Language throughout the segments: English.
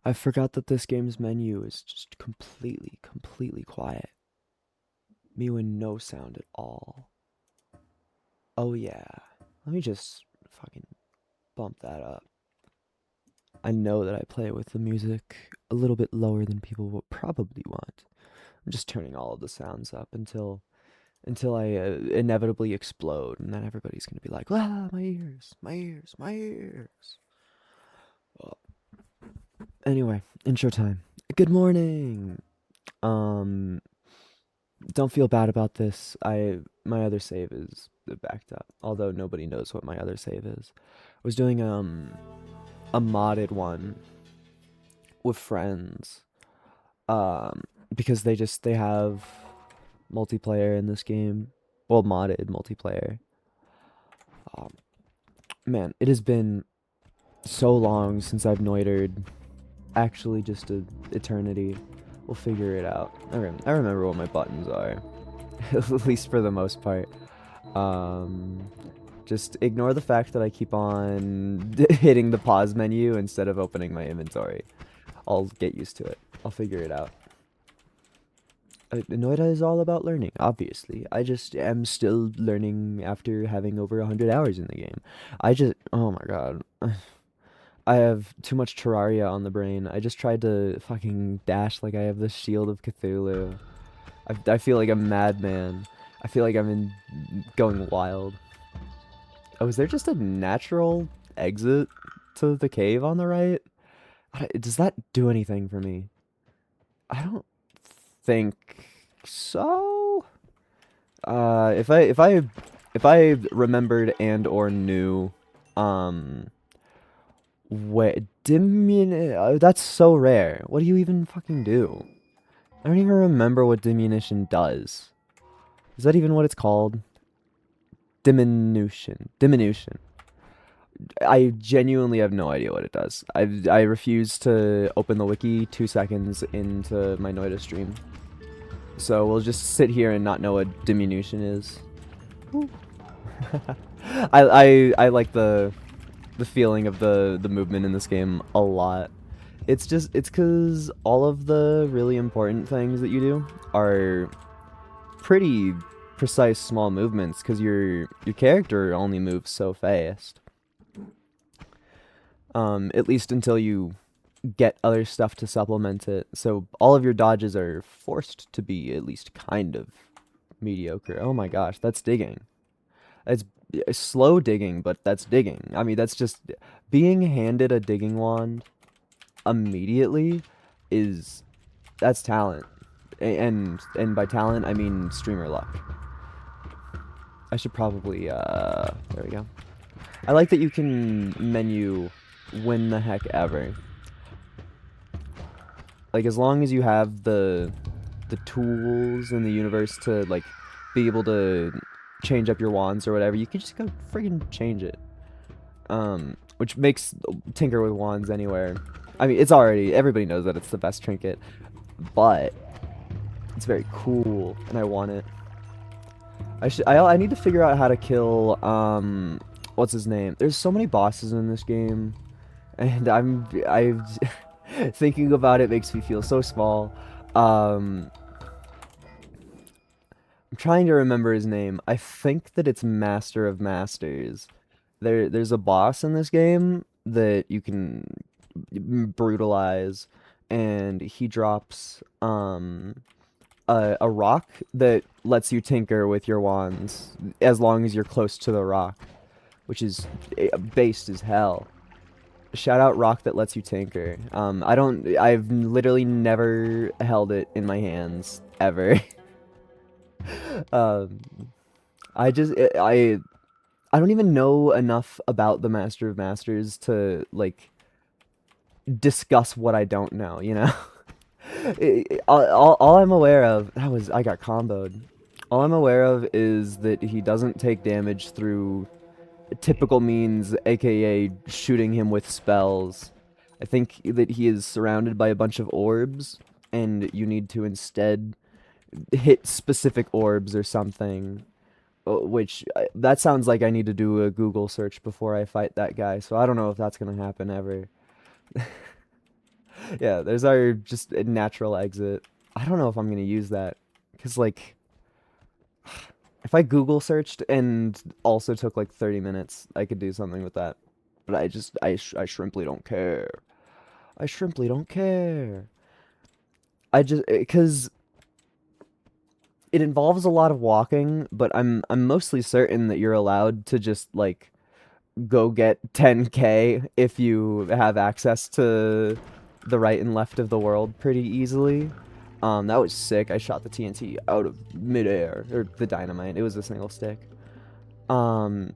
I forgot that this game's menu is just completely quiet. Me with no sound at all. Oh yeah. Let me just fucking bump that up. I know that I play with the music a little bit lower than people would probably want. I'm just turning all of the sounds up until I inevitably explode, and then everybody's gonna be like, "Ah, my ears, my ears, my ears." Well, anyway, intro time. Good morning. Um, don't feel bad about this. My other save is backed up, although nobody knows what my other save is. I was doing a modded one with friends, um, because they have multiplayer in this game. Well, modded multiplayer. Um, man, it has been so long since I've noitered. Actually, just a eternity. We'll figure it out. I remember what my buttons are, at least for the most part. Um, just ignore the fact that I keep on hitting the pause menu instead of opening my inventory. I'll get used to it. I'll figure it out. Noita is all about learning, obviously. I just am still learning after having over 100 hours in the game. Oh my god. I have too much Terraria on the brain. I just tried to fucking dash like I have the Shield of Cthulhu. I feel like a madman. I feel like I'm going wild. Oh, is there just a natural exit to the cave on the right? Does that do anything for me? I don't think so. If I remembered and or knew, um, what that's so rare. What do you even fucking do? I don't even remember what diminution does. Is that even what it's called? Diminution. Diminution. I genuinely have no idea what it does. I refuse to open the wiki 2 seconds into my Noita stream. So we'll just sit here and not know what diminution is. I like the feeling of the movement in this game a lot. It's because all of the really important things that you do are pretty precise small movements because your character only moves so fast. At least until you get other stuff to supplement it. So all of your dodges are forced to be at least kind of mediocre. Oh my gosh, that's digging. It's slow digging, but that's digging. I mean, that's just being handed a digging wand immediately is that's talent. And by talent, I mean streamer luck. I should probably there we go. I like that you can menu when the heck ever. Like as long as you have the tools in the universe to like be able to change up your wands or whatever, you can just go friggin' change it. Which makes Tinker with Wands anywhere. I mean, it's already everybody knows that it's the best trinket, but it's very cool, and I want it. I need to figure out how to kill what's his name? There's so many bosses in this game, and I thinking about it makes me feel so small. Um, I'm trying to remember his name. I think that it's Master of Masters. There's a boss in this game that you can brutalize, and he drops a rock that lets you tinker with your wands as long as you're close to the rock, which is based as hell. Shout out rock that lets you tinker. I've literally never held it in my hands ever. um, I just I don't even know enough about the Master of Masters to like discuss what I don't know, you know? All I'm aware of, I got comboed. All I'm aware of is that he doesn't take damage through typical means, aka shooting him with spells. I think that he is surrounded by a bunch of orbs, and you need to instead hit specific orbs or something. Which that sounds like I need to do a Google search before I fight that guy. So I don't know if that's gonna happen ever. Yeah, there's our just natural exit. I don't know if I'm gonna use that. Because, like, if I Google searched and also took like 30 minutes, I could do something with that. But I shrimply don't care. I shrimply don't care. I just, because it involves a lot of walking, but I'm mostly certain that you're allowed to just like go get 10K if you have access to the right and left of the world pretty easily. That was sick. I shot the TNT out of midair, or the dynamite. It was a single stick. Um,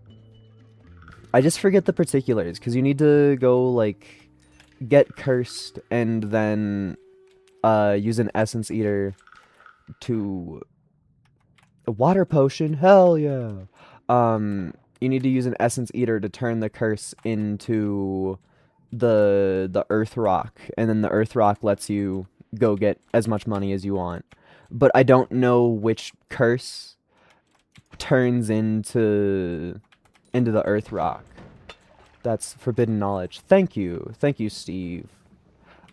I just forget the particulars because you need to go like get cursed and then use an essence eater to a water potion. Hell yeah. You need to use an essence eater to turn the curse into the earth rock, and then the earth rock lets you go get as much money as you want. But I don't know which curse turns into the earth rock. That's forbidden knowledge. Thank you, Steve.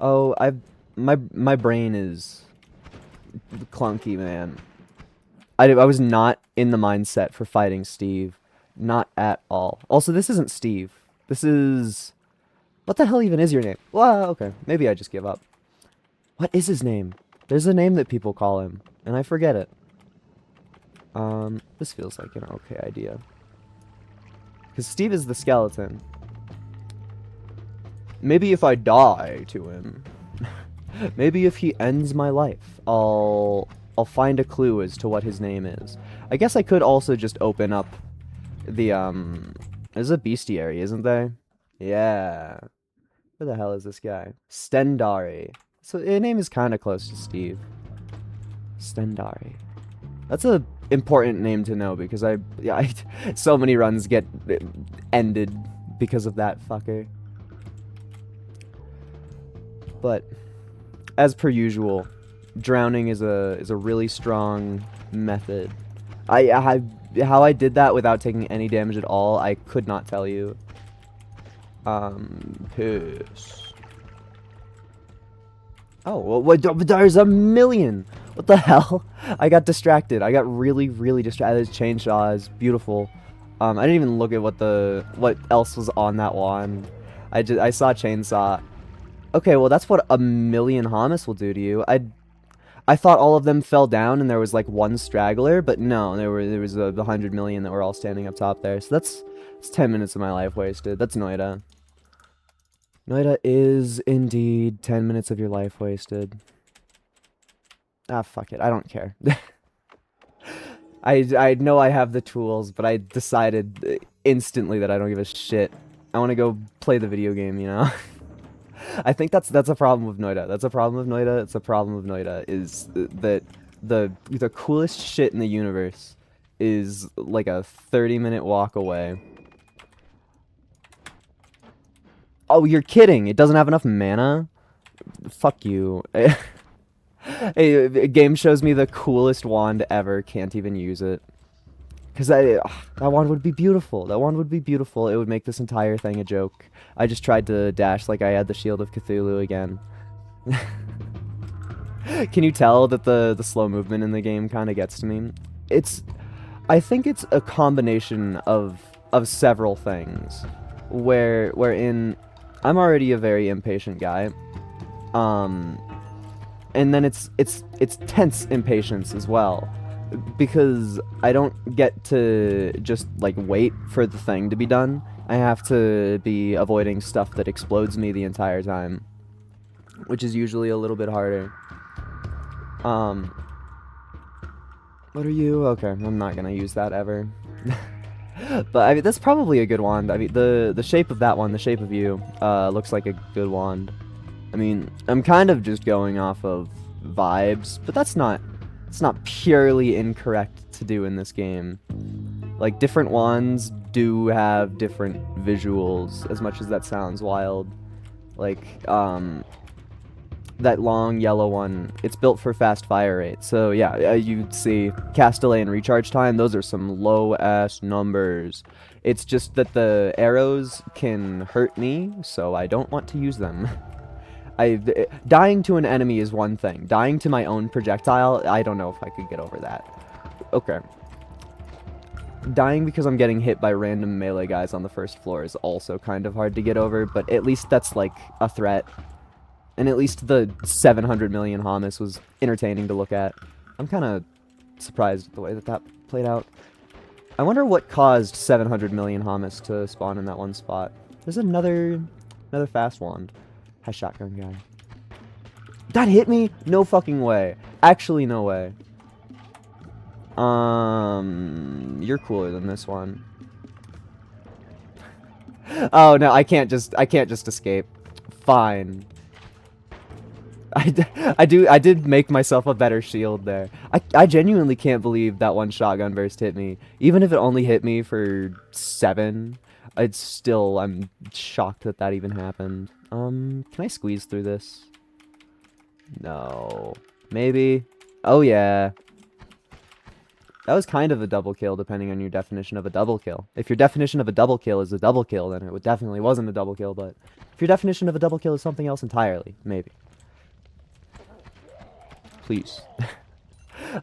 Oh, my brain is clunky, man. I was not in the mindset for fighting Steve, not at all. Also, this isn't Steve. This is, what the hell even is your name? Well, okay, maybe I just give up. What is his name? There's a name that people call him, and I forget it. This feels like an okay idea. Because Steve is the skeleton. Maybe if I die to him, maybe if he ends my life, I'll find a clue as to what his name is. I guess I could also just open up the there's a bestiary, isn't there? Yeah. Where the hell is this guy? Stendari. So his name is kind of close to Steve. Stendari. That's a important name to know because so many runs get ended because of that fucker. But as per usual, drowning is a really strong method. How I did that without taking any damage at all, I could not tell you. Piss. Oh, well, what, there's a million! What the hell? I got distracted. I got really, really distracted. There's chainsaws, beautiful. I didn't even look at what else was on that wand. I saw chainsaw. Okay, well that's what a million Hamas will do to you. I thought all of them fell down and there was like one straggler, but no, there was 100 million that were all standing up top there. So that's 10 minutes of my life wasted. That's Noita. Noita is indeed 10 minutes of your life wasted. Ah, fuck it. I don't care. I know I have the tools, but I decided instantly that I don't give a shit. I want to go play the video game, you know? I think that's a problem with Noita. That's a problem with Noita. It's a problem with Noita is that the coolest shit in the universe is like a 30-minute walk away. Oh, you're kidding. It doesn't have enough mana? Fuck you. A game shows me the coolest wand ever, can't even use it. Because that wand would be beautiful. That wand would be beautiful. It would make this entire thing a joke. I just tried to dash like I had the Shield of Cthulhu again. Can you tell that the slow movement in the game kind of gets to me? I think it's a combination of several things. Wherein I'm already a very impatient guy. And then it's tense impatience as well. Because I don't get to just like wait for the thing to be done. I have to be avoiding stuff that explodes me the entire time, which is usually a little bit harder. What are you? Okay, I'm not gonna use that ever. But I mean, that's probably a good wand. I mean, the shape of that one, the shape of you, looks like a good wand. I mean, I'm kind of just going off of vibes, but it's not purely incorrect to do in this game. Like, different wands do have different visuals, as much as that sounds wild. Like, that long yellow one, it's built for fast fire rate. So yeah, you'd see cast delay and recharge time, those are some low-ass numbers. It's just that the arrows can hurt me, so I don't want to use them. Dying to an enemy is one thing. Dying to my own projectile, I don't know if I could get over that. Okay. Dying because I'm getting hit by random melee guys on the first floor is also kind of hard to get over, but at least that's like a threat. And at least the 700 million Hamas was entertaining to look at. I'm kind of surprised at the way that that played out. I wonder what caused 700 million Hamas to spawn in that one spot. There's another fast wand. High shotgun guy. That hit me? No fucking way. Actually, no way. You're cooler than this one. Oh no, I can't just escape. Fine. I did make myself a better shield there. I genuinely can't believe that one shotgun burst hit me. Even if it only hit me for 7, I'm shocked that that even happened. Can I squeeze through this? No. Maybe. Oh yeah. That was kind of a double kill, depending on your definition of a double kill. If your definition of a double kill is a double kill, then it definitely wasn't a double kill, but if your definition of a double kill is something else entirely, maybe. Please.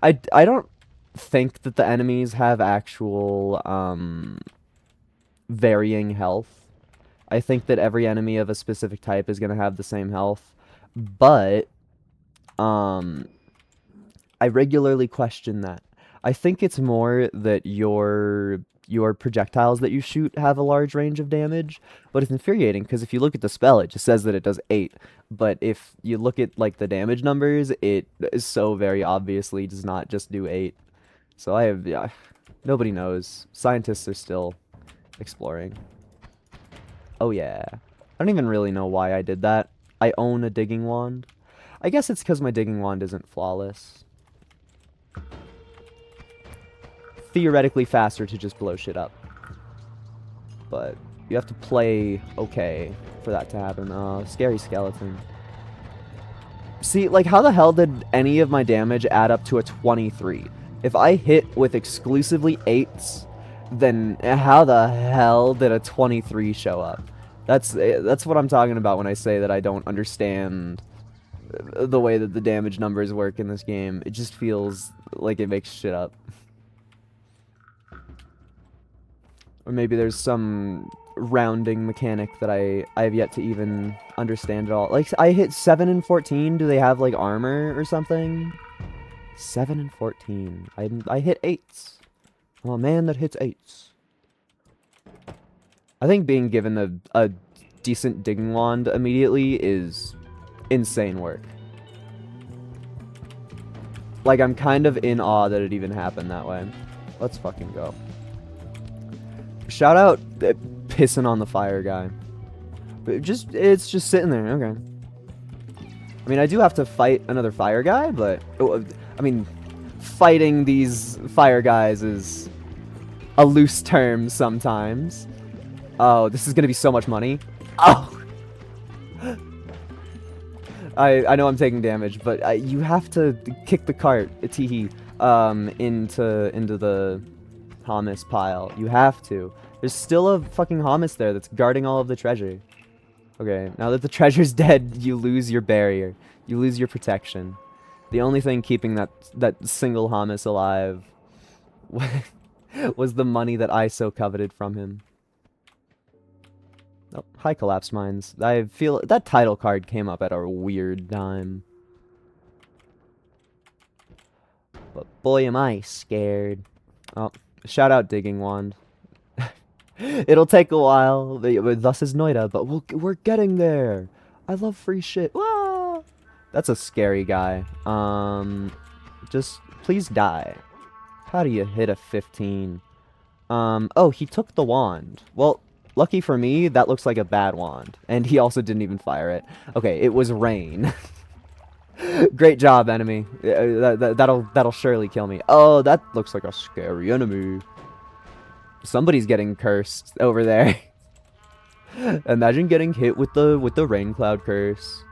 I don't think that the enemies have actual, varying health. I think that every enemy of a specific type is going to have the same health, but, I regularly question that. I think it's more that your projectiles that you shoot have a large range of damage, but it's infuriating because if you look at the spell, it just says that it does 8. But if you look at like the damage numbers, it so very obviously does not just do 8. So yeah, nobody knows. Scientists are still exploring. Oh yeah. I don't even really know why I did that. I own a digging wand. I guess it's because my digging wand isn't flawless. Theoretically faster to just blow shit up. But you have to play okay for that to happen. Scary skeleton. See, like, how the hell did any of my damage add up to a 23? If I hit with exclusively 8s, then how the hell did a 23 show up? That's what I'm talking about when I say that I don't understand the way that the damage numbers work in this game. It just feels like it makes shit up. Or maybe there's some rounding mechanic that I have yet to even understand at all. Like, I hit 7 and 14. Do they have, like, armor or something? 7 and 14. I hit 8s. I'm a man that hits 8s. I think being given a decent digging wand immediately is insane work. Like, I'm kind of in awe that it even happened that way. Let's fucking go. Shout out pissing on the fire guy. It's just sitting there. Okay. I mean, I do have to fight another fire guy, but I mean, fighting these fire guys is a loose term sometimes. Oh, this is gonna be so much money. Oh. I know I'm taking damage, but you have to kick the cart, teehee, into the Hamas pile. You have to. There's still a fucking Hamas there that's guarding all of the treasure. Okay, now that the treasure's dead, you lose your barrier. You lose your protection. The only thing keeping that single Hamas alive was the money that I so coveted from him. Oh, high collapse mines. I feel that title card came up at a weird time. But boy am I scared. Oh, shout out digging wand. It'll take a while. Thus is Noita, but we're getting there. I love free shit. Wah! That's a scary guy. Just please die. How do you hit a 15? Oh, he took the wand. Well, lucky for me, that looks like a bad wand. And he also didn't even fire it. Okay, it was rain. Great job, enemy. That'll surely kill me. Oh, that looks like a scary enemy. Somebody's getting cursed over there. Imagine getting hit with the rain cloud curse.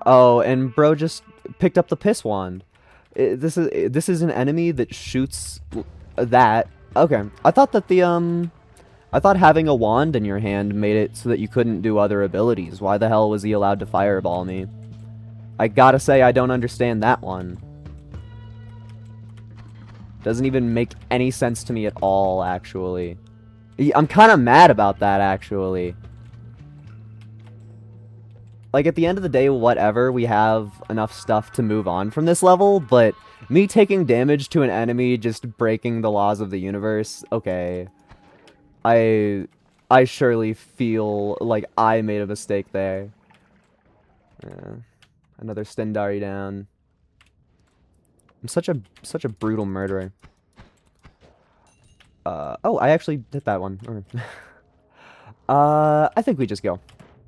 Oh, and bro just picked up the piss wand. This is an enemy that shoots that. Okay, I thought that I thought having a wand in your hand made it so that you couldn't do other abilities. Why the hell was he allowed to fireball me? I gotta say, I don't understand that one. Doesn't even make any sense to me at all, actually. I'm kind of mad about that, actually. Like, at the end of the day, whatever, we have enough stuff to move on from this level, but me taking damage to an enemy just breaking the laws of the universe, okay. I surely feel like I made a mistake there. Another Stendari down. I'm such a brutal murderer. Oh, I actually hit that one. I think we just go.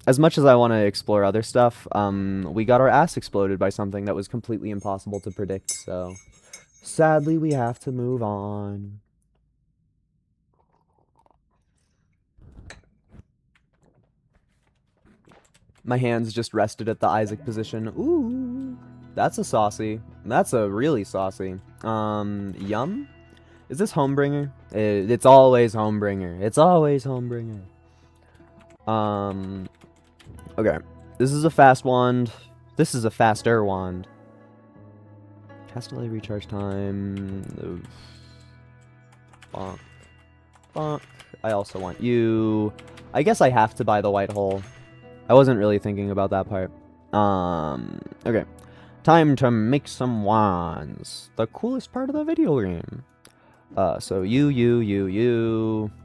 As much as I want to explore other stuff, we got our ass exploded by something that was completely impossible to predict, so sadly we have to move on. My hands just rested at the Isaac position. Ooh, that's a saucy. That's a really saucy. Yum? Is this Homebringer? It's always Homebringer. It's always Homebringer. Okay. This is a fast wand. This is a faster wand. Castellet recharge time. Oof. Bonk. Bonk. I also want you. I guess I have to buy the white hole. I wasn't really thinking about that part. Okay. Time to make some wands. The coolest part of the video game. So Yu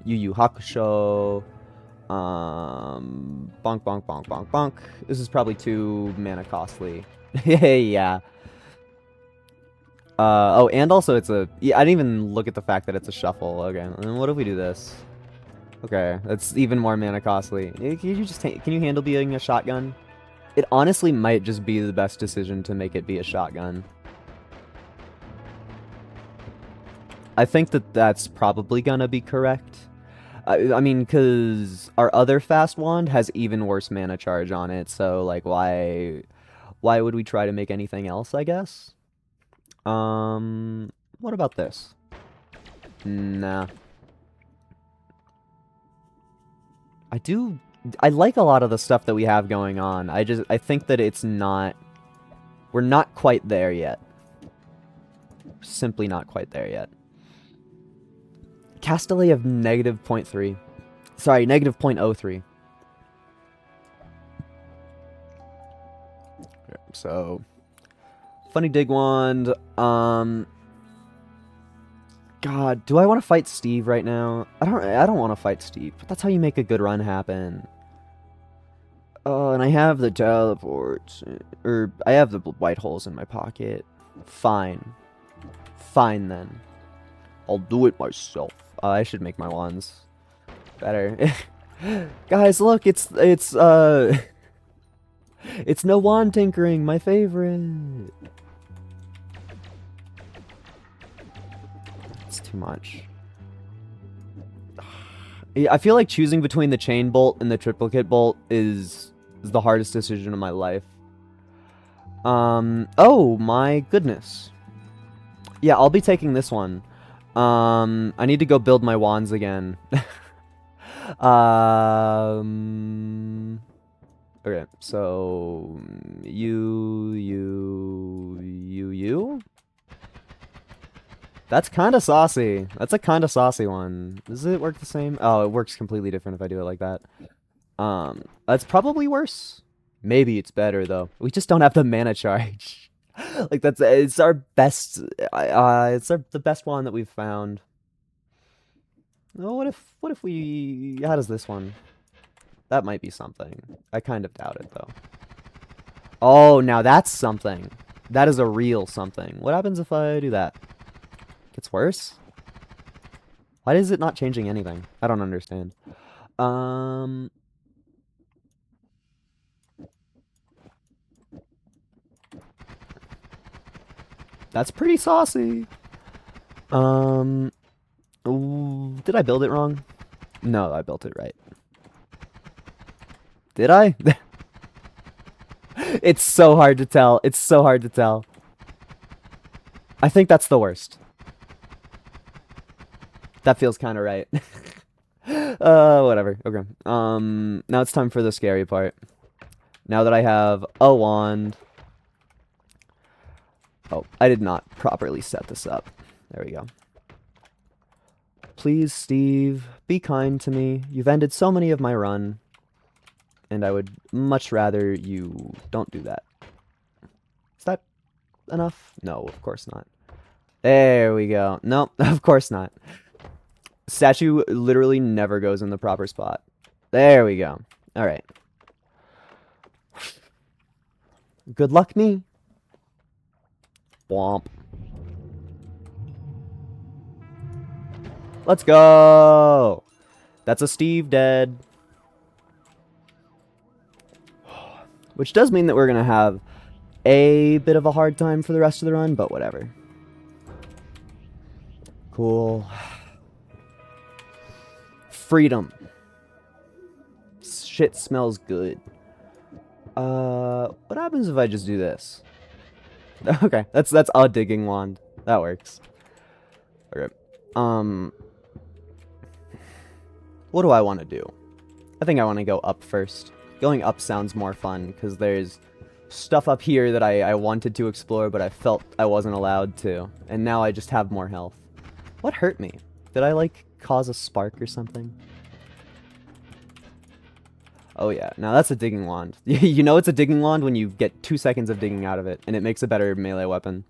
Hakusho. Bonk, bonk, bonk, bonk, bonk. This is probably too mana costly. Yeah. Oh, and also it's a... Yeah, I didn't even look at the fact that it's a shuffle. Okay, and what if we do this? Okay, that's even more mana costly. Can you just can you handle being a shotgun? It honestly might just be the best decision to make it be a shotgun. I think that that's probably gonna be correct. I mean, because our other fast wand has even worse mana charge on it, so, like, why would we try to make anything else, I guess? What about this? Nah. I like a lot of the stuff that we have going on. I think that it's not... We're not quite there yet. Simply not quite there yet. Castellet of negative 0.3. Sorry, negative 0.03. Okay, so... Funny dig wand. God, do I want to fight Steve right now? I don't want to fight Steve, but that's how you make a good run happen. Oh, and I have the teleports, or I have the white holes in my pocket. Fine. Fine then. I'll do it myself. I should make my wands better. Guys, look, it's no wand tinkering, my favorite. It's too much. I feel like choosing between the chain bolt and the triplicate bolt is the hardest decision of my life. Oh my goodness. Yeah, I'll be taking this one. I need to go build my wands again. Okay, so you. That's kind of saucy. That's a kind of saucy one. Does it work the same? Oh, it works completely different if I do it like that. That's probably worse. Maybe it's better though. We just don't have the mana charge. Like it's our best. The best one that we've found. Oh, what if we? How does this one? That might be something. I kind of doubt it though. Oh, now that's something. That is a real something. What happens if I do that? Gets worse? Why is it not changing anything? I don't understand. That's pretty saucy. Ooh, did I build it wrong? No, I built it right. Did I? It's so hard to tell. It's so hard to tell. I think that's the worst. That feels kind of right. Whatever. Okay. Now it's time for the scary part. Now that I have a wand. Oh, I did not properly set this up. There we go. Please, Steve, be kind to me. You've ended so many of my run. And I would much rather you don't do that. Is that enough? No, of course not. There we go. No, of course not. Statue literally never goes in the proper spot. There we go. All right. Good luck, me. Womp. Let's go. That's a Steve dead. Which does mean that we're going to have a bit of a hard time for the rest of the run, but whatever. Cool. Freedom. Shit smells good. What happens if I just do this? Okay, that's a digging wand. That works. Okay. What do I want to do? I think I want to go up first. Going up sounds more fun, because there's stuff up here that I wanted to explore, but I felt I wasn't allowed to. And now I just have more health. What hurt me? Did I, like, cause a spark or something? Oh yeah, now that's a digging wand. You know it's a digging wand when you get 2 seconds of digging out of it, and it makes a better melee weapon.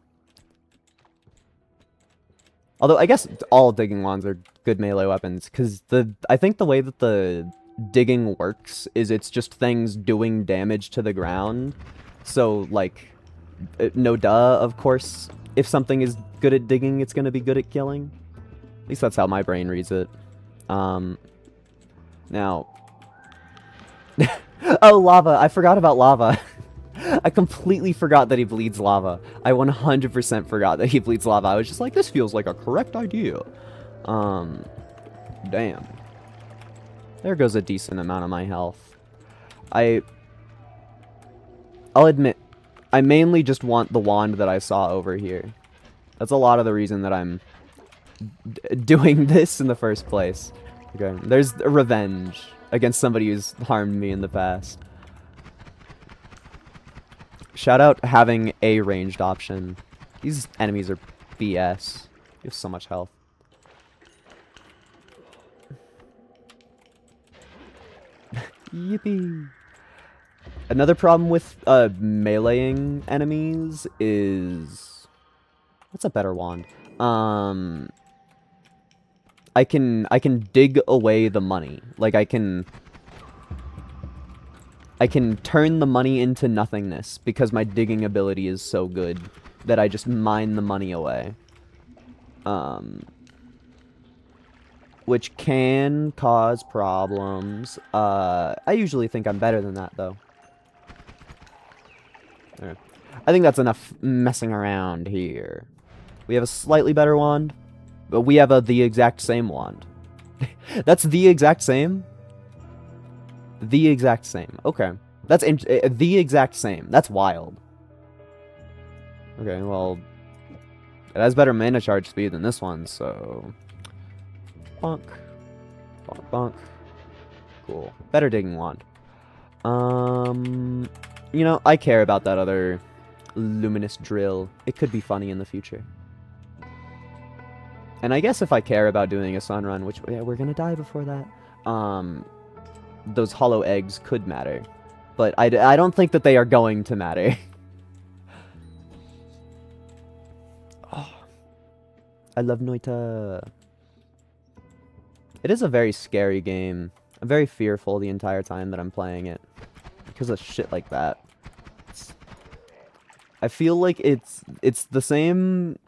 Although, I guess all digging wands are good melee weapons, because I think the way that the digging works is it's just things doing damage to the ground. So, like, no duh, of course, if something is good at digging, it's going to be good at killing. At least that's how my brain reads it. Now... Oh, lava! I forgot about lava. I completely forgot that he bleeds lava. I 100% forgot that he bleeds lava. I was just like, this feels like a correct idea. Damn. There goes a decent amount of my health. I'll admit, I mainly just want the wand that I saw over here. That's a lot of the reason that I'm doing this in the first place. Okay, there's revenge against somebody who's harmed me in the past. Shout out having a ranged option. These enemies are BS. You have so much health. Yippee. Another problem with meleeing enemies is... What's a better wand? I can dig away the money. Like, I can turn the money into nothingness because my digging ability is so good that I just mine the money away. Which can cause problems. I usually think I'm better than that, though. Okay. I think that's enough messing around here. We have a slightly better wand, but we have the exact same wand. That's the exact same? The exact same. Okay. That's the exact same. That's wild. Okay, well... It has better mana charge speed than this one, so... Bonk. Bonk, bonk. Cool. Better digging wand. You know, I care about that other luminous drill. It could be funny in the future. And I guess if I care about doing a sun run, which, yeah, we're gonna die before that, those hollow eggs could matter. But I don't think that they are going to matter. Oh, I love Noita. It is a very scary game. I'm very fearful the entire time that I'm playing it. Because of shit like that. I feel like it's the same...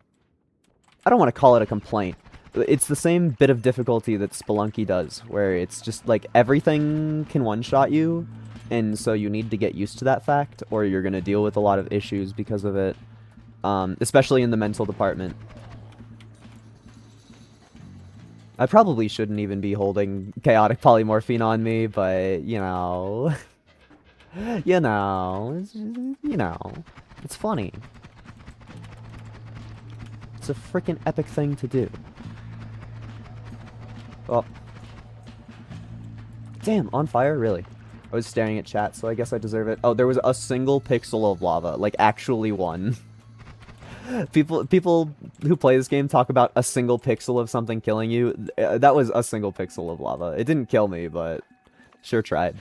I don't want to call it a complaint. It's the same bit of difficulty that Spelunky does, where it's just like everything can one-shot you, and so you need to get used to that fact, or you're going to deal with a lot of issues because of it, especially in the mental department. I probably shouldn't even be holding chaotic polymorphine on me, but, you know... you know, it's funny. It's a freaking epic thing to do. Oh. Damn, on fire? Really? I was staring at chat, so I guess I deserve it. Oh, there was a single pixel of lava. Like, actually one. People who play this game talk about a single pixel of something killing you. That was a single pixel of lava. It didn't kill me, but sure tried.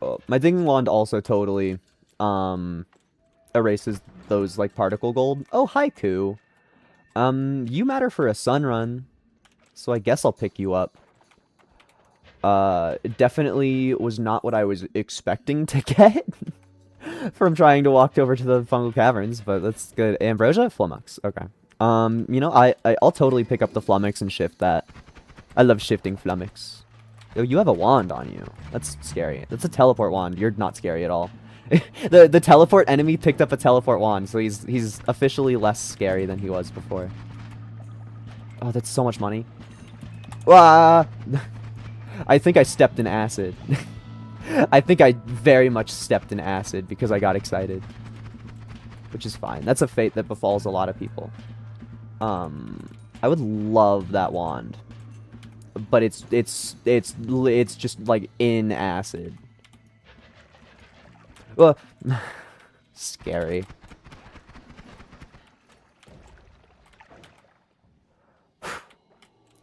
Oh, my dinging wand also totally erases those like particle gold. Oh, haiku. You matter for a sun run, so I guess I'll pick you up. It definitely was not what I was expecting to get from trying to walk over to the fungal caverns, but that's good. Ambrosia? Flummox. Okay. You know, I'll totally pick up the Flummox and shift that. I love shifting Flummox. Yo, you have a wand on you. That's scary. That's a teleport wand. You're not scary at all. The teleport enemy picked up a teleport wand, so he's officially less scary than he was before. Oh, that's so much money. Wah! I think I stepped in acid. I think I very much stepped in acid because I got excited. Which is fine. That's a fate that befalls a lot of people. I would love that wand. But it's just like in acid. Well, scary.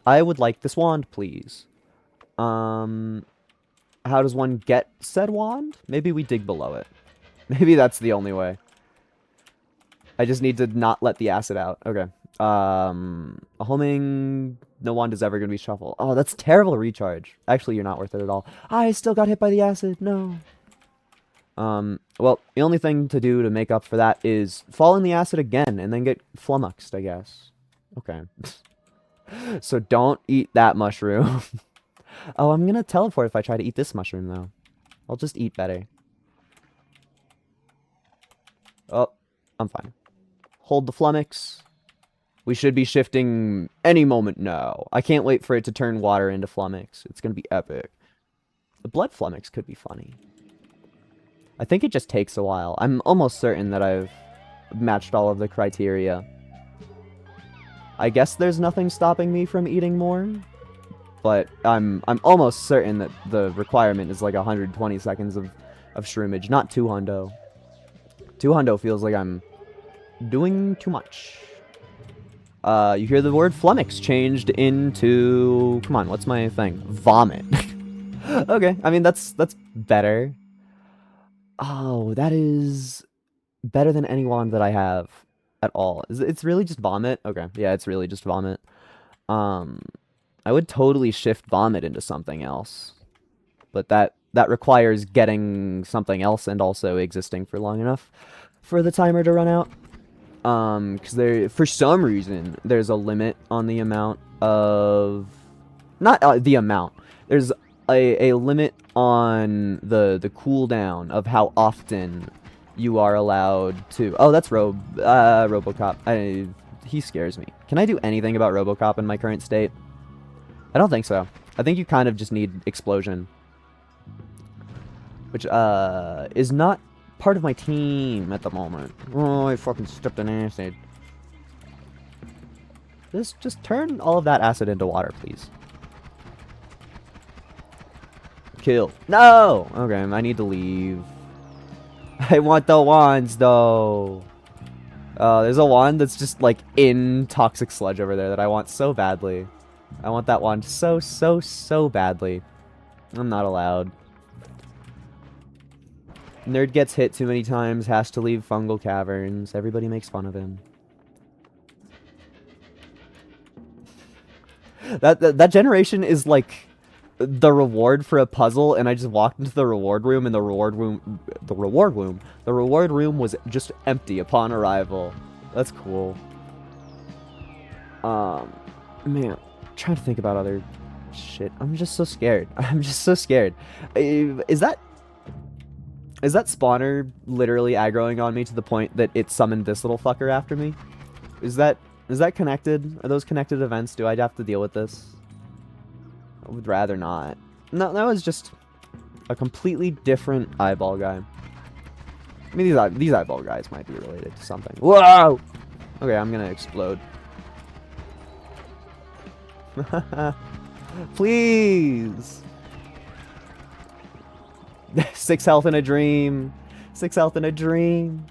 I would like this wand, please. How does one get said wand? Maybe we dig below it. Maybe that's the only way. I just need to not let the acid out. Okay. A homing... No wand is ever going to be shuffled. Oh, that's terrible recharge. Actually, you're not worth it at all. I still got hit by the acid. No. Well, the only thing to do to make up for that is fall in the acid again and then get flummoxed, I guess. Okay. So don't eat that mushroom. Oh, I'm gonna teleport if I try to eat this mushroom, though. I'll just eat better. Oh, I'm fine. Hold the flummox. We should be shifting any moment now. I can't wait for it to turn water into flummox. It's gonna be epic. The blood flummox could be funny. I think it just takes a while. I'm almost certain that I've matched all of the criteria. I guess there's nothing stopping me from eating more. But I'm almost certain that the requirement is like 120 seconds of shroomage, not 200. 200 feels like I'm doing too much. You hear the word flummox changed into... Come on, what's my thing? Vomit. Okay, I mean, that's better. Oh, that is better than any wand that I have at all. It's really just vomit? Okay, yeah, it's really just vomit. I would totally shift vomit into something else. But that requires getting something else and also existing for long enough for the timer to run out. Because for some reason, there's a limit on the amount of... Not the amount. There's a limit on the cooldown of how often you are allowed to... Oh, that's Robocop. He scares me. Can I do anything about Robocop in my current state? I don't think so. I think you kind of just need explosion. Which, is not part of my team at the moment. Oh, I fucking stepped in acid. Just turn all of that acid into water, please. Kill. No! Okay, I need to leave. I want the wands, though. There's a wand that's just, like, in toxic sludge over there that I want so badly. I want that wand so, so, so badly. I'm not allowed. Nerd gets hit too many times, has to leave fungal caverns. Everybody makes fun of him. That generation is like the reward for a puzzle, and I just walked into the reward room, and the reward room was just empty upon arrival. That's cool. Man, I'm trying to think about other shit. I'm just so scared. I'm just so scared. Is that spawner literally aggroing on me to the point that it summoned this little fucker after me? Is that connected? Are those connected events? Do I have to deal with this? I would rather not. No, that was just a completely different eyeball guy. I mean, these eyeball guys might be related to something. Whoa! Okay, I'm gonna explode. Please. 6 health in a dream. 6 health in a dream.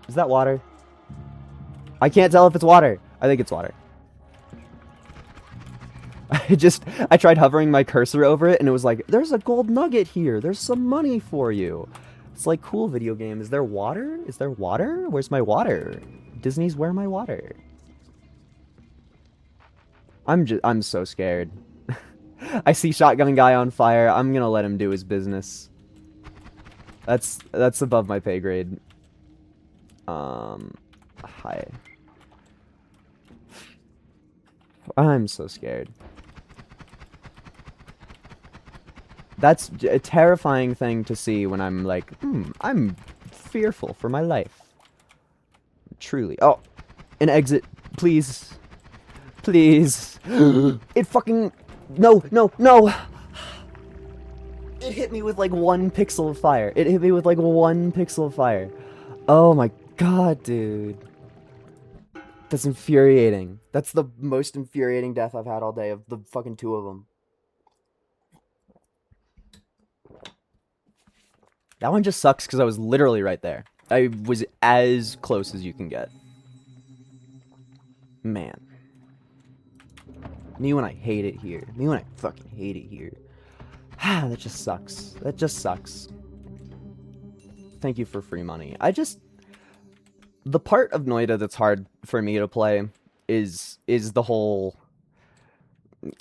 Is that water? I can't tell if it's water. I think it's water. I tried hovering my cursor over it and it was like, there's a gold nugget here. There's some money for you. It's like, cool, video game. Is there water? Is there water? Where's my water? Disney's where my water? I'm so scared. I see shotgun guy on fire. I'm gonna let him do his business. That's above my pay grade. Hi. I'm so scared. That's a terrifying thing to see when I'm like, I'm fearful for my life. Truly. Oh, an exit, please. Please. It fucking... No, no, no! It hit me with like 1 pixel of fire. It hit me with like 1 pixel of fire. Oh my god, dude. That's infuriating. That's the most infuriating death I've had all day, of the fucking 2 of them. That one just sucks because I was literally right there. I was as close as you can get. Man. Me when I hate it here. Me when I fucking hate it here. That just sucks. That just sucks. Thank you for free money. The part of Noita that's hard for me to play is the whole...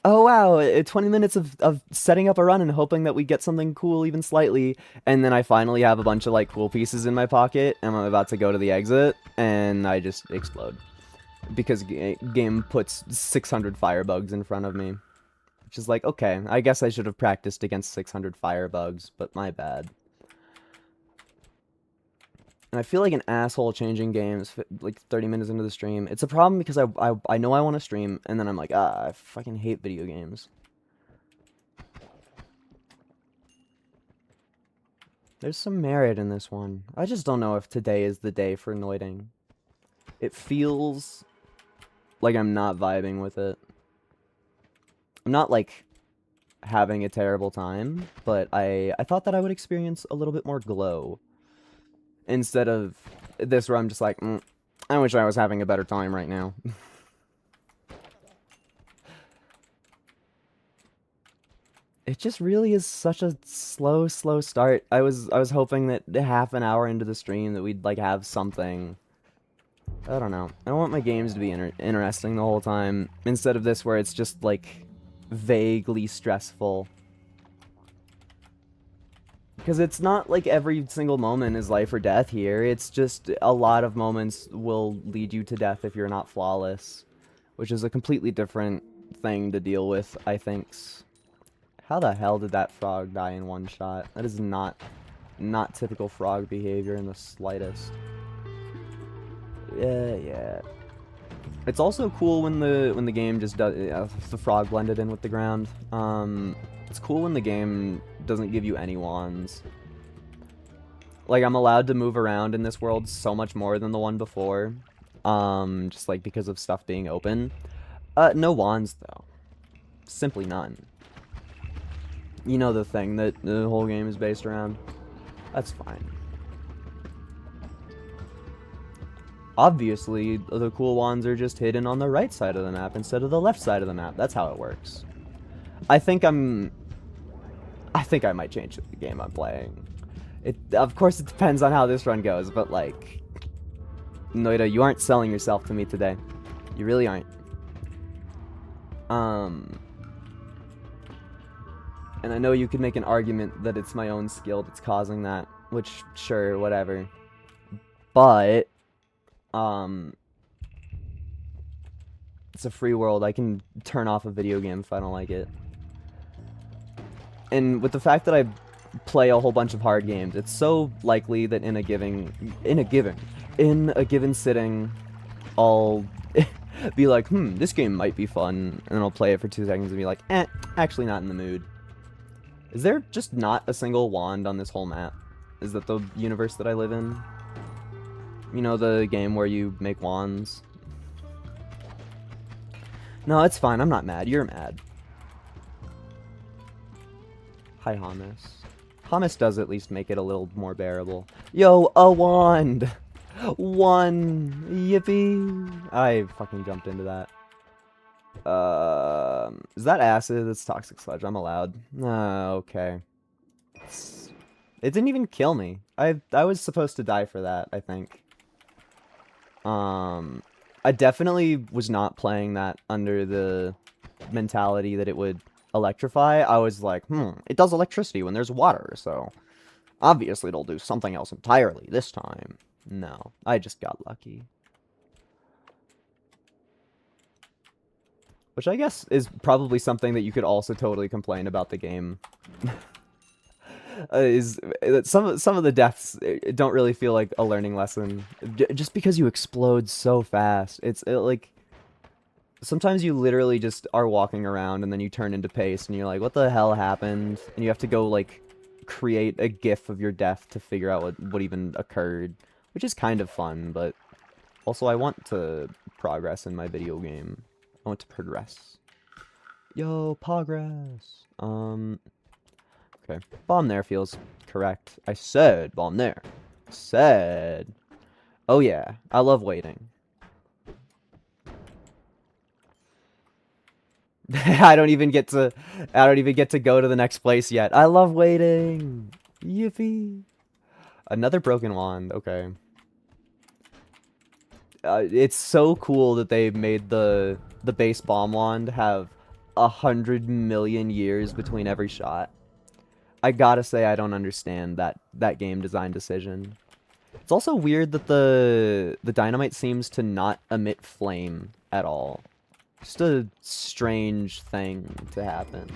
Oh wow, 20 minutes of setting up a run and hoping that we get something cool even slightly, and then I finally have a bunch of like cool pieces in my pocket, and I'm about to go to the exit, and I just explode. Because game puts 600 firebugs in front of me. Which is like, okay, I guess I should have practiced against 600 firebugs, but my bad. And I feel like an asshole changing games like 30 minutes into the stream. It's a problem because I know I want to stream, and then I'm like, I fucking hate video games. There's some merit in this one. I just don't know if today is the day for noiting. It feels like I'm not vibing with it. I'm not, like, having a terrible time, but I thought that I would experience a little bit more glow. Instead of this where I'm just like, I wish I was having a better time right now. It just really is such a slow start. I was hoping that half an hour into the stream that we'd, like, have something. I don't know. I want my games to be interesting the whole time, instead of this where it's just, like, vaguely stressful. Because it's not like every single moment is life or death here. It's just a lot of moments will lead you to death if you're not flawless. Which is a completely different thing to deal with, I think. How the hell did that frog die in one shot? That is not typical frog behavior in the slightest. Yeah. It's also cool when the game just does the frog blended in with the ground. It's cool when the game doesn't give you any wands. Like, I'm allowed to move around in this world so much more than the one before. Just like because of stuff being open. No wands though. Simply none. You know the thing that the whole game is based around? That's fine. Obviously, the cool wands are just hidden on the right side of the map instead of the left side of the map. That's how it works. I think I might change the game I'm playing. Of course, it depends on how this run goes, but like... Noita, you aren't selling yourself to me today. You really aren't. And I know you could make an argument that it's my own skill that's causing that, which, sure, whatever. But... it's a free world. I can turn off a video game if I don't like it. And with the fact that I play a whole bunch of hard games, it's so likely that in a given sitting, I'll be like, this game might be fun, and then I'll play it for 2 seconds and be like, actually not in the mood. Is there just not a single wand on this whole map? Is that the universe that I live in? You know, the game where you make wands? No, it's fine. I'm not mad. You're mad. Hi, Hummus. Hummus does at least make it a little more bearable. Yo, a wand! One! Yippee! I fucking jumped into that. Is that acid? It's toxic sludge. I'm allowed. Okay. It didn't even kill me. I was supposed to die for that, I think. I definitely was not playing that under the mentality that it would electrify. I was like, it does electricity when there's water, so obviously it'll do something else entirely this time. No, I just got lucky. Which I guess is probably something that you could also totally complain about the game. Is that some of the deaths don't really feel like a learning lesson, just because you explode so fast. Like sometimes you literally just are walking around and then you turn into paste and you're like, what the hell happened? And you have to go like create a GIF of your death to figure out what even occurred, which is kind of fun, but also I want to progress in my video game. I want to progress. Yo, progress. Okay. Bomb there feels correct. I said bomb there. Said. Oh yeah, I love waiting. I don't even get to go to the next place yet. I love waiting. Yippee. Another broken wand. Okay. It's so cool that they made the base bomb wand have 100 million years between every shot. I gotta say I don't understand that game design decision. It's also weird that the dynamite seems to not emit flame at all. Just a strange thing to happen.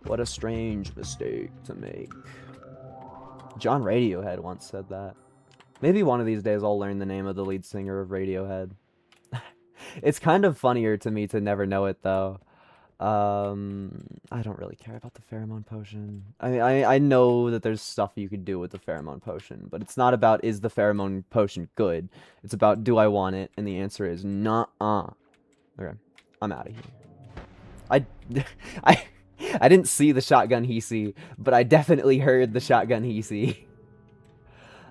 What a strange mistake to make. John Radiohead once said that. Maybe one of these days I'll learn the name of the lead singer of Radiohead. It's kind of funnier to me to never know it though. I don't really care about the pheromone potion. I know that there's stuff you could do with the pheromone potion, but it's not about is the pheromone potion good. It's about do I want it, and the answer is nuh-uh. Okay, I'm out of here. I I didn't see the shotgun Hisi, but I definitely heard the shotgun Hisi.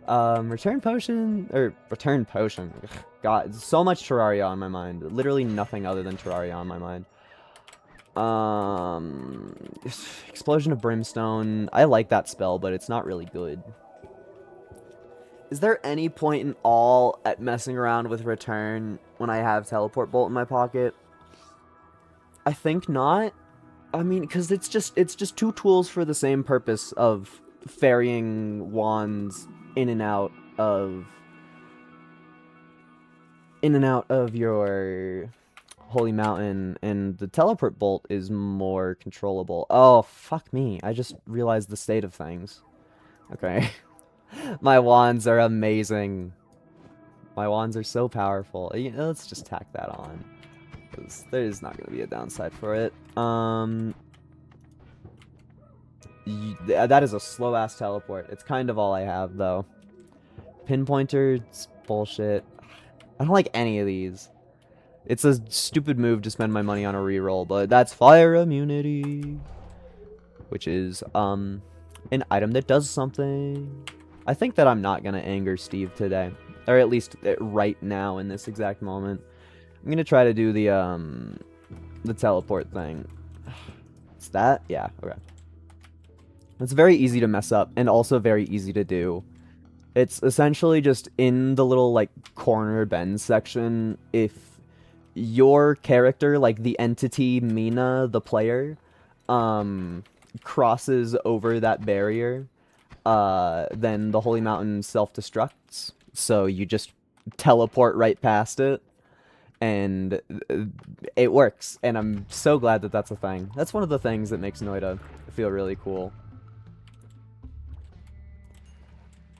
Return potion or return potion. Ugh, God, so much Terraria on my mind. Literally nothing other than Terraria on my mind. Explosion of Brimstone. I like that spell, but it's not really good. Is there any point in all at messing around with Return when I have Teleport Bolt in my pocket? I think not. I mean, because it's just two tools for the same purpose of ferrying wands in and out of your Holy Mountain, and the Teleport Bolt is more controllable. Oh, fuck me. I just realized the state of things. Okay. My wands are amazing. My wands are so powerful. Let's just tack that on. Because there's not going to be a downside for it. That is a slow-ass teleport. It's kind of all I have, though. Pinpointer, it's bullshit. I don't like any of these. It's a stupid move to spend my money on a reroll, but that's fire immunity. Which is, an item that does something. I think that I'm not going to anger Steve today. Or at least right now in this exact moment. I'm going to try to do the teleport thing. It's that? Yeah, okay. It's very easy to mess up, and also very easy to do. It's essentially just in the little, like, corner bend section. If your character, like the entity Mina, the player, crosses over that barrier, then the Holy Mountain self-destructs. So you just teleport right past it, and it works. And I'm so glad that that's a thing. That's one of the things that makes Noita feel really cool.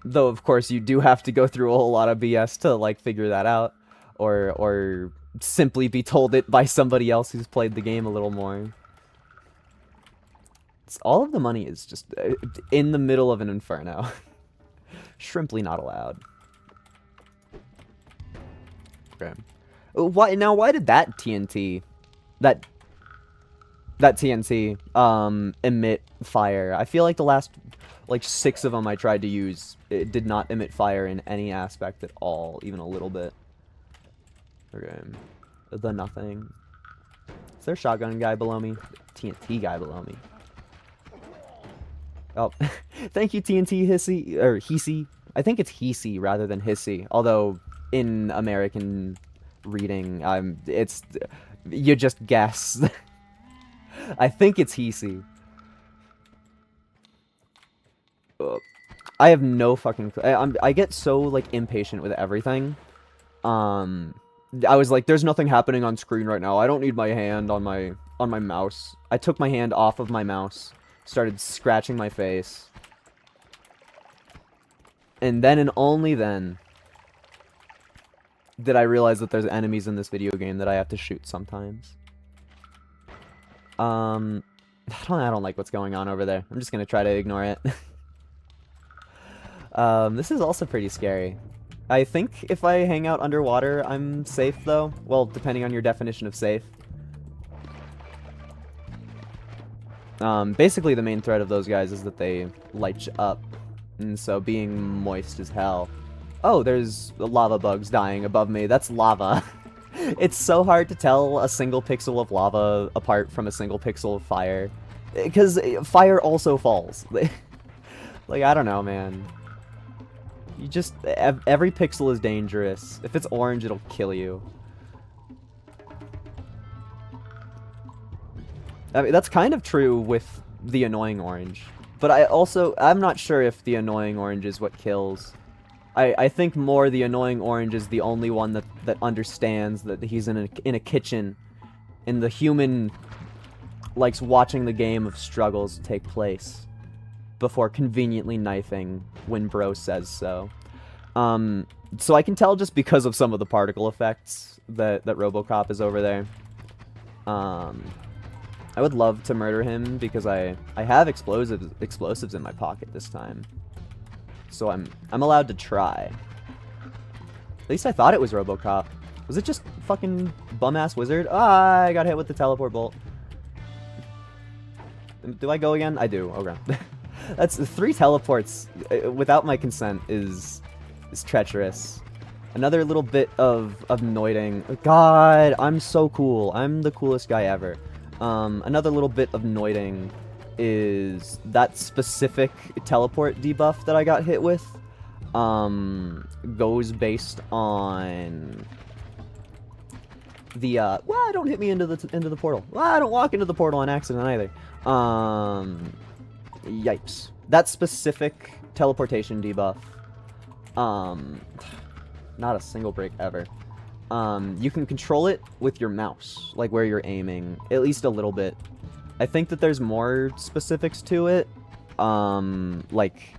Though, of course, you do have to go through a whole lot of BS to, like, figure that out. Or simply be told it by somebody else who's played the game a little more. All of the money is just in the middle of an inferno. Shrimply not allowed. Okay. Why did that TNT... That... that TNT emit fire. I feel like the last like 6 of them I tried to use, it did not emit fire in any aspect at all, even a little bit. Okay, the nothing. Is there a shotgun guy below me? TNT guy below me. Oh, thank you, TNT Hissy, or Hissy. I think it's Hissy rather than Hissy, although in American reading, it's, you just guess. I think it's Hissy. I have no fucking I get so, like, impatient with everything. I was like, there's nothing happening on screen right now. I don't need my hand on my mouse. I took my hand off of my mouse, started scratching my face. And then and only then did I realize that there's enemies in this video game that I have to shoot sometimes. I don't like what's going on over there. I'm just gonna try to ignore it. This is also pretty scary. I think if I hang out underwater, I'm safe, though. Well, depending on your definition of safe. Basically, the main threat of those guys is that they light you up. And so being moist as hell. Oh, there's lava bugs dying above me. That's lava. It's so hard to tell a single pixel of lava apart from a single pixel of fire. Because fire also falls. Like, I don't know, man. You just, every pixel is dangerous. If it's orange, it'll kill you. I mean, that's kind of true with the annoying orange. But I'm not sure if the annoying orange is what kills. I think more the annoying orange is the only one that understands that he's in a kitchen. And the human likes watching the game of struggles take place before conveniently knifing when bro says so. So I can tell just because of some of the particle effects that RoboCop is over there. I would love to murder him because I have explosives in my pocket this time. So I'm allowed to try. At least I thought it was RoboCop. Was it just fucking bum-ass wizard? Ah, I got hit with the teleport bolt. Do I go again? I do. Okay. That's 3 teleports without my consent is treacherous. Another little bit of noiting. God, I'm so cool. I'm the coolest guy ever. Another little bit of noiting is that specific teleport debuff that I got hit with. Goes based on the well, don't hit me into the portal. Well, I don't walk into the portal on accident either. Yipes. That specific teleportation debuff. Not a single break ever. You can control it with your mouse, like where you're aiming, at least a little bit. I think that there's more specifics to it, like,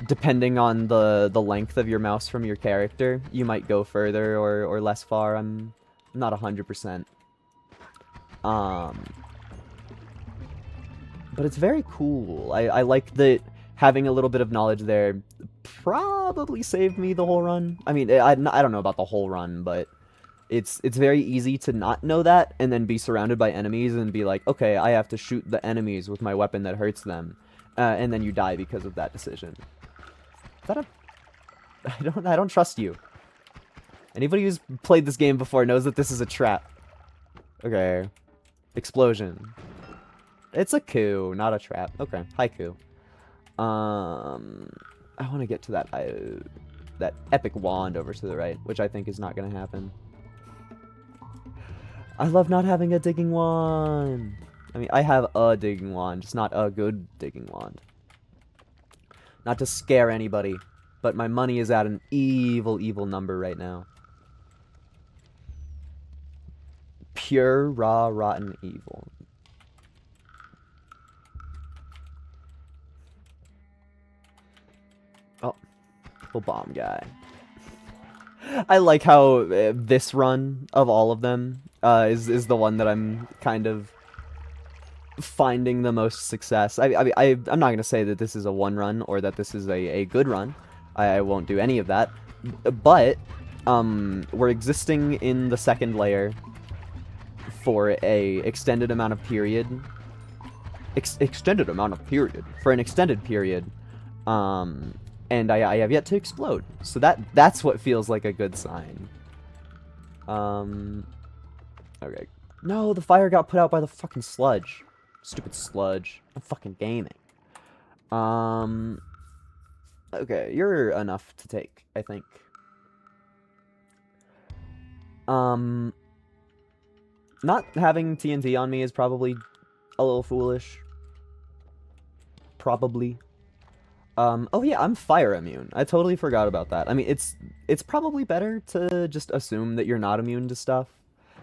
depending on the length of your mouse from your character, you might go further or less far. I'm not 100%. But it's very cool. I like that having a little bit of knowledge there probably saved me the whole run. I mean, I don't know about the whole run, but it's very easy to not know that and then be surrounded by enemies and be like, okay, I have to shoot the enemies with my weapon that hurts them, and then you die because of that decision. Is that a... I don't trust you. Anybody who's played this game before knows that this is a trap. Okay. Explosion. It's a coup, not a trap. Okay, haiku. I want to get to that epic wand over to the right, which I think is not going to happen. I love not having a digging wand. I mean, I have a digging wand, just not a good digging wand. Not to scare anybody, but my money is at an evil, evil number right now. Pure, raw, rotten evil. Oh, little bomb guy. I like how this run of all of them is the one that I'm kind of finding the most success. I'm not going to say that this is a one run or that this is a good run. I won't do any of that. But we're existing in the second layer for a extended amount of period. Extended amount of period. For an extended period. And I have yet to explode. So that's what feels like a good sign. Okay. No, the fire got put out by the fucking sludge. Stupid sludge. I'm fucking gaming. Okay, you're enough to take, I think. Not having TNT on me is probably a little foolish. Probably. Oh yeah, I'm fire immune. I totally forgot about that. I mean, it's probably better to just assume that you're not immune to stuff.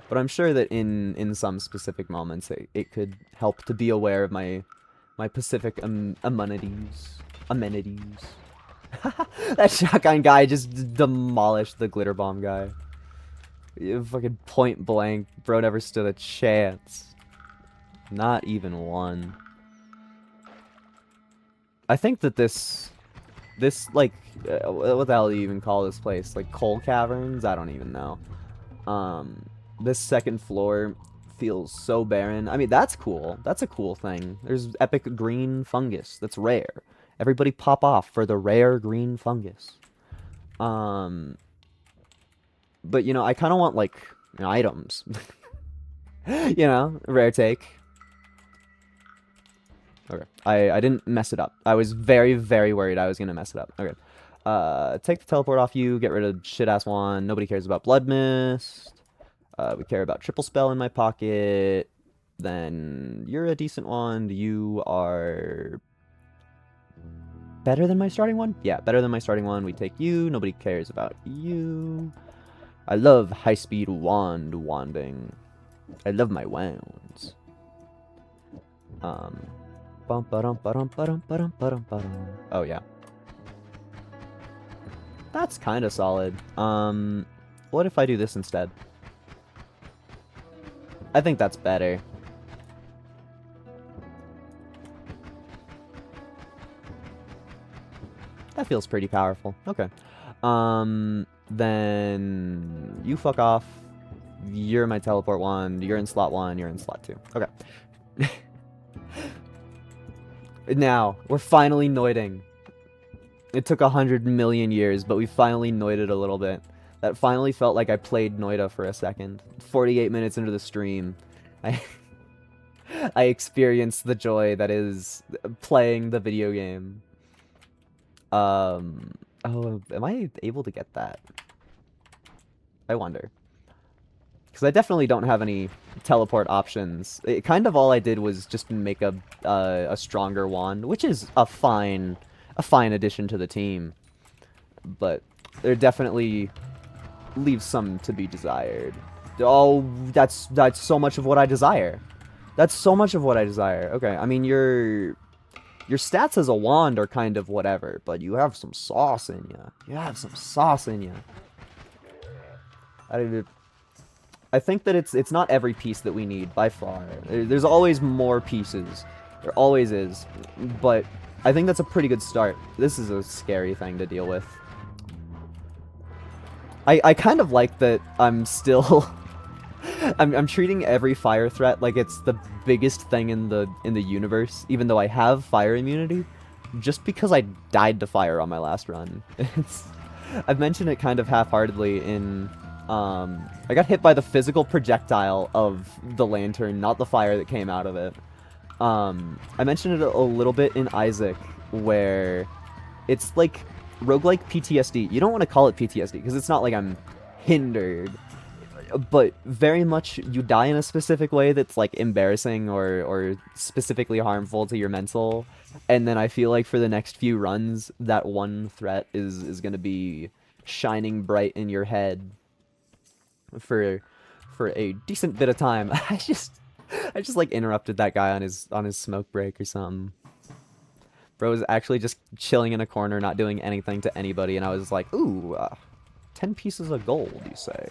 But I'm sure that in some specific moments it could help to be aware of my Pacific amenities. That shotgun guy just demolished the glitter bomb guy. Fucking point blank. Bro never stood a chance. Not even one. I think that this like, what the hell do you even call this place? Like coal caverns? I don't even know. This second floor feels so barren. I mean, that's cool. That's a cool thing. There's epic green fungus. That's rare. Everybody pop off for the rare green fungus. But, you know, I kind of want, like, you know, items. You know, rare take. Okay. I didn't mess it up. I was very, very worried I was going to mess it up. Okay. Take the teleport off you. Get rid of shit-ass wand. Nobody cares about blood mist. We care about triple spell in my pocket. Then you're a decent wand. You are better than my starting one? Yeah, better than my starting one. We take you. Nobody cares about you. I love high-speed wanding. I love my wands. Oh, yeah. That's kind of solid. What if I do this instead? I think that's better. That feels pretty powerful. Okay. Then you fuck off. You're my teleport wand. You're in slot 1. You're in slot 2. Okay. Now, we're finally noiting. It took 100 million years, but we finally noited a little bit. That finally felt like I played Noita for a second. 48 minutes into the stream, I experienced the joy that is playing the video game. Oh, am I able to get that? I wonder. Because I definitely don't have any teleport options. Kind of all I did was just make a stronger wand, which is a fine addition to the team. But there definitely leaves some to be desired. Oh, that's so much of what I desire. That's so much of what I desire. Okay, I mean, your stats as a wand are kind of whatever, but you have some sauce in you. You have some sauce in you. I think that it's not every piece that we need, by far. There's always more pieces. There always is. But I think that's a pretty good start. This is a scary thing to deal with. I kind of like that I'm still... I'm treating every fire threat like it's the biggest thing in the universe, even though I have fire immunity, just because I died to fire on my last run. I've mentioned it kind of half-heartedly in... I got hit by the physical projectile of the lantern, not the fire that came out of it. I mentioned it a little bit in Isaac, where it's like roguelike PTSD. You don't want to call it PTSD, because it's not like I'm hindered. But very much you die in a specific way that's like embarrassing or specifically harmful to your mental. And then I feel like for the next few runs, that one threat is going to be shining bright in your head for a decent bit of time. I just like interrupted that guy on his smoke break or something. Bro was actually just chilling in a corner, not doing anything to anybody, and I was like, ooh, 10 pieces of gold, you say?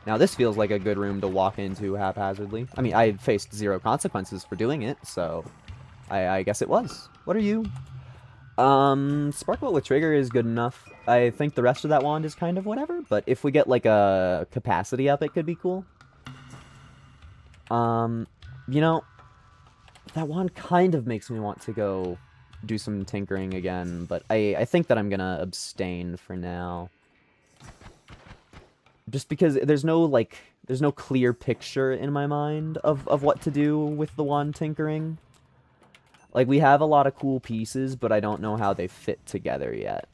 Now this feels like a good room to walk into haphazardly. I mean, I faced 0 consequences for doing it, so I guess it was. What are you? Sparkle with Trigger is good enough. I think the rest of that wand is kind of whatever, but if we get like a capacity up, it could be cool. You know, that one kind of makes me want to go do some tinkering again, but I think that I'm gonna abstain for now. Just because there's no clear picture in my mind of what to do with the wand tinkering. Like, we have a lot of cool pieces, but I don't know how they fit together yet.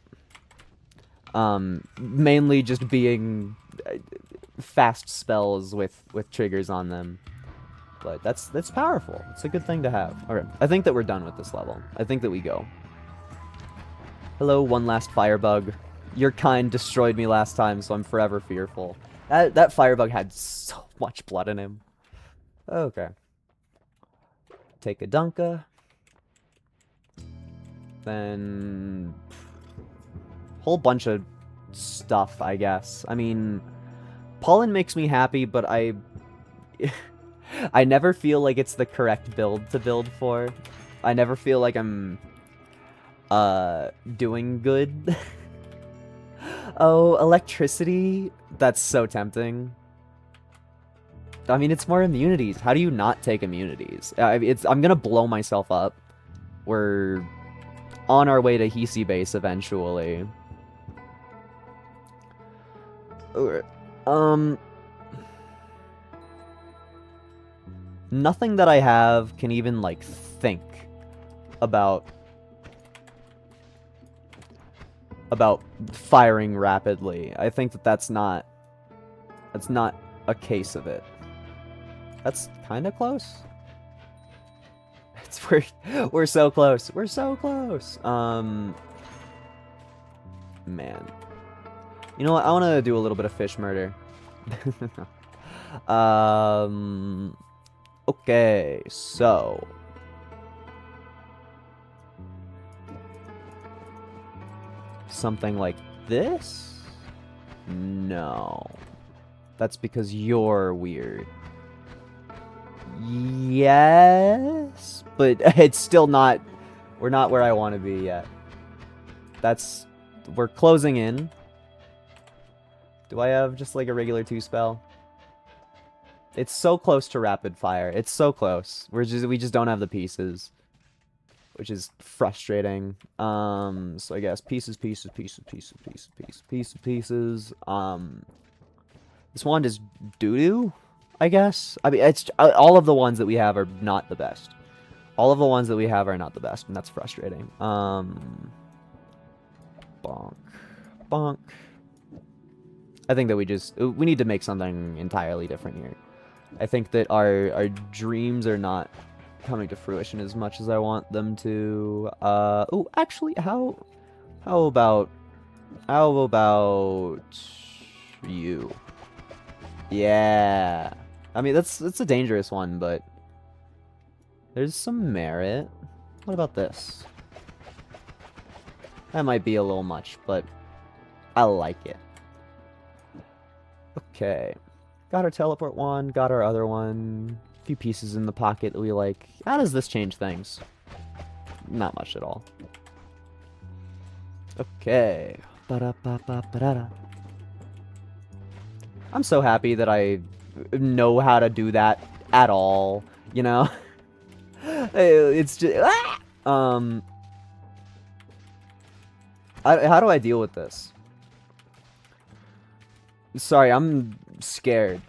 Mainly just being fast spells with triggers on them. But that's powerful. It's a good thing to have. Alright, I think that we're done with this level. I think that we go. Hello, one last firebug. Your kind destroyed me last time, so I'm forever fearful. That firebug had so much blood in him. Okay. Take a dunka. Then... whole bunch of stuff, I guess. I mean, pollen makes me happy, but I never feel like it's the correct build to build for. I never feel like I'm doing good. Oh, electricity? That's so tempting. I mean, it's more immunities. How do you not take immunities? I'm gonna blow myself up. We're on our way to Hisi base eventually. Nothing that I have can even, like, think about firing rapidly. I think that that's not a case of it. That's kind of close. We're so close. We're so close. Man. You know what? I want to do a little bit of fish murder. Okay, so something like this? No. That's because you're weird. Yes, but it's still not... we're not where I want to be yet. We're closing in. Do I have just like a regular 2 spell? It's so close to rapid fire. It's so close. We just don't have the pieces, which is frustrating. So I guess pieces. This wand is doo-doo, I guess. I mean, it's all of the ones that we have are not the best. All of the ones that we have are not the best, and that's frustrating. Bonk. Bonk. I think that we need to make something entirely different here. I think that our dreams are not coming to fruition as much as I want them to. Oh, actually, how about you? Yeah. I mean, that's a dangerous one, but there's some merit. What about this? That might be a little much, but I like it. Okay. Got our teleport one, got our other one. A few pieces in the pocket that we like. How does this change things? Not much at all. Okay. Ba-da-ba-ba-ba-da-da. I'm so happy that I know how to do that at all, you know? It's just... how do I deal with this? Sorry, I'm scared.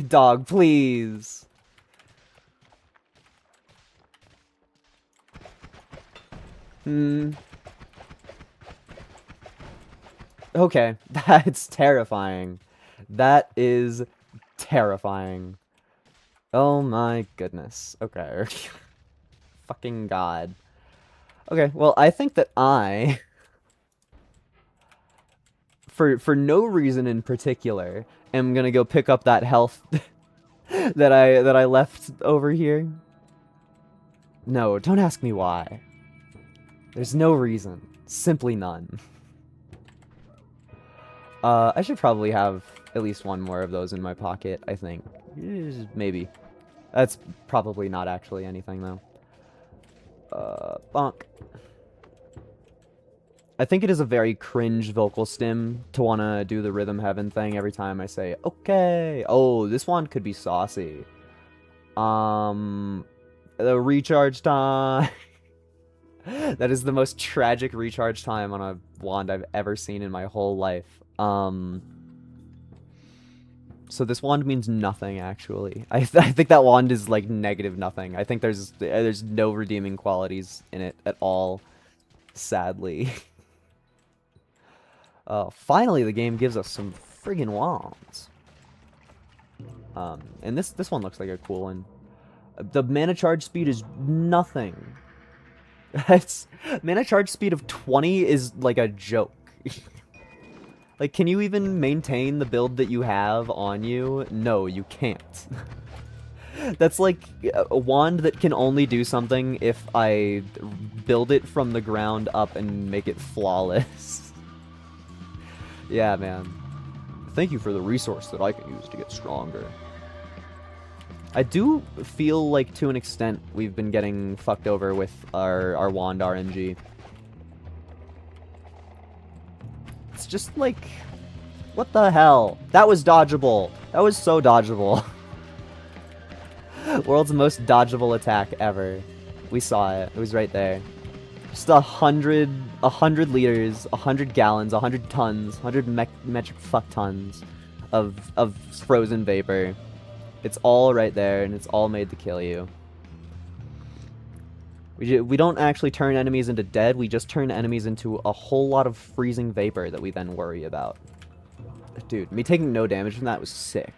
Dog, please. Okay, that's terrifying. That is terrifying. Oh my goodness. Okay. Fucking God. Okay, well, I think that I... For no reason in particular, am gonna go pick up that health that I left over here. No, don't ask me why. There's no reason. Simply none. I should probably have at least one more of those in my pocket, I think. Maybe. That's probably not actually anything, though. Bonk. I think it is a very cringe vocal stim to want to do the rhythm heaven thing every time I say, okay. Oh, this wand could be saucy. The recharge time. That is the most tragic recharge time on a wand I've ever seen in my whole life. So this wand means nothing, actually. I think that wand is, like, negative nothing. I think there's no redeeming qualities in it at all, sadly. Finally, the game gives us some friggin' wands. And this one looks like a cool one. The mana charge speed is nothing. It's mana charge speed of 20 is like a joke. Like, can you even maintain the build that you have on you? No, you can't. That's like a wand that can only do something if I build it from the ground up and make it flawless. Yeah, man. Thank you for the resource that I can use to get stronger. I do feel like, to an extent, we've been getting fucked over with our wand RNG. It's just like, what the hell? That was dodgeable. That was so dodgeable. World's most dodgeable attack ever. We saw it. It was right there. Just 100 liters, 100 gallons, 100 tons, 100 metric fuck tons of frozen vapor. It's all right there, and it's all made to kill you. We don't actually turn enemies into dead, we just turn enemies into a whole lot of freezing vapor that we then worry about. Dude, me taking no damage from that was sick.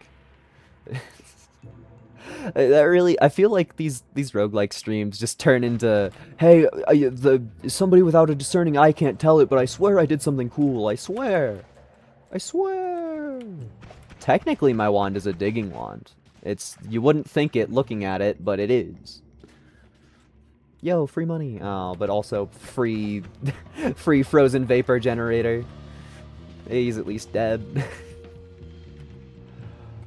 That really, I feel like these roguelike streams just turn into, hey, somebody without a discerning eye can't tell it, but I swear I did something cool. I swear. I swear. Technically, my wand is a digging wand. You wouldn't think it looking at it, but it is. Yo, free money. Oh, but also free, free frozen vapor generator. He's at least dead.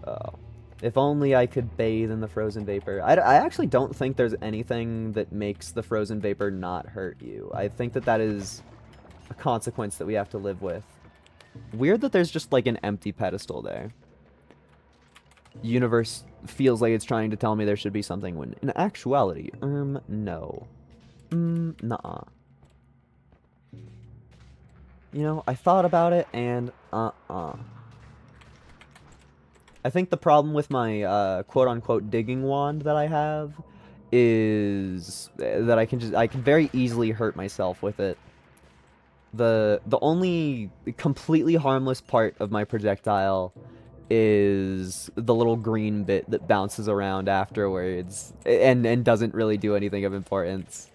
Oh. If only I could bathe in the frozen vapor. I actually don't think there's anything that makes the frozen vapor not hurt you. I think that is a consequence that we have to live with. Weird that there's just, like, an empty pedestal there. Universe feels like it's trying to tell me there should be something when in actuality, no. Nuh-uh. You know, I thought about it and I think the problem with my quote-unquote digging wand that I have is that I can very easily hurt myself with it. The only completely harmless part of my projectile is the little green bit that bounces around afterwards and doesn't really do anything of importance.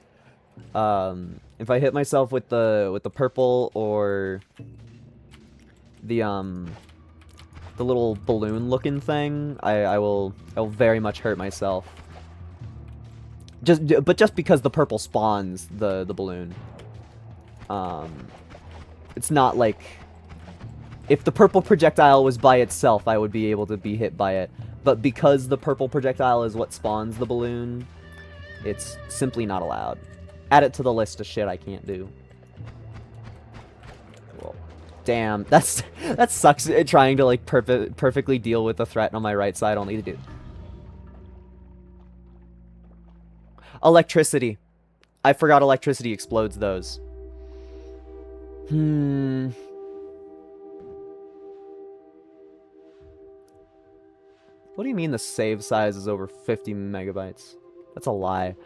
If I hit myself with the purple or the little balloon looking thing, I will very much hurt myself. But just because the purple spawns the balloon. It's not like if the purple projectile was by itself, I would be able to be hit by it. But because the purple projectile is what spawns the balloon, it's simply not allowed. Add it to the list of shit I can't do. Well, damn, that sucks. Trying to like perfectly deal with the threat on my right side, only to do electricity. I forgot electricity explodes those. What do you mean the save size is over 50 megabytes? That's a lie.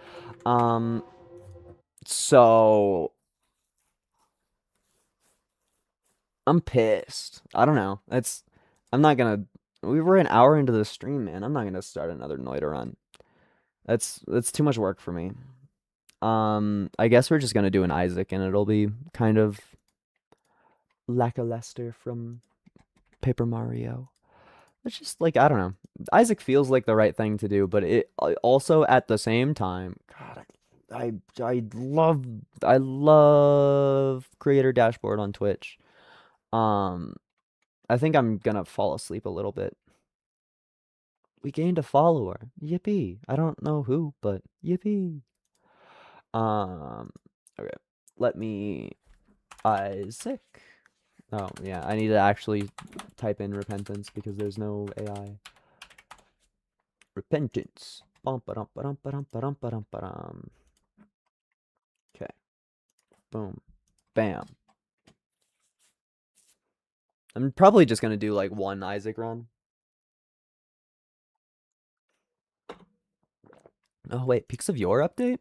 So I'm pissed. I don't know. I'm not gonna. We were an hour into the stream, man. I'm not gonna start another Noita run. That's too much work for me. I guess we're just gonna do an Isaac, and it'll be kind of lackluster from Paper Mario. It's just like, I don't know. Isaac feels like the right thing to do, but it also at the same time, God, I love creator dashboard on Twitch. I think I'm gonna fall asleep a little bit. We gained a follower. Yippee. I don't know who, but yippee. Okay. Let me Isaac. Oh, yeah, I need to actually type in repentance because there's no AI. Repentance. Bum, ba-dum, ba-dum, ba-dum, ba-dum, ba-dum, ba-dum. Okay. Boom. Bam. I'm probably just gonna do like one Isaac run. Oh wait, Peaks of Yore update?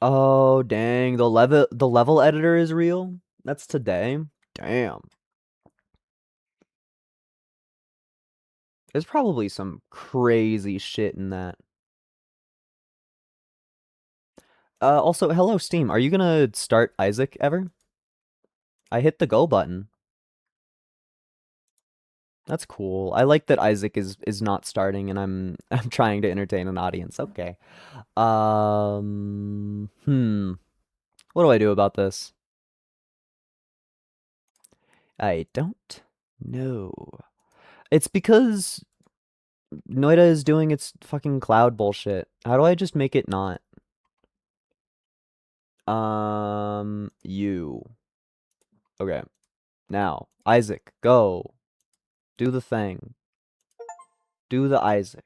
Oh dang, the level editor is real? That's today? Damn. There's probably some crazy shit in that. Also, hello Steam, are you gonna start Isaac ever? I hit the go button. That's cool. I like that Isaac is not starting and I'm trying to entertain an audience. Okay. What do I do about this? I don't know. It's because Noita is doing its fucking cloud bullshit. How do I just make it not? You. Okay. Now, Isaac, go. Do the thing. Do the Isaac.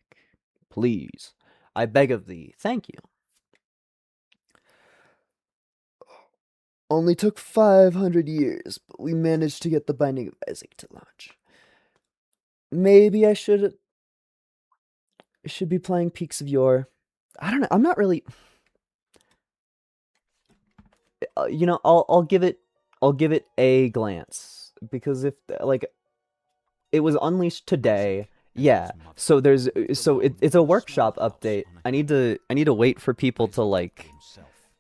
Please. I beg of thee. Thank you. Only took 500 years, but we managed to get the Binding of Isaac to launch. Maybe I should be playing Peaks of Yore. I don't know. I'm not really. You know, I'll give it a glance because if like it was unleashed today. Yeah. So it's a workshop update. I need to wait for people to like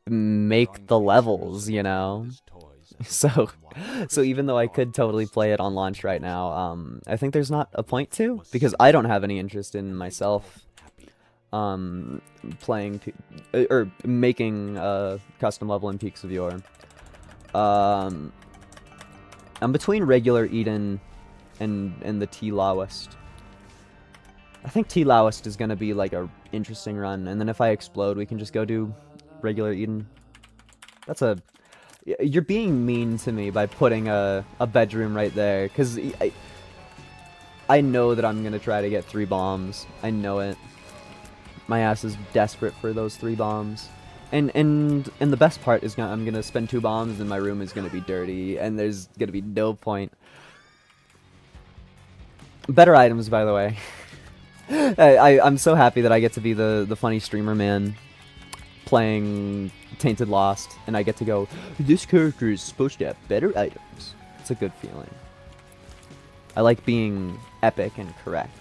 make the levels, you know. So even though I could totally play it on launch right now, I think there's not a point to because I don't have any interest in myself playing or making a custom level in Peaks of Yore. I'm between regular Eden and the T Lowest. I think T Lowest is gonna be like a interesting run, and then if I explode, we can just go do regular Eden. That's a you're being mean to me by putting a bedroom right there, because I know that I'm gonna try to get 3 bombs. I know it. My ass is desperate for those 3 bombs. And the best part is I'm gonna spend 2 bombs and my room is gonna be dirty and there's gonna be no point. Better items, by the way. I'm so happy that I get to be the funny streamer man playing Tainted Lost, and I get to go, this character is supposed to have better items. It's a good feeling. I like being epic and correct.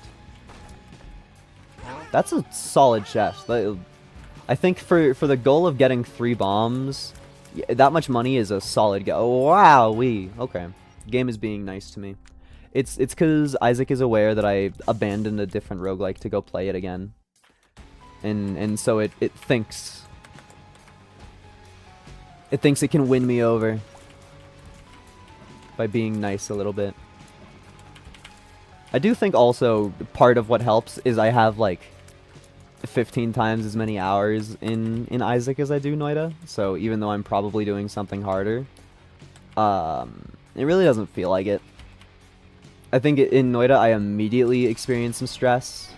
That's a solid chest. I think for the goal of getting 3 bombs, that much money is a solid go. Wow, okay. Game is being nice to me. It's because Isaac is aware that I abandoned a different roguelike to go play it again. And so it thinks it can win me over by being nice a little bit. I do think also part of what helps is I have like 15 times as many hours in Isaac as I do Noita, so even though I'm probably doing something harder, it really doesn't feel like it. I think in Noita I immediately experience some stress,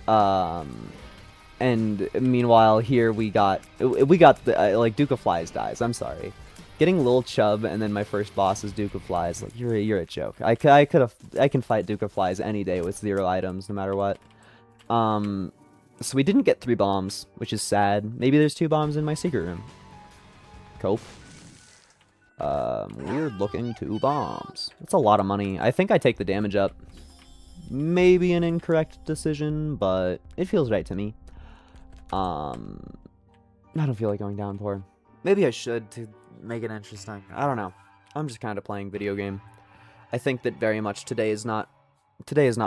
and meanwhile here we got the like Duke of Flies dies. I'm sorry, getting Lil Chub and then my first boss is Duke of Flies. Like you're a joke. I can fight Duke of Flies any day with 0 items no matter what. So we didn't get 3 bombs, which is sad. Maybe there's 2 bombs in my secret room. Cope. Weird looking 2 bombs. That's a lot of money. I think I take the damage up. Maybe an incorrect decision, but it feels right to me. I don't feel like going down poor. Maybe I should to make it interesting. I don't know. I'm just kind of playing video game. I think that very much today is not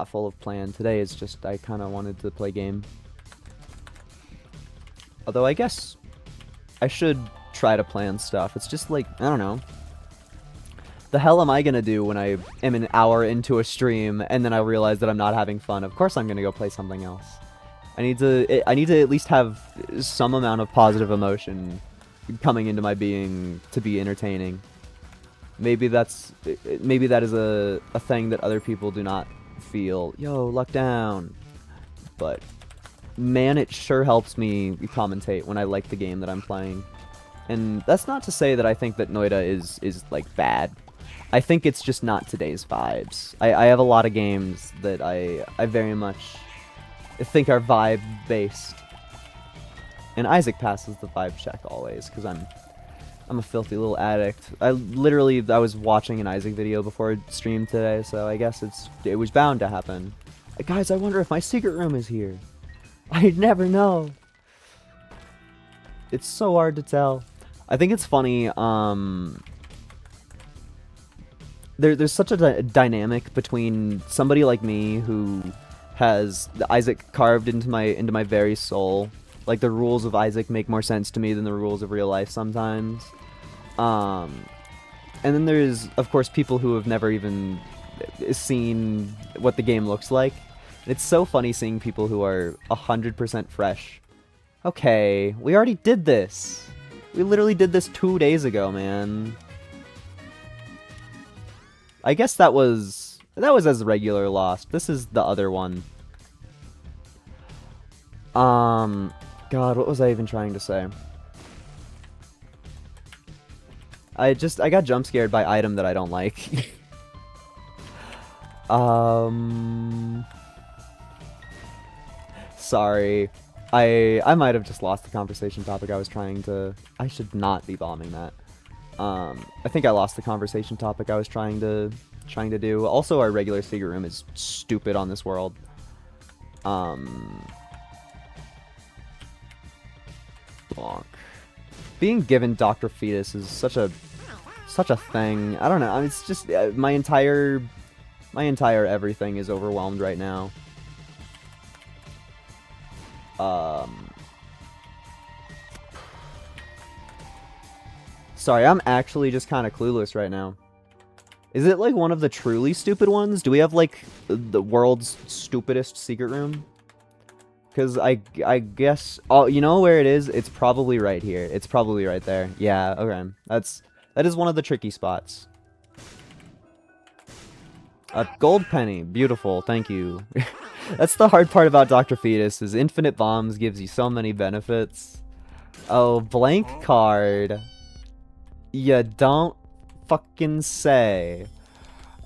full of plan. Today is just I kind of wanted to play game. Although I guess I should try to plan stuff. It's just like, I don't know. The hell am I gonna do when I am an hour into a stream and then I realize that I'm not having fun? Of course I'm gonna go play something else. I need to at least have some amount of positive emotion coming into my being to be entertaining. Maybe that is a thing that other people do not feel. Yo, luck down. But man, it sure helps me commentate when I like the game that I'm playing. And that's not to say that I think that Noita is like bad. I think it's just not today's vibes. I have a lot of games that I very much think are vibe based. And Isaac passes the vibe check always, because I'm a filthy little addict. I was watching an Isaac video before stream today, so I guess it was bound to happen. Guys, I wonder if my secret room is here. I'd never know. It's so hard to tell. I think it's funny, there's such a dynamic between somebody like me who has Isaac carved into my very soul. Like, the rules of Isaac make more sense to me than the rules of real life sometimes. And then there's, of course, people who have never even seen what the game looks like. And it's so funny seeing people who are 100% fresh. Okay, we already did this. We literally did this 2 days ago, man. I guess that was as regular Lost. This is the other one. God, what was I even trying to say? I got jump scared by item that I don't like. Sorry. I might have just lost the conversation topic I was trying to... I should not be bombing that. I think I lost the conversation topic I was trying to do. Also, our regular secret room is stupid on this world. Bonk. Being given Dr. Fetus is such a thing. I don't know. I mean, it's just my entire everything is overwhelmed right now. Sorry, I'm actually just kind of clueless right now. Is it like one of the truly stupid ones? Do we have like the world's stupidest secret room? Because I guess... Oh, you know where it is? It's probably right here. It's probably right there. Yeah, okay. That is one of the tricky spots. A gold penny. Beautiful. Thank you. That's the hard part about Dr. Fetus, is infinite bombs gives you so many benefits. Oh, blank card. You don't fucking say.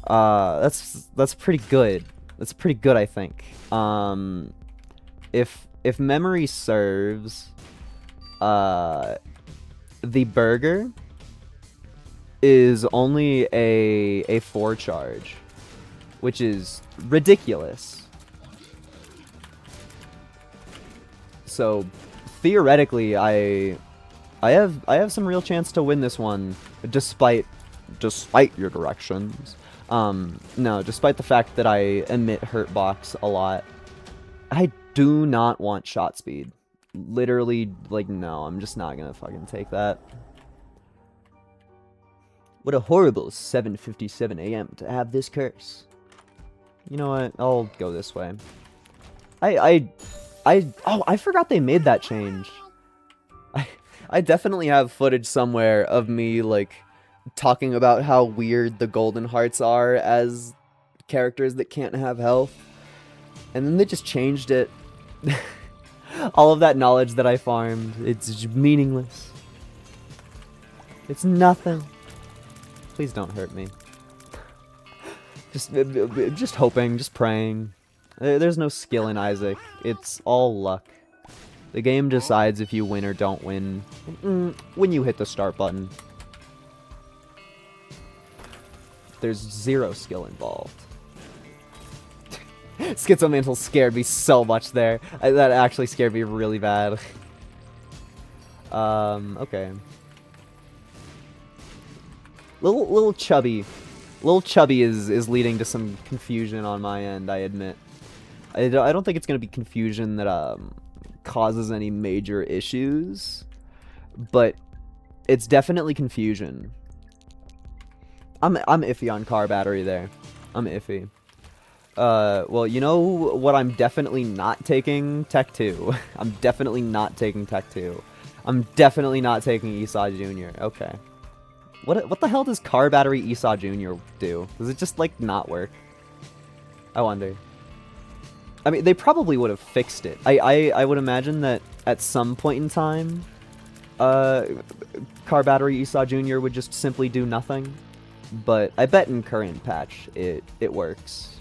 That's pretty good. That's pretty good, I think. If memory serves, the burger is only a 4 charge, which is ridiculous. So theoretically, I have some real chance to win this one, despite your directions. No, despite the fact that I emit Hurtbox a lot. I do not want shot speed. Literally, like, no, I'm just not gonna fucking take that. What a horrible 7:57 a.m. to have this curse. You know what? I'll go this way. Oh, I forgot they made that change. I definitely have footage somewhere of me, like, talking about how weird the golden hearts are as characters that can't have health. And then they just changed it. All of that knowledge that I farmed, it's just meaningless. It's nothing. Please don't hurt me. Just hoping, just praying. There's no skill in Isaac. It's all luck. The game decides if you win or don't win when you hit the start button. There's zero skill involved. Schizomantle scared me so much there. That actually scared me really bad. Okay. Little chubby. Little chubby is leading to some confusion on my end, I admit. I don't think it's going to be confusion that causes any major issues, but it's definitely confusion. I'm iffy on car battery there. I'm iffy. Well, you know what I'm definitely not taking? Tech 2. I'm definitely not taking Tech 2. I'm definitely not taking Esau Jr. Okay. What the hell does car battery Esau Jr. do? Does it just, like, not work? I wonder. I mean, they probably would have fixed it. I would imagine that at some point in time, car battery Esau Jr. would just simply do nothing. But I bet in current patch, it works.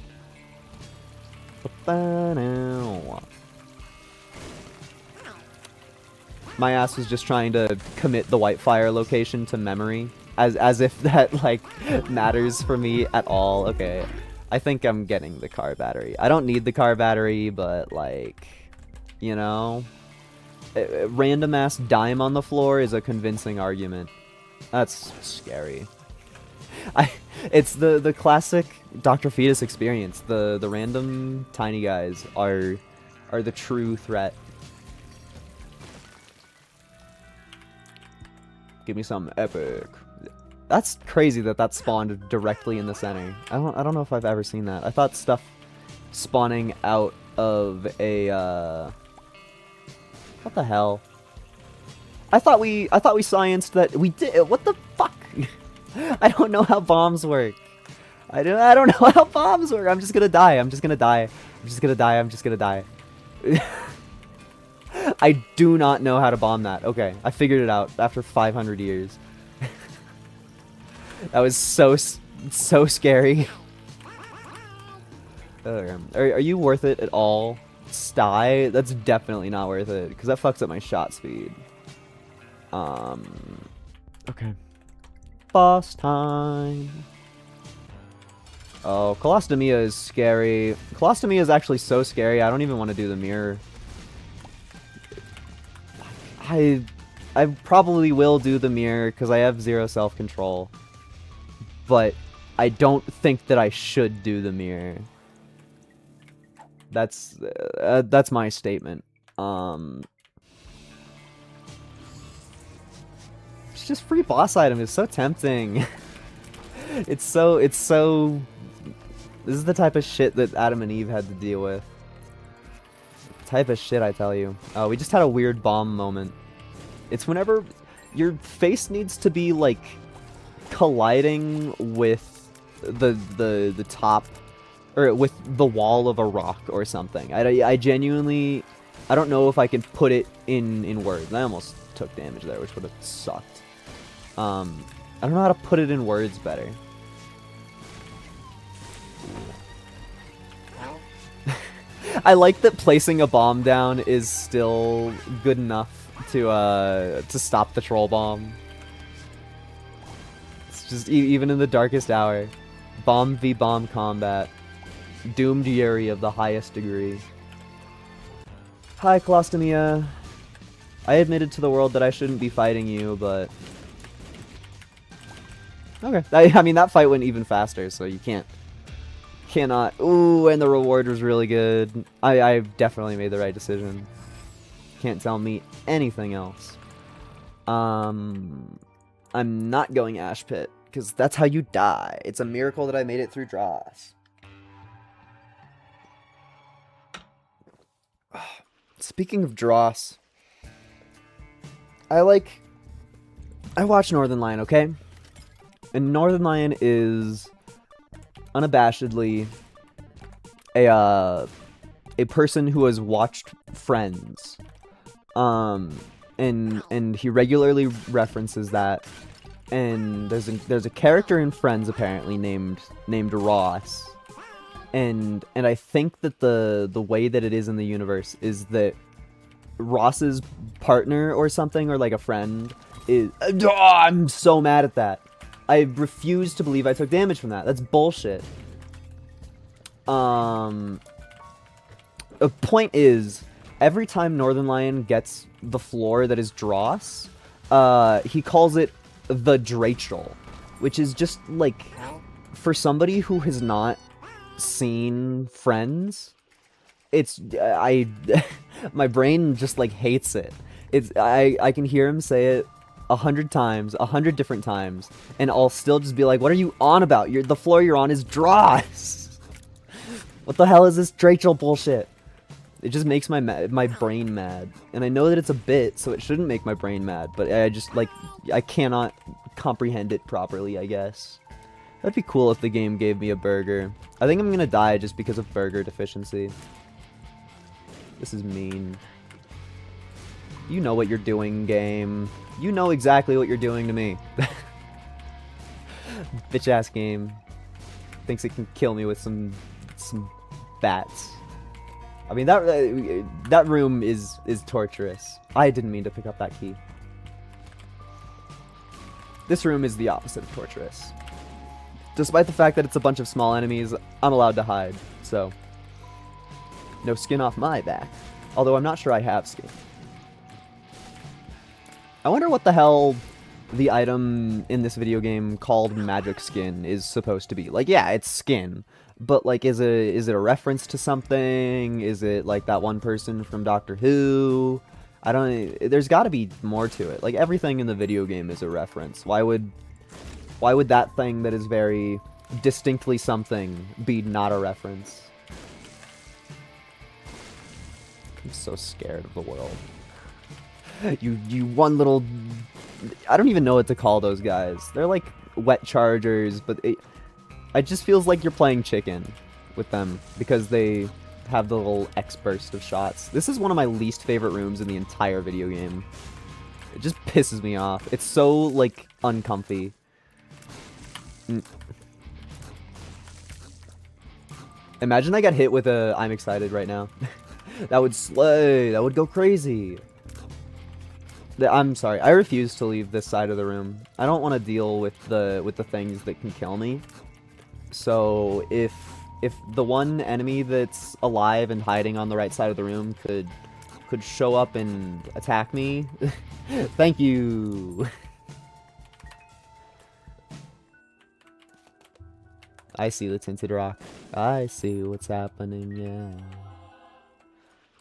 My ass was just trying to commit the Whitefire location to memory. As if that, like, matters for me at all. Okay, I think I'm getting the car battery. I don't need the car battery, but, like, you know, random-ass dime on the floor is a convincing argument. That's scary. It's the classic Dr. Fetus experience. The random tiny guys are the true threat. Give me some epic. That's crazy that spawned directly in the center. I don't know if I've ever seen that. I thought stuff spawning out of a what the hell? I thought we scienced that we did. What the fuck? I don't know how bombs work. I don't know how bombs work. I'm just gonna die. I'm just gonna die. I'm just gonna die. I'm just gonna die. I do not know how to bomb that. Okay, I figured it out after 500 years. That was so scary. Are you worth it at all? Sty? That's definitely not worth it, because that fucks up my shot speed. Okay. Boss time. Oh, Colostomia is scary. Colostomia is actually so scary, I don't even want to do the mirror. I probably will do the mirror, because I have 0 self-control. But I don't think that I should do the mirror. That's my statement. It's just free boss item. It's so tempting. It's so. This is the type of shit that Adam and Eve had to deal with. Type of shit, I tell you. Oh, we just had a weird bomb moment. It's whenever your face needs to be like colliding with the top, or with the wall of a rock or something. I genuinely, I don't know if I can put it in words. I almost took damage there, which would have sucked. I don't know how to put it in words better. I like that placing a bomb down is still good enough to stop the troll bomb. It's just even in the darkest hour, bomb v bomb combat, doomed Yuri of the highest degree. Hi, Colostomia. I admitted to the world that I shouldn't be fighting you, but okay. I mean, that fight went even faster, so you cannot. Ooh, and the reward was really good. I definitely made the right decision. Can't tell me anything else. I'm not going Ash Pit, because that's how you die. It's a miracle that I made it through Dross. Speaking of Dross, I watch Northern Lion, okay? And Northern Lion is unabashedly a person who has watched Friends. And he regularly references that. And there's a character in Friends apparently named Ross. And I think that the way that it is in the universe is that Ross's partner or something, or like a friend, is... Oh, I'm so mad at that. I refuse to believe I took damage from that. That's bullshit. The point is, every time Northern Lion gets the floor that is Dross, he calls it the Drachel, which is just, like, for somebody who has not seen Friends, it's, my brain just, like, hates it. I can hear him say it 100 times, 100 different times, and I'll still just be like, what are you on about? The floor you're on is Dross! What the hell is this Drachel bullshit? It just makes my brain mad. And I know that it's a bit, so it shouldn't make my brain mad, but I just, like, I cannot comprehend it properly, I guess. That'd be cool if the game gave me a burger. I think I'm gonna die just because of burger deficiency. This is mean. You know what you're doing, game. You know exactly what you're doing to me. Bitch-ass game. Thinks it can kill me with some bats. I mean, that room is torturous. I didn't mean to pick up that key. This room is the opposite of torturous. Despite the fact that it's a bunch of small enemies, I'm allowed to hide, so... No skin off my back. Although I'm not sure I have skin. I wonder what the hell the item in this video game called Magic Skin is supposed to be. Like, yeah, it's skin. But, like, is it a reference to something? Is it, like, that one person from Doctor Who? I don't... There's gotta be more to it. Like, everything in the video game is a reference. Why would that thing that is very distinctly something be not a reference? I'm so scared of the world. You one little... I don't even know what to call those guys. They're like wet chargers, but it just feels like you're playing chicken with them because they have the little X burst of shots. This is one of my least favorite rooms in the entire video game. It just pisses me off. It's so, like, uncomfy. Imagine I got hit with a I'm excited right now. That would slay. That would go crazy. I'm sorry. I refuse to leave this side of the room. I don't want to deal with the things that can kill me. So if the one enemy that's alive and hiding on the right side of the room could show up and attack me, thank you. I see the tinted rock. I see what's happening, yeah.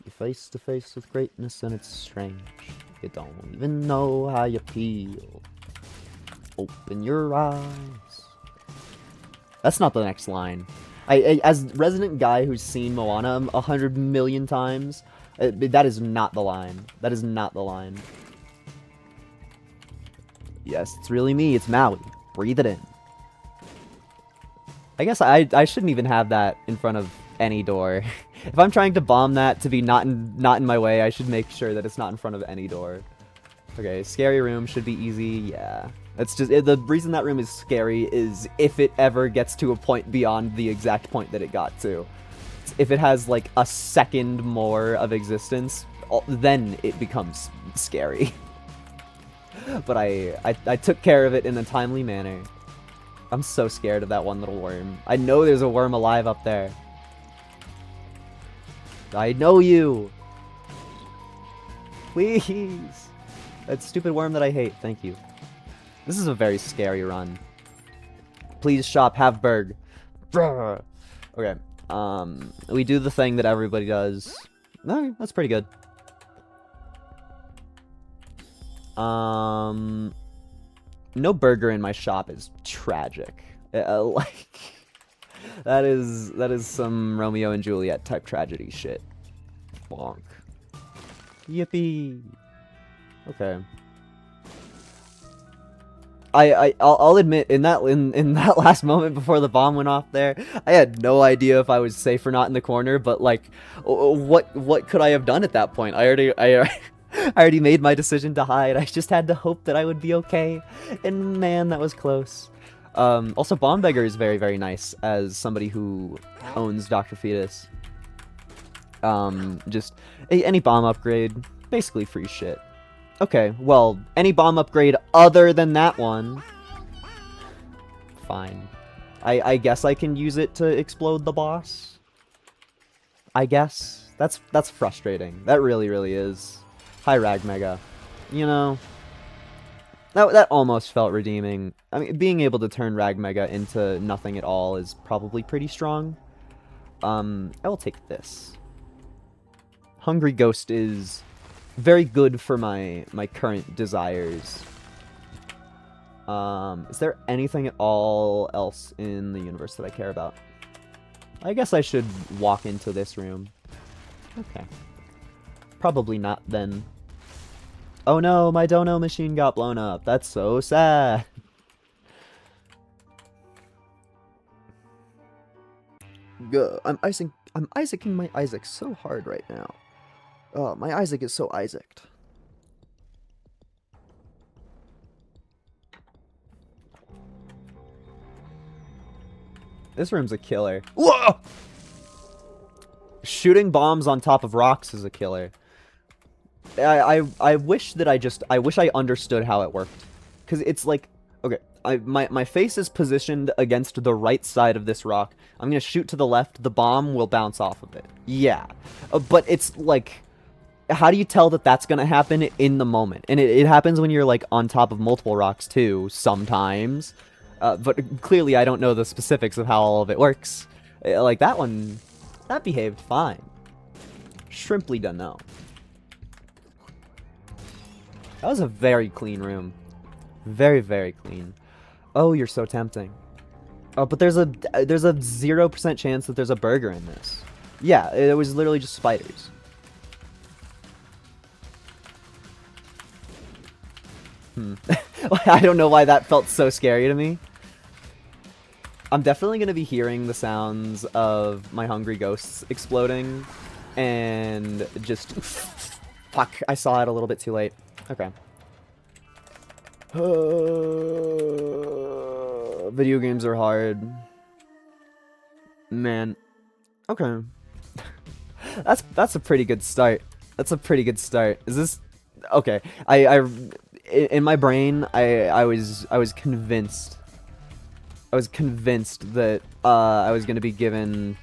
You're face to face with greatness and it's strange. You don't even know how you feel. Open your eyes. That's not the next line. I as resident guy who's seen Moana 100 million times, that is not the line. That is not the line. Yes, it's really me. It's Maui. Breathe it in. I guess I shouldn't even have that in front of any door. If I'm trying to bomb that to be not in my way, I should make sure that it's not in front of any door. Okay, scary room should be easy. Yeah. That's just the reason that room is scary is if it ever gets to a point beyond the exact point that it got to. If it has like a second more of existence, then it becomes scary. But I took care of it in a timely manner. I'm so scared of that one little worm. I know there's a worm alive up there. I know you! Please! That stupid worm that I hate, thank you. This is a very scary run. Please shop, have burg. Okay, we do the thing that everybody does. No, that's pretty good. No burger in my shop is tragic. Like, that is some Romeo and Juliet type tragedy shit. Bonk. Yippee. Okay. I'll admit in that last moment before the bomb went off there, I had no idea if I was safe or not in the corner. But like, what could I have done at that point? I already made my decision to hide. I just had to hope that I would be okay. And man, that was close. Also, Bomb Beggar is very, very nice as somebody who owns Dr. Fetus. Just any bomb upgrade, basically free shit. Okay, well, any bomb upgrade other than that one, fine. I guess I can use it to explode the boss. I guess. That's frustrating. That really, really is. Hi, Ragmega. You know, that almost felt redeeming. I mean, being able to turn Ragmega into nothing at all is probably pretty strong. I will take this. Hungry Ghost is very good for my current desires. Is there anything at all else in the universe that I care about? I guess I should walk into this room. Okay. Probably not then. Oh no, my dono machine got blown up. That's so sad. I'm Isaacing my Isaac so hard right now. Oh, my Isaac is so Isaaced. This room's a killer. Whoa! Shooting bombs on top of rocks is a killer. I wish that I wish I understood how it worked. Cause it's like, okay, my face is positioned against the right side of this rock. I'm gonna shoot to the left, the bomb will bounce off of it. Yeah. But it's like, how do you tell that that's gonna happen in the moment? And it happens when you're like on top of multiple rocks too, sometimes. But clearly I don't know the specifics of how all of it works. Like that one, that behaved fine. Shrimply don't know. That was a very clean room. Very, very clean. Oh, you're so tempting. Oh, but there's a 0% chance that there's a burger in this. Yeah, it was literally just spiders. I don't know why that felt so scary to me. I'm definitely going to be hearing the sounds of my hungry ghosts exploding. And just... Fuck, I saw it a little bit too late. Okay. Video games are hard. Man. Okay. That's a pretty good start. That's a pretty good start. Is this... Okay. In my brain, I was convinced. I was convinced that I was gonna be given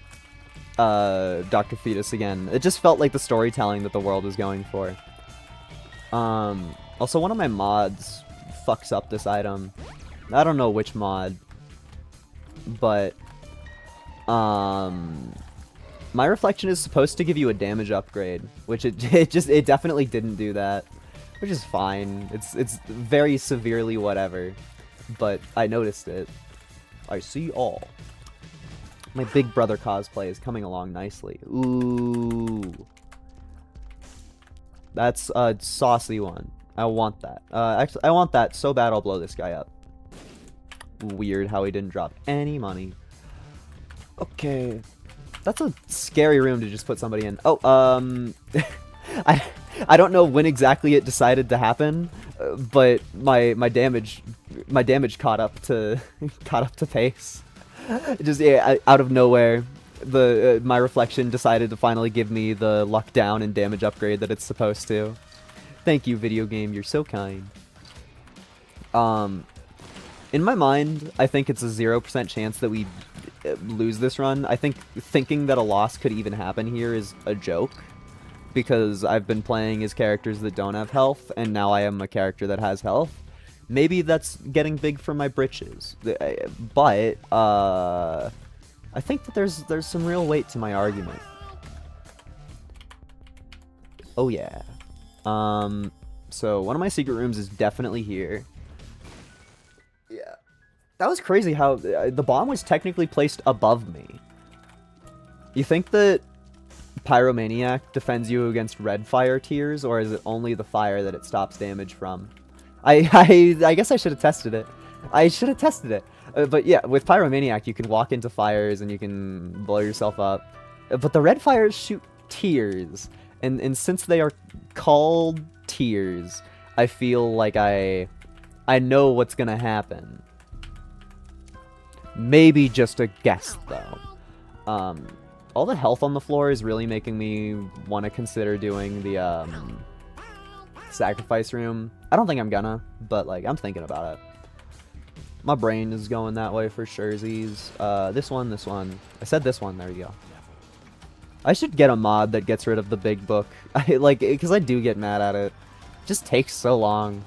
Dr. Fetus again. It just felt like the storytelling that the world was going for. Also, one of my mods fucks up this item. I don't know which mod, but my reflection is supposed to give you a damage upgrade, which it definitely didn't do that, which is fine. It's very severely whatever, but I noticed it. I see all. My Big Brother cosplay is coming along nicely. Ooh. That's a saucy one. I want that. Actually, I want that so bad I'll blow this guy up. Weird how he didn't drop any money. Okay. That's a scary room to just put somebody in. Oh, I don't know when exactly it decided to happen, but my damage caught up to pace. Just yeah, out of nowhere, my reflection decided to finally give me the luck down and damage upgrade that it's supposed to. Thank you, video game. You're so kind. In my mind, I think it's a 0% chance that we lose this run. I think thinking that a loss could even happen here is a joke, because I've been playing as characters that don't have health, and now I am a character that has health. Maybe that's getting big for my britches, but I think that there's some real weight to my argument. Oh yeah. So one of my secret rooms is definitely here. Yeah. That was crazy how the bomb was technically placed above me. You think that Pyromaniac defends you against red fire tiers, or is it only the fire that it stops damage from? I guess I should have tested it. I should have tested it. But yeah, with Pyromaniac, you can walk into fires and you can blow yourself up. But the red fires shoot tiers. And since they are called tiers, I feel like I know what's gonna happen. Maybe just a guess, though. All the health on the floor is really making me want to consider doing the sacrifice room. I don't think I'm gonna, but like I'm thinking about it. My brain is going that way for surezies. This one. I said this one. There you go. I should get a mod that gets rid of the big book. Because I do get mad at it. It just takes so long.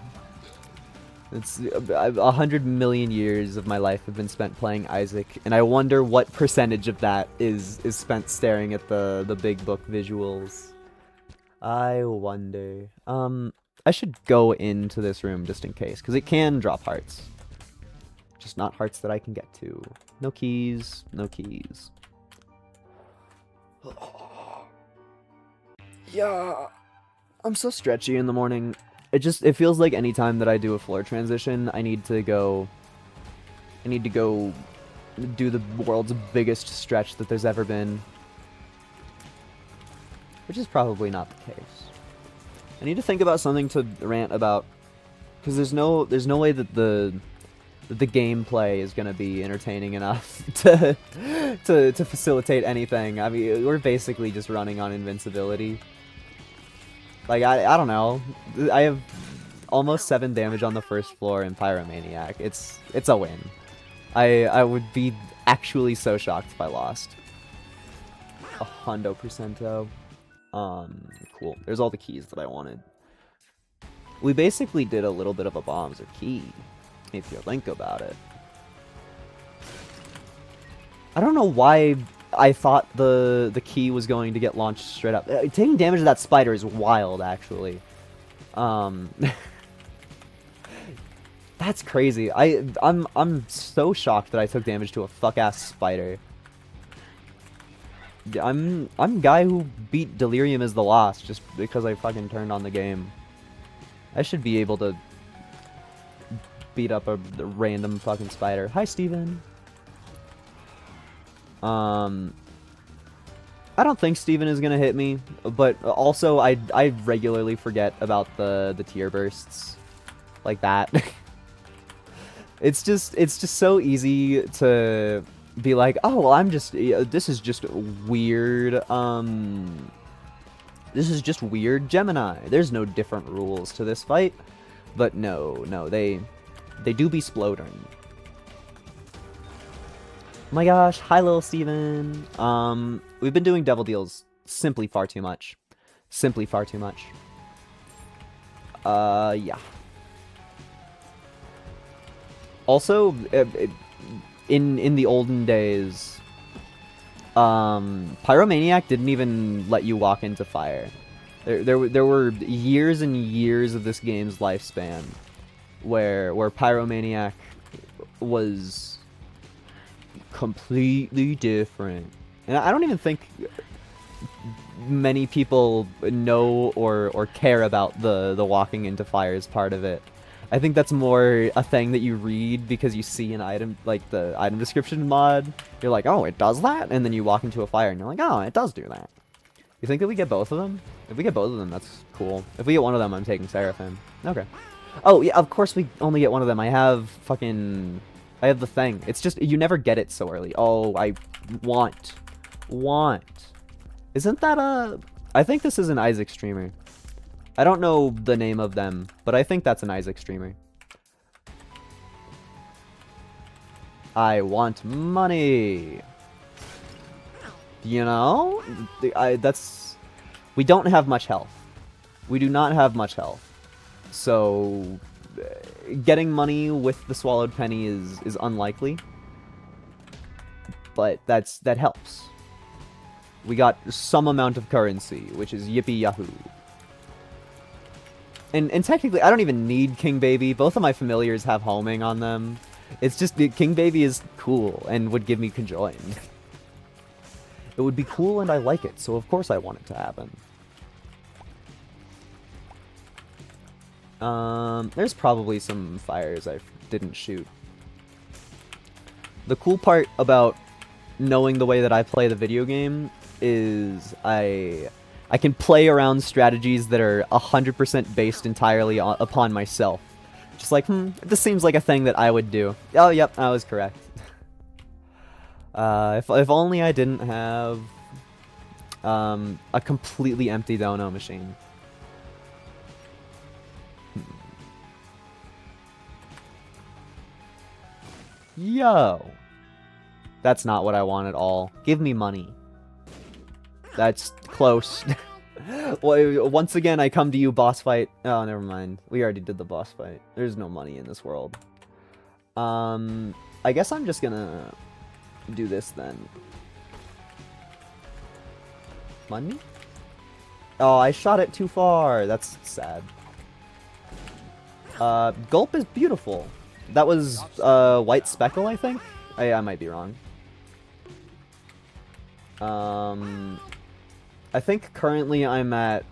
It's 100 million years of my life have been spent playing Isaac, and I wonder what percentage of that is spent staring at the big book visuals. I wonder. I should go into this room just in case, because it can drop hearts. Just not hearts that I can get to. No keys, no keys. Yeah, I'm so stretchy in the morning. It feels like anytime that I do a floor transition, I need to go do the world's biggest stretch that there's ever been. Which is probably not the case. I need to think about something to rant about, because there's no way that the gameplay is gonna be entertaining enough to facilitate anything. I mean, we're basically just running on invincibility. Like, I don't know. I have almost 7 damage on the first floor in Pyromaniac. It's a win. I would be actually so shocked if I lost. 100%. Cool. There's all the keys that I wanted. We basically did a little bit of a bombs or key, if you think about it. I don't know why I thought the key was going to get launched straight up. Taking damage to that spider is wild, actually. That's crazy. I'm so shocked that I took damage to a fuck-ass spider. I'm guy who beat Delirium is the Lost just because I fucking turned on the game. I should be able to beat up a random fucking spider. Hi, Steven. I don't think Steven is gonna hit me, but also I regularly forget about the tier bursts like that. It's just so easy to be like, oh well, this is just weird. This is just weird Gemini. There's no different rules to this fight, but no, they do be splodering. Oh my gosh, hi little Steven. We've been doing devil deals simply far too much. Simply far too much. Yeah. Also, in the olden days, Pyromaniac didn't even let you walk into fire. There were years and years of this game's lifespan where Pyromaniac was completely different. And I don't even think many people know or care about the walking into fires part of it. I think that's more a thing that you read because you see an item, like the item description mod. You're like, oh, it does that? And then you walk into a fire and you're like, oh, it does do that. You think that we get both of them? If we get both of them, that's cool. If we get one of them, I'm taking Seraphim. Okay. Oh, yeah, of course we only get one of them. I have the thing. It's just, you never get it so early. Oh, I want. Isn't that I think this is an Isaac streamer. I don't know the name of them, but I think that's an Isaac streamer. I want money. You know? We don't have much health. We do not have much health. So, getting money with the swallowed penny is unlikely. But that helps. We got some amount of currency, which is yippee yahoo. And technically, I don't even need King Baby. Both of my familiars have homing on them. It's just King Baby is cool and would give me conjoined. It would be cool and I like it, so of course I want it to happen. There's probably some fires I didn't shoot. The cool part about knowing the way that I play the video game is I can play around strategies that are 100% based entirely upon myself. Just like, this seems like a thing that I would do. Oh, yep, I was correct. If only I didn't have a completely empty dono machine. Yo! That's not what I want at all. Give me money. That's close. Well, once again, I come to you, boss fight. Oh, never mind. We already did the boss fight. There's no money in this world. I guess I'm just gonna do this then. Money? Oh, I shot it too far. That's sad. Gulp is beautiful. That was, White Speckle, I think? I might be wrong. I think currently I'm at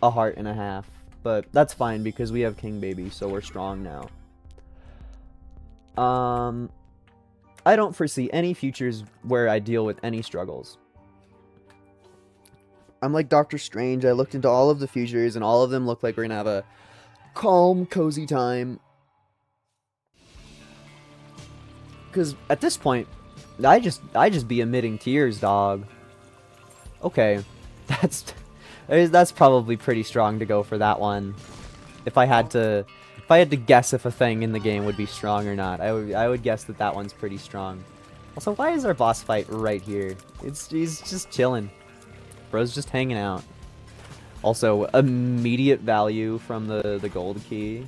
a heart and a half, but that's fine because we have King Baby, so we're strong now. I don't foresee any futures where I deal with any struggles. I'm like Doctor Strange. I looked into all of the futures, and all of them look like we're gonna have a calm, cozy time. Because at this point, I just be emitting tears, dog. Okay, that's probably pretty strong to go for that one. If I had to guess if a thing in the game would be strong or not, I would guess that that one's pretty strong. Also, why is our boss fight right here? He's just chilling. Bro's just hanging out. Also, immediate value from the gold key.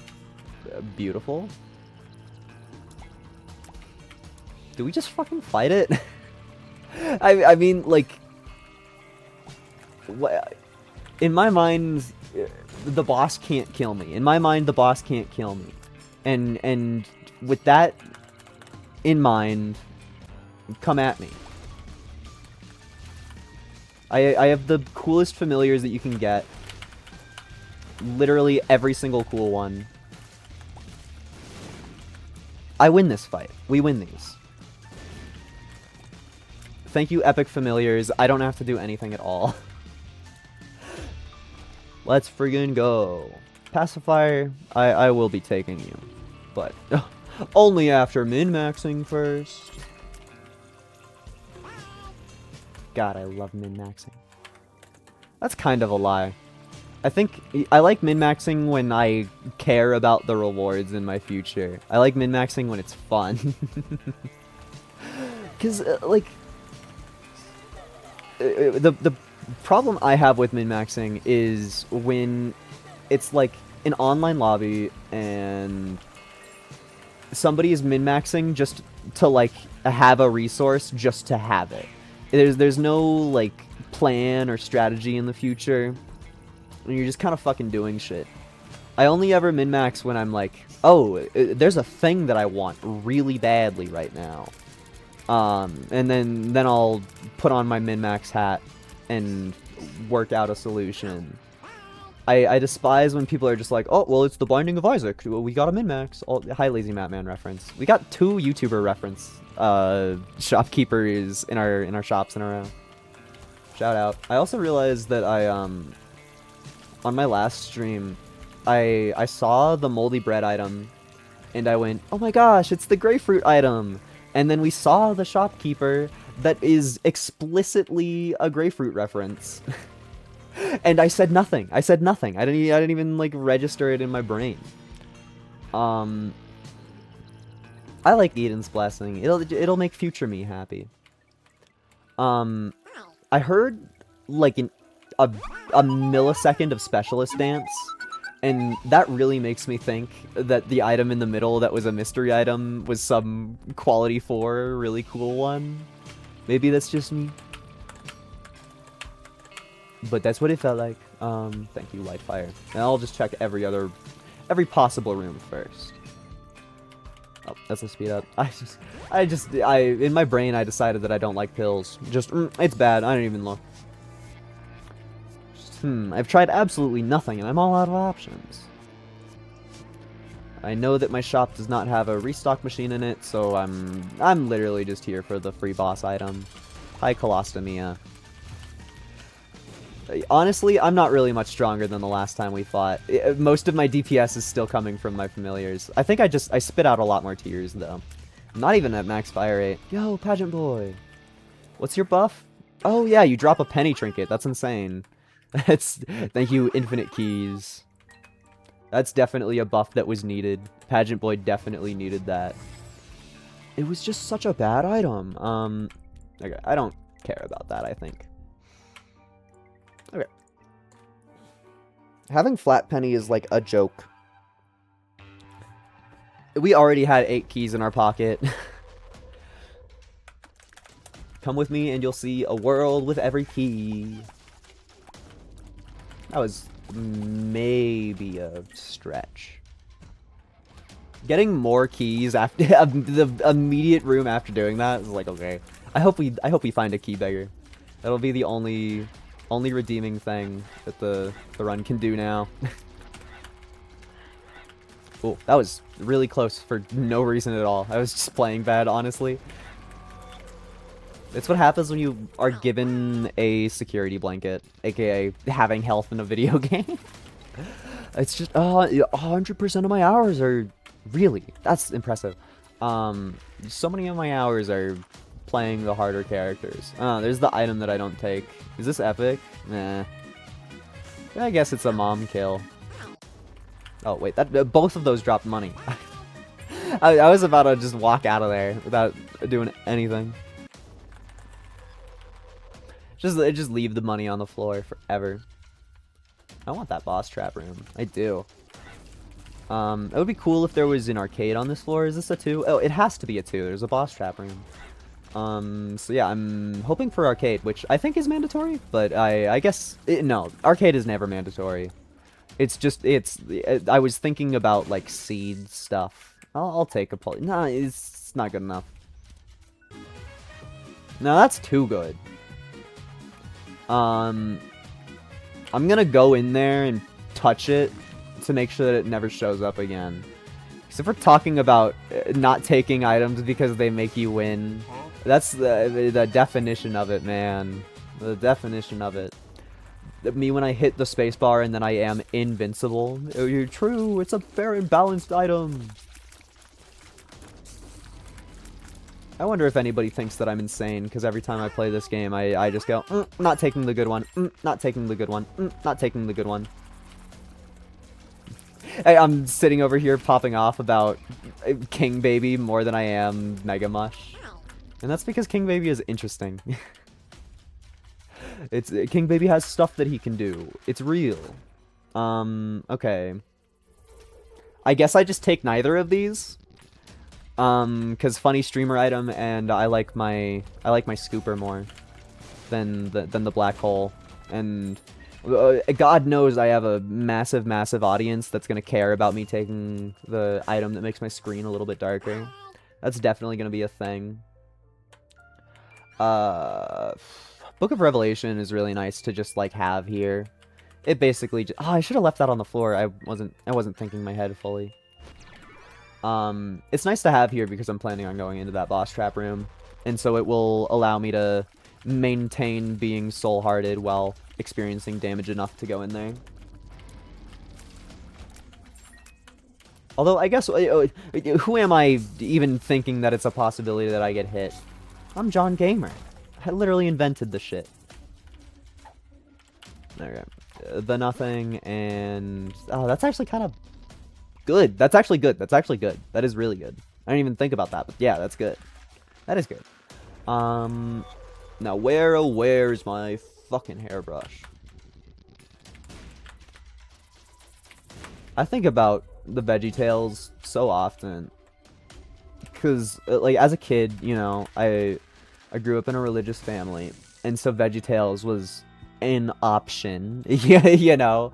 Beautiful. Do we just fucking fight it? I mean, like, in my mind, the boss can't kill me. In my mind, the boss can't kill me. And with that in mind, come at me. I have the coolest familiars that you can get. Literally every single cool one. I win this fight. We win these. Thank you, epic familiars. I don't have to do anything at all. Let's friggin' go. Pacifier, I will be taking you. But only after min-maxing first. God, I love min-maxing. That's kind of a lie. I think I like min-maxing when I care about the rewards in my future. I like min-maxing when it's fun. Because, like, the problem I have with min-maxing is when it's like an online lobby and somebody is min-maxing just to, like, have a resource just to have it. There's no, like, plan or strategy in the future. And you're just kind of fucking doing shit. I only ever min-max when I'm like, oh, there's a thing that I want really badly right now. And then I'll put on my min-max hat and work out a solution. I despise when people are just like, oh, well, it's the Binding of Isaac. We got a min-max. Hi, Lazy Matman reference. We got 2 YouTuber reference shopkeepers in our shops in a row. Shout out. I also realized that on my last stream, I saw the moldy bread item, and I went, oh my gosh, it's the grapefruit item. And then we saw the shopkeeper that is explicitly a grapefruit reference. And I said nothing. I said nothing. I didn't even like register it in my brain. I like Eden's Blessing. It'll make future me happy. I heard like a millisecond of Specialist Dance, and that really makes me think that the item in the middle that was a mystery item was some quality 4 really cool one. Maybe that's just me. But that's what it felt like. Thank you, Lightfire. And I'll just check every possible room first. Oh, that's a speed up. In my brain, I decided that I don't like pills. Just, it's bad. I don't even look. I've tried absolutely nothing, and I'm all out of options. I know that my shop does not have a restock machine in it, so I'm literally just here for the free boss item. Hi, Colostomia. Honestly, I'm not really much stronger than the last time we fought. Most of my DPS is still coming from my familiars. I think I spit out a lot more tears, though. I'm not even at max fire rate. Yo, Pageant Boy. What's your buff? Oh, yeah, you drop a penny trinket. That's insane. Thank you, Infinite Keys. That's definitely a buff that was needed. Pageant Boy definitely needed that. It was just such a bad item. Okay, I don't care about that, I think. Okay. Having flat penny is like a joke. We already had 8 keys in our pocket. Come with me and you'll see a world with every key. That was maybe a stretch. Getting more keys after the immediate room after doing that is like, okay. I hope we find a key beggar. That'll be the only only redeeming thing that the run can do now. Oh, that was really close for no reason at all. I was just playing bad, honestly. It's what happens when you are given a security blanket, aka having health in a video game. It's just 100% of my hours are really. That's impressive. So many of my hours are playing the harder characters. There's the item that I don't take. Is this epic? Nah. I guess it's a mom kill. Oh wait, that both of those dropped money. I was about to just walk out of there without doing anything. Just leave the money on the floor forever. I want that boss trap room. I do. It would be cool if there was an arcade on this floor. Is this a 2? Oh, it has to be a 2. There's a boss trap room. So yeah, I'm hoping for arcade, which I think is mandatory, but I guess no, arcade is never mandatory. It's just I was thinking about like seed stuff. I'll take a pull. Nah, it's not good enough. No, that's too good. I'm gonna go in there and touch it to make sure that it never shows up again. Because if we're talking about not taking items because they make you win, that's the definition of it, man. The definition of it. Me when I hit the spacebar and then I am invincible. Oh, you're true. It's a fair and balanced item. I wonder if anybody thinks that I'm insane, because every time I play this game, I just go, not taking the good one, not taking the good one, not taking the good one. I'm sitting over here popping off about King Baby more than I am Mega Mush. And that's because King Baby is interesting. King Baby has stuff that he can do. It's real. Okay. I guess I just take neither of these. Cause funny streamer item, and I like my scooper more than the black hole, and God knows I have a massive audience that's gonna care about me taking the item that makes my screen a little bit darker. That's definitely gonna be a thing. Book of Revelation is really nice to just like have here. It basically just, I should have left that on the floor. I wasn't thinking in my head fully. It's nice to have here because I'm planning on going into that boss trap room, and so it will allow me to maintain being soul-hearted while experiencing damage enough to go in there. Although, I guess, who am I even thinking that it's a possibility that I get hit? I'm John Gamer. I literally invented the shit. Okay. The nothing, and... oh, that's actually kind of... good. That's actually good. That's actually good. That is really good. I didn't even think about that, but yeah, that's good. That is good. Now where's my fucking hairbrush? I think about the VeggieTales so often. Cause like as a kid, you know, I grew up in a religious family, and so VeggieTales was an option. Yeah, you know.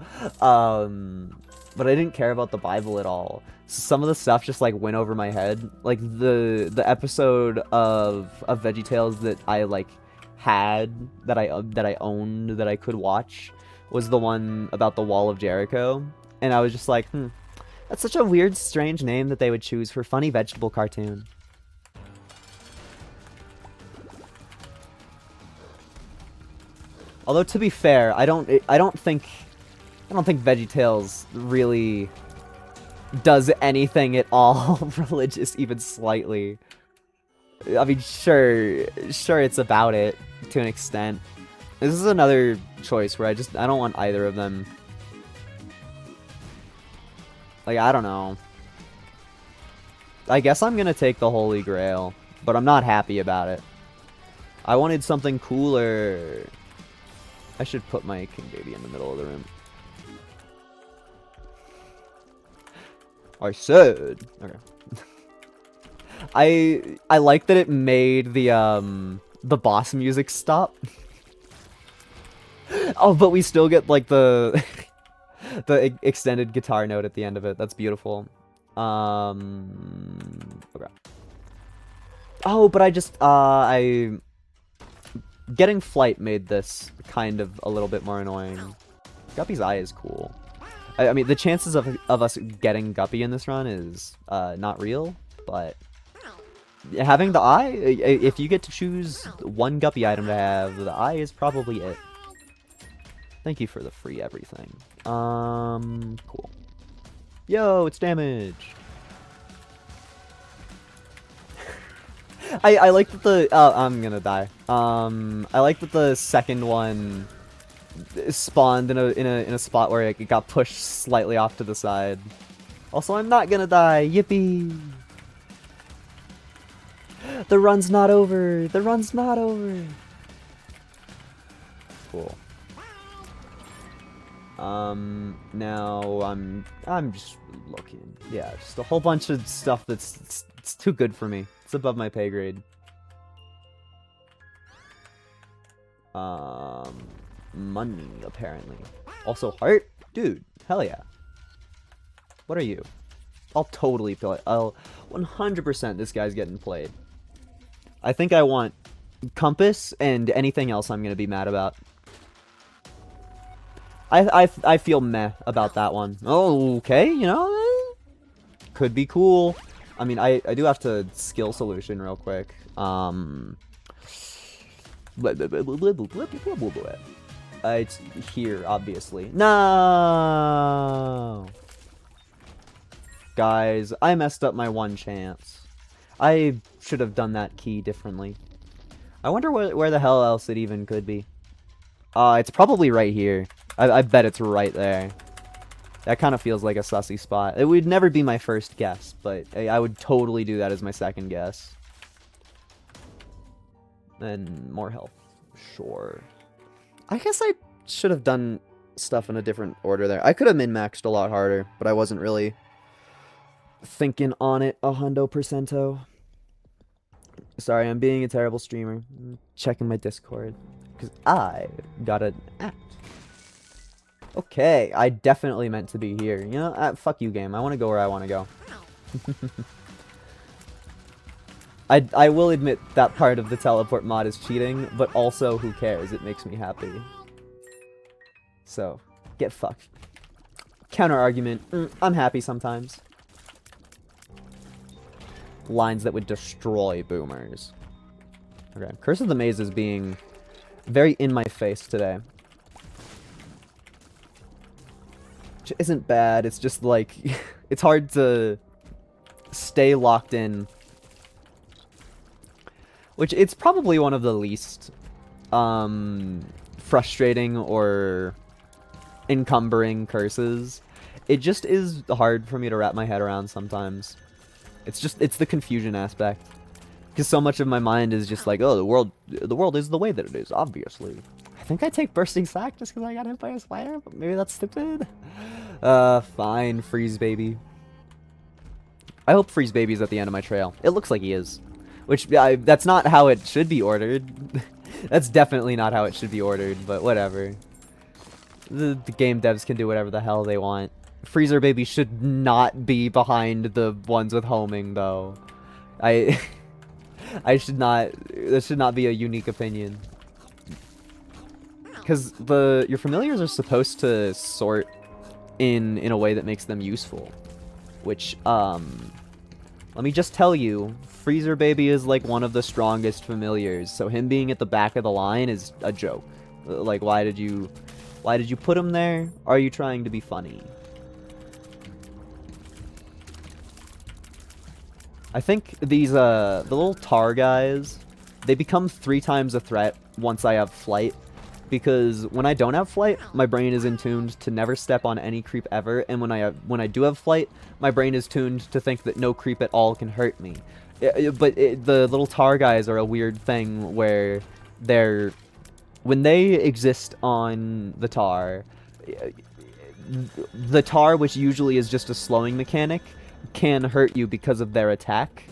But I didn't care about the Bible at all. So some of the stuff just like went over my head. Like the episode of VeggieTales that I like had that I owned that I could watch was the one about the Wall of Jericho, and I was just like, that's such a weird, strange name that they would choose for funny vegetable cartoon. Although to be fair, I don't think VeggieTales really does anything at all religious, even slightly. I mean, sure, it's about it to an extent. This is another choice where I don't want either of them. Like, I don't know. I guess I'm gonna take the Holy Grail, but I'm not happy about it. I wanted something cooler. I should put my King Baby in the middle of the room. I said. Okay. I like that it made the boss music stop. Oh, but we still get like the the extended guitar note at the end of it. That's beautiful. Okay. Oh, but I getting flight made this kind of a little bit more annoying. Guppy's eye is cool. I mean, the chances of us getting Guppy in this run is not real, but having the eye, if you get to choose one Guppy item to have, the eye is probably it. Thank you for the free everything. Cool. Yo, it's damage. I like that the I'm gonna die. I like that the second one spawned in a spot where it got pushed slightly off to the side. Also, I'm not gonna die. Yippee! The run's not over. The run's not over. Cool. Now I'm just looking. Yeah, just a whole bunch of stuff that's it's too good for me. It's above my pay grade. Money apparently. Also heart, dude. Hell yeah. What are you? I'll totally feel it. I'll 100% this guy's getting played. I think I want compass and anything else I'm gonna be mad about. I feel meh about that one. Oh, okay, you know, could be cool. I mean, I do have to skill solution real quick. It's here, obviously. No, guys, I messed up my one chance. I should have done that key differently. I wonder where the hell else it even could be. It's probably right here. I bet it's right there. That kind of feels like a sussy spot. It would never be my first guess, but I would totally do that as my second guess. And more health. Sure. I guess I should have done stuff in a different order there. I could have min-maxed a lot harder, but I wasn't really thinking on it 100%. Sorry, I'm being a terrible streamer. I'm checking my Discord. Because I got an act. Okay, I definitely meant to be here. You know, fuck you, game. I want to go where I want to go. I will admit that part of the teleport mod is cheating, but also, who cares? It makes me happy. So, get fucked. Counter argument. I'm happy sometimes. Lines that would destroy boomers. Okay, Curse of the Maze is being very in my face today. Which isn't bad, it's just like, it's hard to stay locked in. Which, it's probably one of the least frustrating or encumbering curses. It just is hard for me to wrap my head around sometimes. It's the confusion aspect. Because so much of my mind is just like, oh, the world is the way that it is, obviously. I think I take Bursting Sack just because I got hit by a spider, but maybe that's stupid. Fine, Freeze Baby. I hope Freeze Baby's at the end of my trail. It looks like he is. Which, that's not how it should be ordered. That's definitely not how it should be ordered, but whatever. The game devs can do whatever the hell they want. Freezer Baby should not be behind the ones with homing, though. I should not... This should not be a unique opinion. Because your familiars are supposed to sort in a way that makes them useful. Which, let me just tell you, Freezer Baby is like one of the strongest familiars, so him being at the back of the line is a joke. Like, why did you put him there? Are you trying to be funny? I think these, the little tar guys, they become 3 times a threat once I have flight. Because when I don't have flight, my brain is in tuned to never step on any creep ever, and when I do have flight, my brain is tuned to think that no creep at all can hurt me. The little tar guys are a weird thing where when they exist on the tar, which usually is just a slowing mechanic, can hurt you because of their attack.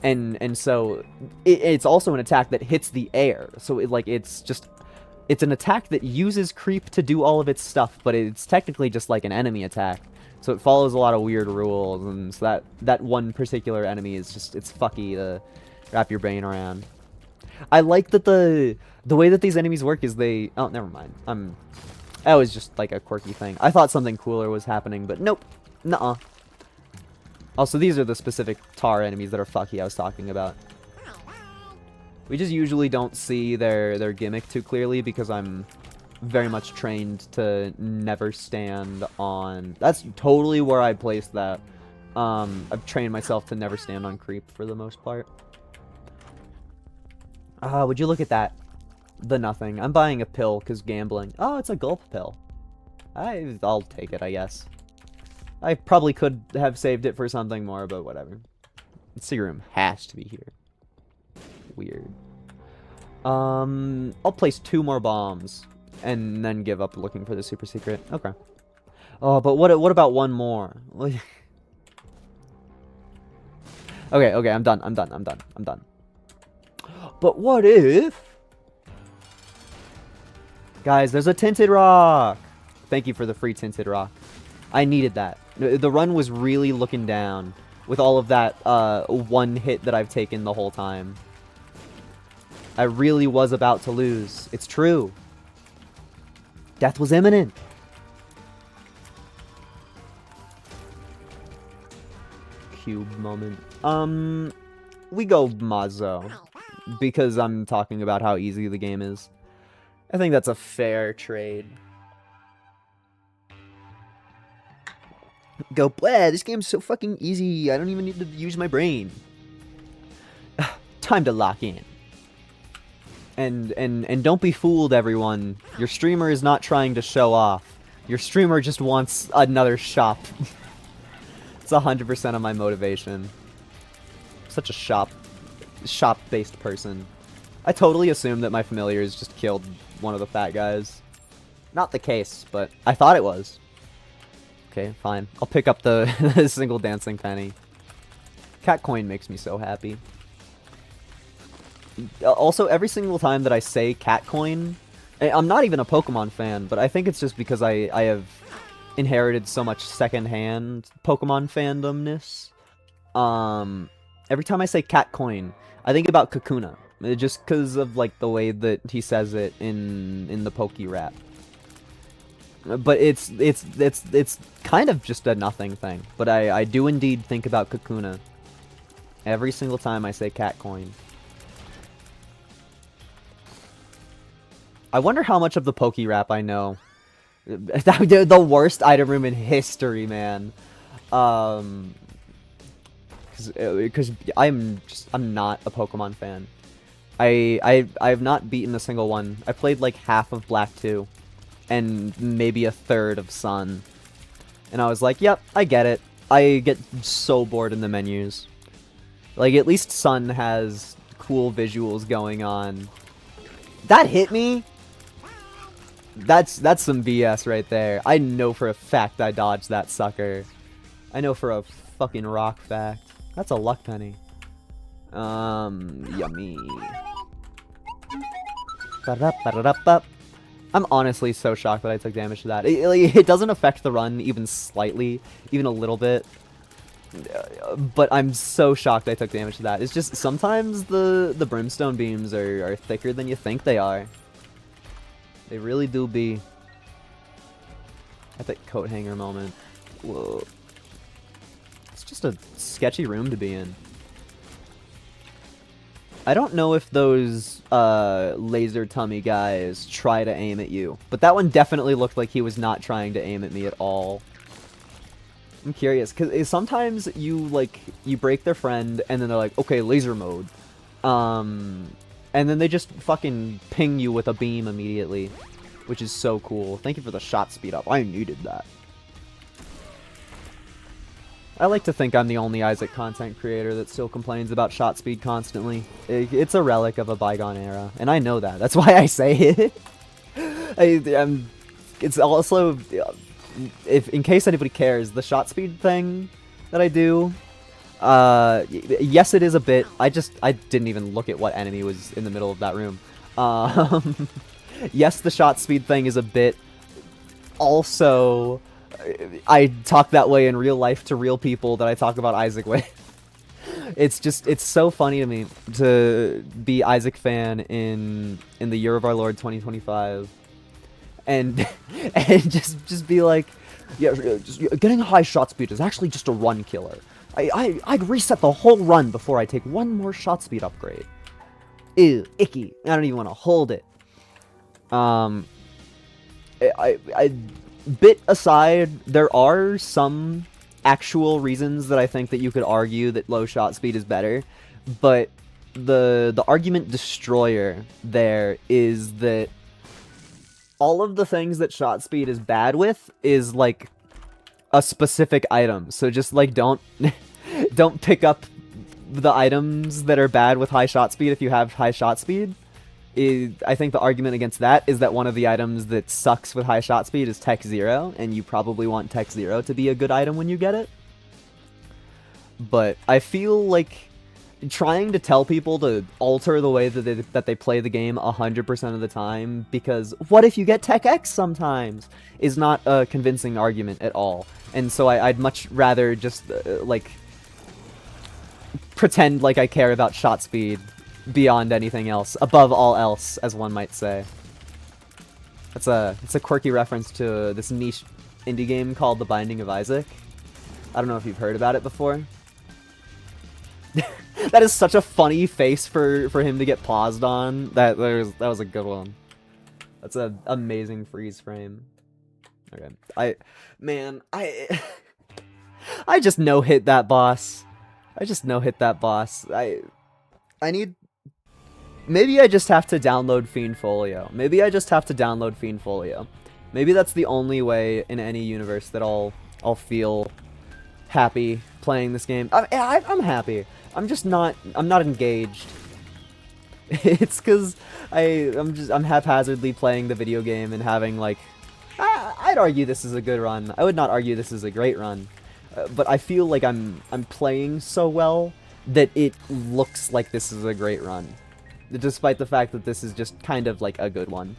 And so it's also an attack that hits the air. So it's an attack that uses creep to do all of its stuff, but it's technically just like an enemy attack. So it follows a lot of weird rules, and so that one particular enemy is just, it's fucky to wrap your brain around. I like that the way that these enemies work is they... Oh, never mind. That was just like a quirky thing. I thought something cooler was happening, but nope. Nuh-uh. Also, these are the specific tar enemies that are fucky I was talking about. We just usually don't see their gimmick too clearly because I'm very much trained to never stand on... That's totally where I placed that. I've trained myself to never stand on creep for the most part. Would you look at that? The nothing. I'm buying a pill because gambling. Oh, it's a gulp pill. I'll take it, I guess. I probably could have saved it for something more, but whatever. The secret room has to be here. Weird. I'll place 2 more bombs and then give up looking for the super secret. Okay. Oh, but what about one more? Okay, I'm done. But what if... Guys, there's a tinted rock! Thank you for the free tinted rock. I needed that. The run was really looking down with all of that one hit that I've taken the whole time. I really was about to lose. It's true. Death was imminent. Cube moment. We go Mazo. Because I'm talking about how easy the game is. I think that's a fair trade. Go, bleh, this game's so fucking easy. I don't even need to use my brain. Time to lock in. And don't be fooled, everyone. Your streamer is not trying to show off. Your streamer just wants another shop. It's 100% of my motivation. Such a shop-based person. I totally assumed that my familiars just killed one of the fat guys. Not the case, but I thought it was. Okay, fine. I'll pick up the single dancing penny. Cat coin makes me so happy. Also, every single time that I say cat coin, I'm not even a Pokemon fan, but I think it's just because I have inherited so much secondhand Pokemon fandomness. Every time I say cat coin, I think about Kakuna. Just because of like the way that he says it in the Poke Rap. But it's kind of just a nothing thing. But I do indeed think about Kakuna every single time I say cat coin. I wonder how much of the Poke Rap I know. The worst item room in history, man. Because I'm not a Pokemon fan. I've not beaten a single one. I played like half of Black 2 and maybe a third of Sun. And I was like, yep, I get it. I get so bored in the menus. Like, at least Sun has cool visuals going on. That hit me? That's some BS right there. I know for a fact I dodged that sucker. I know for a fucking rock fact. That's a luck penny. Yummy. I'm honestly so shocked that I took damage to that. It doesn't affect the run even slightly, even a little bit. But I'm so shocked I took damage to that. It's just sometimes the brimstone beams are thicker than you think they are. They really do be. Epic coat hanger moment. Whoa. It's just a sketchy room to be in. I don't know if those laser tummy guys try to aim at you, but that one definitely looked like he was not trying to aim at me at all. I'm curious, because sometimes you break their friend, and then they're like, okay, laser mode. And then they just fucking ping you with a beam immediately, which is so cool. Thank you for the shot speed up. I needed that. I like to think I'm the only Isaac content creator that still complains about shot speed constantly. It's a relic of a bygone era, and I know that. That's why I say it. It's also, in case anybody cares, the shot speed thing that I do, yes, it is a bit. I didn't even look at what enemy was in the middle of that room. Yes, the shot speed thing is a bit. Also, I talk that way in real life to real people that I talk about Isaac with. it's so funny to me to be Isaac fan in the year of our Lord 2025, and and just be like, yeah, getting a high shot speed is actually just a run killer. I'd reset the whole run before I take one more shot speed upgrade. Ew, icky. I don't even want to hold it. I bit aside, there are some actual reasons that I think that you could argue that low shot speed is better, but the argument destroyer there is that all of the things that shot speed is bad with is like a specific item. So just like don't don't pick up the items that are bad with high shot speed if you have high shot speed. I think the argument against that is that one of the items that sucks with high shot speed is Tech Zero, and you probably want Tech Zero to be a good item when you get it. But I feel like trying to tell people to alter the way that they play the game 100% of the time, because what if you get Tech X sometimes, is not a convincing argument at all. And so I'd much rather just, like, pretend like I care about shot speed beyond anything else, above all else, as one might say. It's a quirky reference to this niche indie game called The Binding of Isaac. I don't know if you've heard about it before. That is such a funny face for him to get paused on. That was a good one. That's an amazing freeze frame. Okay, I just no hit that boss. I just no hit that boss. I need. Maybe I just have to download Fiendfolio. Maybe I just have to download Fiendfolio. Maybe that's the only way in any universe that I'll feel happy playing this game. I'm happy. I'm just not. I'm not engaged. It's because I'm haphazardly playing the video game and having like. I'd argue this is a good run. I would not argue this is a great run, but I feel like I'm playing so well that it looks like this is a great run, despite the fact that this is just kind of like a good one.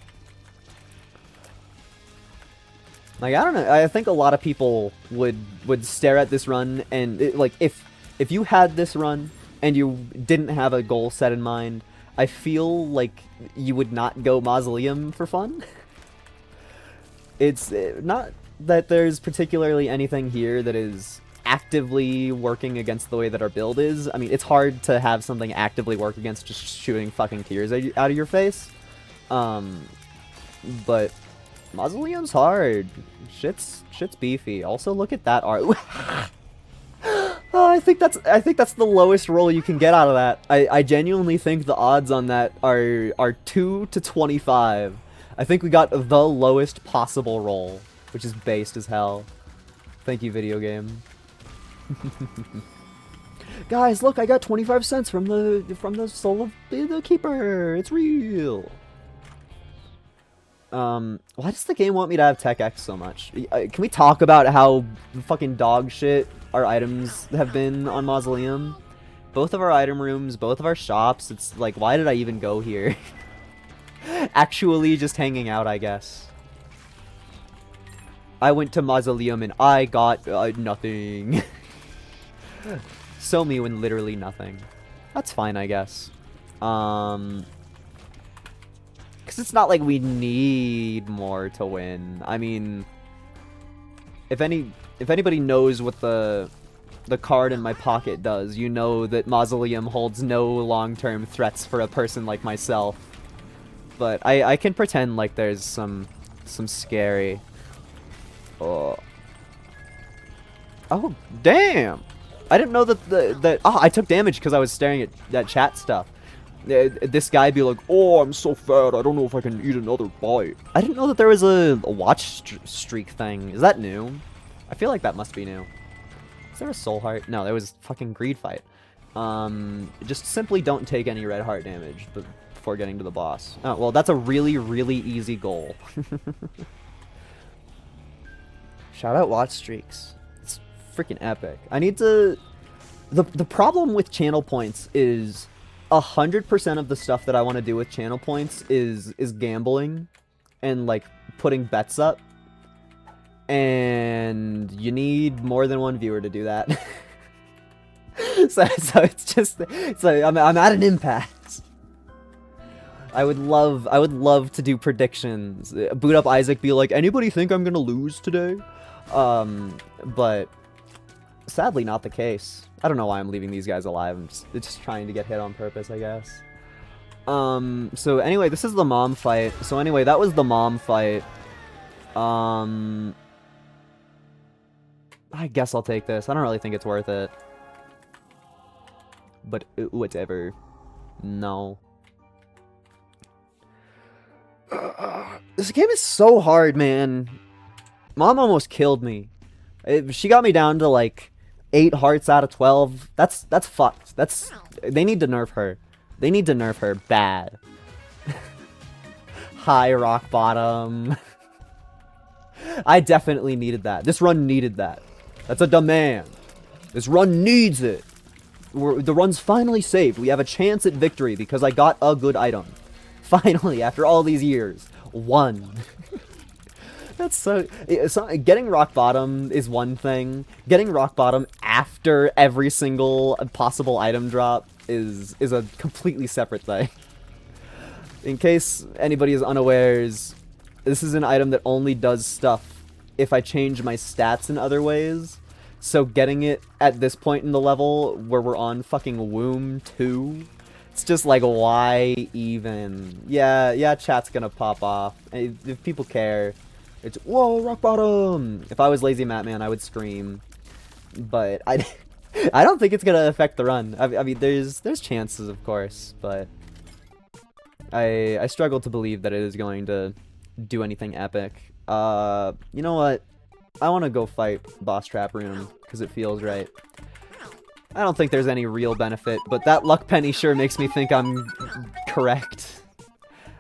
Like, I don't know, I think a lot of people would stare at this run and like if you had this run and you didn't have a goal set in mind, I feel like you would not go Mausoleum for fun. It's not that there's particularly anything here that is actively working against the way that our build is. I mean, it's hard to have something actively work against just shooting fucking tears out of your face. But Mausoleum's hard. Shit's beefy. Also, look at that art. Oh, I think that's the lowest roll you can get out of that. I genuinely think the odds on that are 2 to 25. I think we got the lowest possible roll, which is based as hell. Thank you, video game. Guys, look, I got 25 cents from the soul of the keeper. It's real. Why does the game want me to have Tech X so much? Can we talk about how fucking dog shit our items have been on Mausoleum? Both of our item rooms, both of our shops. It's like, why did I even go here? Actually just hanging out, I guess. I went to Mausoleum and I got nothing. So me when literally nothing. That's fine, I guess. Because it's not like we need more to win. I mean, if anybody knows what the card in my pocket does, you know that Mausoleum holds no long-term threats for a person like myself. But I can pretend like there's some scary. Oh, damn! I didn't know that I took damage because I was staring at that chat stuff. This guy be like, "Oh, I'm so fat, I don't know if I can eat another bite." I didn't know that there was a watch streak thing. Is that new? I feel like that must be new. Is there a soul heart? No, there was fucking greed fight. Just simply don't take any red heart damage before getting to the boss. Oh, well, that's a really, really easy goal. Shout out watch streaks. It's freaking epic. I need to... The problem with channel points is 100% of the stuff that I want to do with channel points is gambling and, like, putting bets up. And you need more than one viewer to do that. So it's like I'm at an impasse. I would love to do predictions. Boot up Isaac, be like, anybody think I'm gonna lose today? But sadly not the case. I don't know why I'm leaving these guys alive. I'm just trying to get hit on purpose, I guess. So anyway, this is the mom fight. So anyway, that was the mom fight. I guess I'll take this. I don't really think it's worth it. But whatever. No. This game is so hard, man. Mom almost killed me. She got me down to like 8 hearts out of 12. That's fucked. They need to nerf her. They need to nerf her bad. High rock bottom. I definitely needed that. This run needed that. That's a demand. This run needs it. The run's finally saved. We have a chance at victory because I got a good item. Finally, after all these years. One. That's so... Getting rock bottom is one thing. Getting rock bottom after every single possible item drop is a completely separate thing. In case anybody is unawares, this is an item that only does stuff if I change my stats in other ways. So getting it at this point in the level where we're on fucking Womb 2, it's just like, why even? Yeah, chat's gonna pop off. If people care, it's, whoa, rock bottom! If I was Lazy Matman, I would scream. But I don't think it's gonna affect the run. I mean, there's chances, of course, but I struggle to believe that it is going to do anything epic. You know what? I want to go fight Boss Trap Room, because it feels right. I don't think there's any real benefit, but that luck penny sure makes me think I'm correct.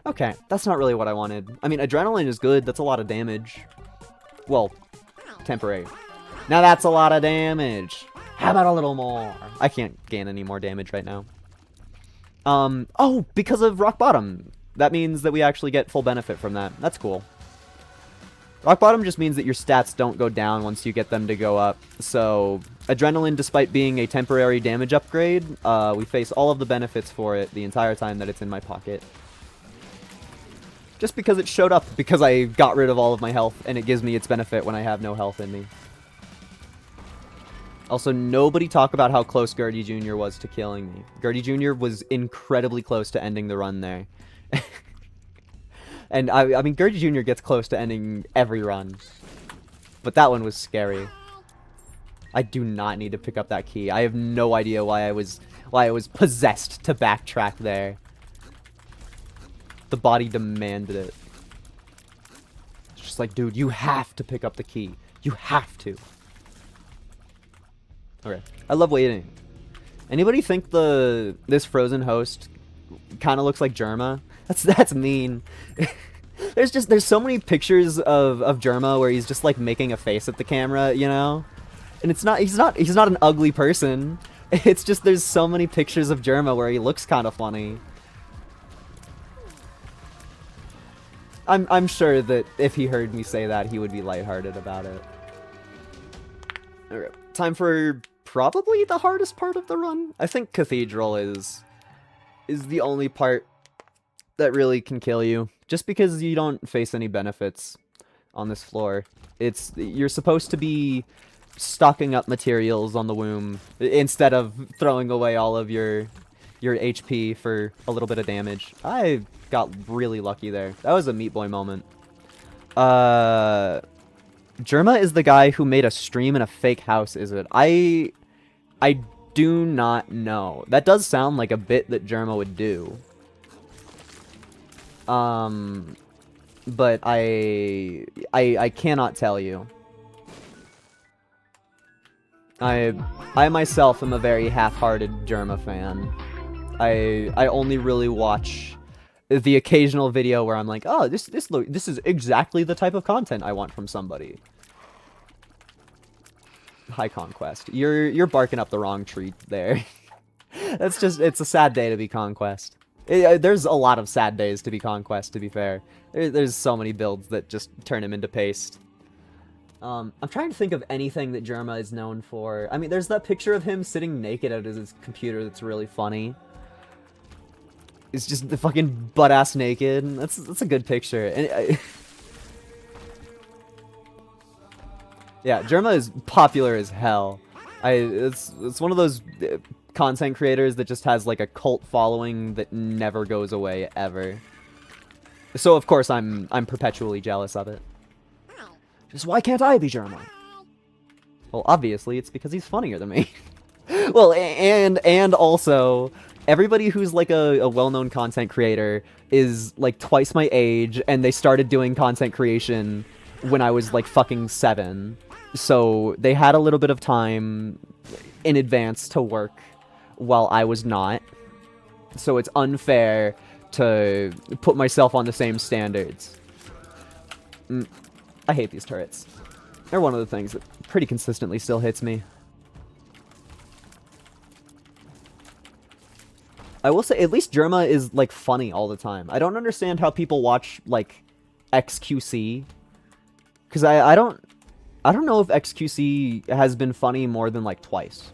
Okay, that's not really what I wanted. I mean, adrenaline is good, that's a lot of damage. Well, temporary. Now that's a lot of damage! How about a little more? I can't gain any more damage right now. Oh, because of Rock Bottom. That means that we actually get full benefit from that. That's cool. Rock Bottom just means that your stats don't go down once you get them to go up. So, Adrenaline, despite being a temporary damage upgrade, we face all of the benefits for it the entire time that it's in my pocket. Just because it showed up, because I got rid of all of my health, and it gives me its benefit when I have no health in me. Also, nobody talk about how close Gertie Jr. was to killing me. Gertie Jr. was incredibly close to ending the run there. And, I mean, Gertie Jr. gets close to ending every run. But that one was scary. I do not need to pick up that key. I have no idea why I was possessed to backtrack there. The body demanded it. It's just like, dude, you have to pick up the key. You have to. Okay. I love waiting. Anybody think this frozen host kind of looks like Germa? That's mean. There's so many pictures of Germa where he's just like making a face at the camera, you know? And he's not an ugly person. It's just there's so many pictures of Germa where he looks kind of funny. I'm sure that if he heard me say that, he would be lighthearted about it. Alright, time for probably the hardest part of the run. I think Cathedral is the only part that really can kill you, just because you don't face any benefits on this floor. You're supposed to be stocking up materials on the womb instead of throwing away all of your HP for a little bit of damage. I got really lucky there. That was a Meat Boy moment. Germa is the guy who made a stream in a fake house, is it? I do not know. That does sound like a bit that Germa would do. But I cannot tell you. I myself am a very half-hearted Germa fan. I only really watch the occasional video where I'm like, oh, this is exactly the type of content I want from somebody. High Conquest. You're barking up the wrong tree there. It's a sad day to be Conquest. There's a lot of sad days to be Conquest, to be fair. There's so many builds that just turn him into paste. I'm trying to think of anything that Jerma is known for. I mean, there's that picture of him sitting naked at his computer that's really funny. It's just the fucking butt-ass naked. That's a good picture. And yeah, Jerma is popular as hell. It's one of those content creators that just has like a cult following that never goes away ever. So of course I'm perpetually jealous of it. Just why can't I be Jerma? Well, obviously it's because he's funnier than me. Well, and also everybody who's like a well-known content creator is like twice my age, and they started doing content creation when I was like fucking 7. So they had a little bit of time in advance to work while I was not. So it's unfair to put myself on the same standards. I hate these turrets. They're one of the things that pretty consistently still hits me. I will say, at least Jerma is, like, funny all the time. I don't understand how people watch, like, XQC. Because I don't know if XQC has been funny more than, like, twice.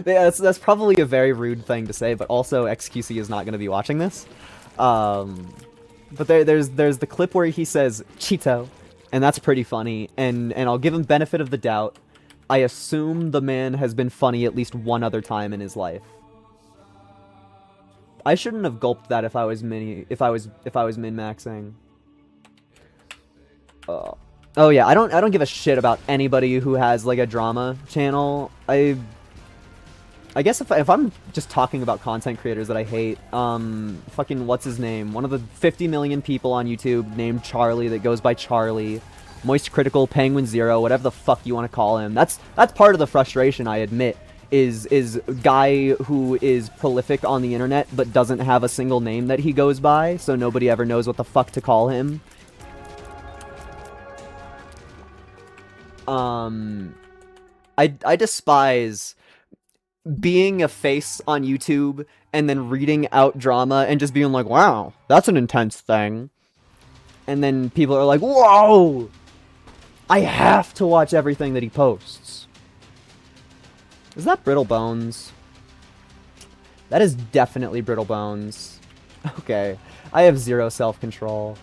Yeah, that's probably a very rude thing to say, but also XQC is not going to be watching this. But there's the clip where he says, Cheeto, and that's pretty funny, and I'll give him benefit of the doubt. I assume the man has been funny at least one other time in his life. I shouldn't have gulped that if I was min-maxing. Oh yeah, I don't give a shit about anybody who has like a drama channel. I guess if I'm just talking about content creators that I hate, fucking what's his name? One of the 50 million people on YouTube named Charlie that goes by Charlie, Moist Critical, Penguin Zero, whatever the fuck you want to call him. That's part of the frustration, I admit. Is guy who is prolific on the internet but doesn't have a single name that he goes by, so nobody ever knows what the fuck to call him. I despise being a face on YouTube and then reading out drama and just being like, wow, that's an intense thing. And then people are like, whoa! I have to watch everything that he posts. Is that Brittle Bones? That is definitely Brittle Bones. Okay. I have zero self-control.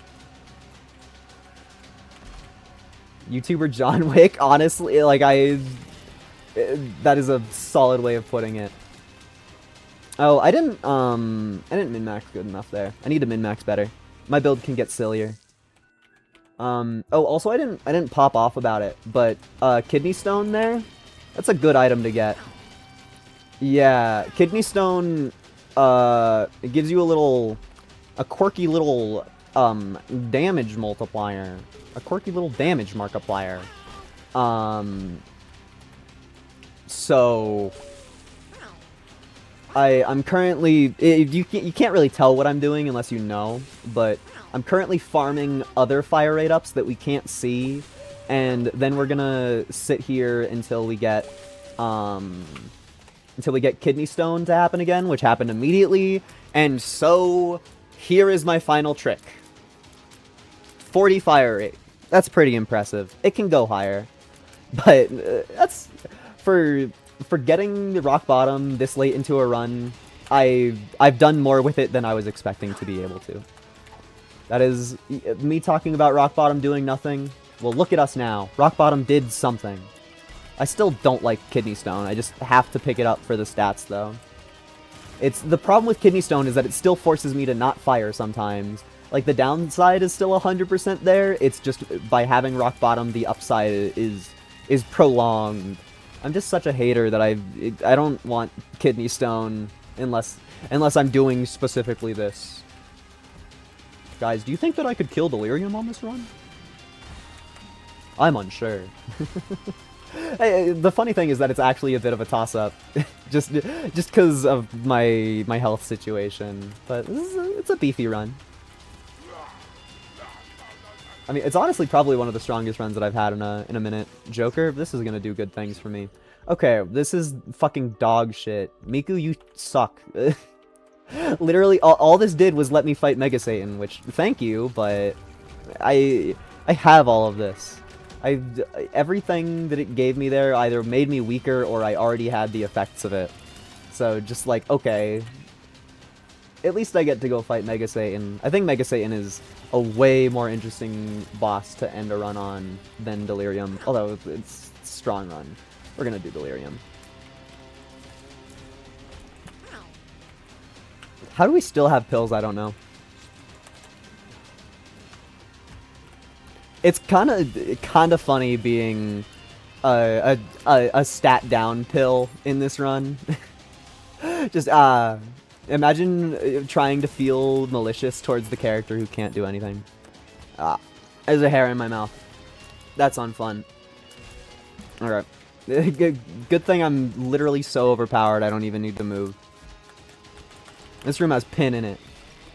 YouTuber John Wick, honestly, like, that is a solid way of putting it. Oh, I didn't min-max good enough there. I need to min-max better. My build can get sillier. Oh, also I didn't pop off about it, but, Kidney Stone there? That's a good item to get. Yeah, Kidney Stone, it gives you a quirky little, damage multiplier. A quirky little damage markiplier. So I'm currently, you can't really tell what I'm doing unless you know, but I'm currently farming other fire rate ups that we can't see, and then we're gonna sit here until we get Kidney Stone to happen again, which happened immediately. And so here is my final trick. 40 fire rate. That's pretty impressive. It can go higher, but that's for getting the rock bottom this late into a run. I've done more with it than I was expecting to be able to. That is me talking about rock bottom doing nothing. Well, look at us now. Rock bottom did something. I still don't like Kidney Stone. I just have to pick it up for the stats, though. The problem with Kidney Stone is that it still forces me to not fire sometimes. Like, the downside is still 100% there. It's just by having rock bottom, the upside is prolonged. I'm just such a hater that I don't want Kidney Stone unless I'm doing specifically this. Guys, do you think that I could kill Delirium on this run? I'm unsure. The funny thing is that it's actually a bit of a toss-up, just because of my health situation. But it's a beefy run. I mean, it's honestly probably one of the strongest runs that I've had in a minute. Joker, this is gonna do good things for me. Okay, this is fucking dog shit. Miku, you suck. Literally, all this did was let me fight Mega Satan, which, thank you, but I have all of this. Everything that it gave me there either made me weaker or I already had the effects of it. So just like, okay, at least I get to go fight Mega Satan. I think Mega Satan is a way more interesting boss to end a run on than Delirium, although it's a strong run. We're gonna do Delirium. How do we still have pills? I don't know. It's kind of funny being a stat down pill in this run. Just imagine trying to feel malicious towards the character who can't do anything. There's a hair in my mouth. That's unfun. Alright. Good thing I'm literally so overpowered I don't even need to move. This room has Pin in it.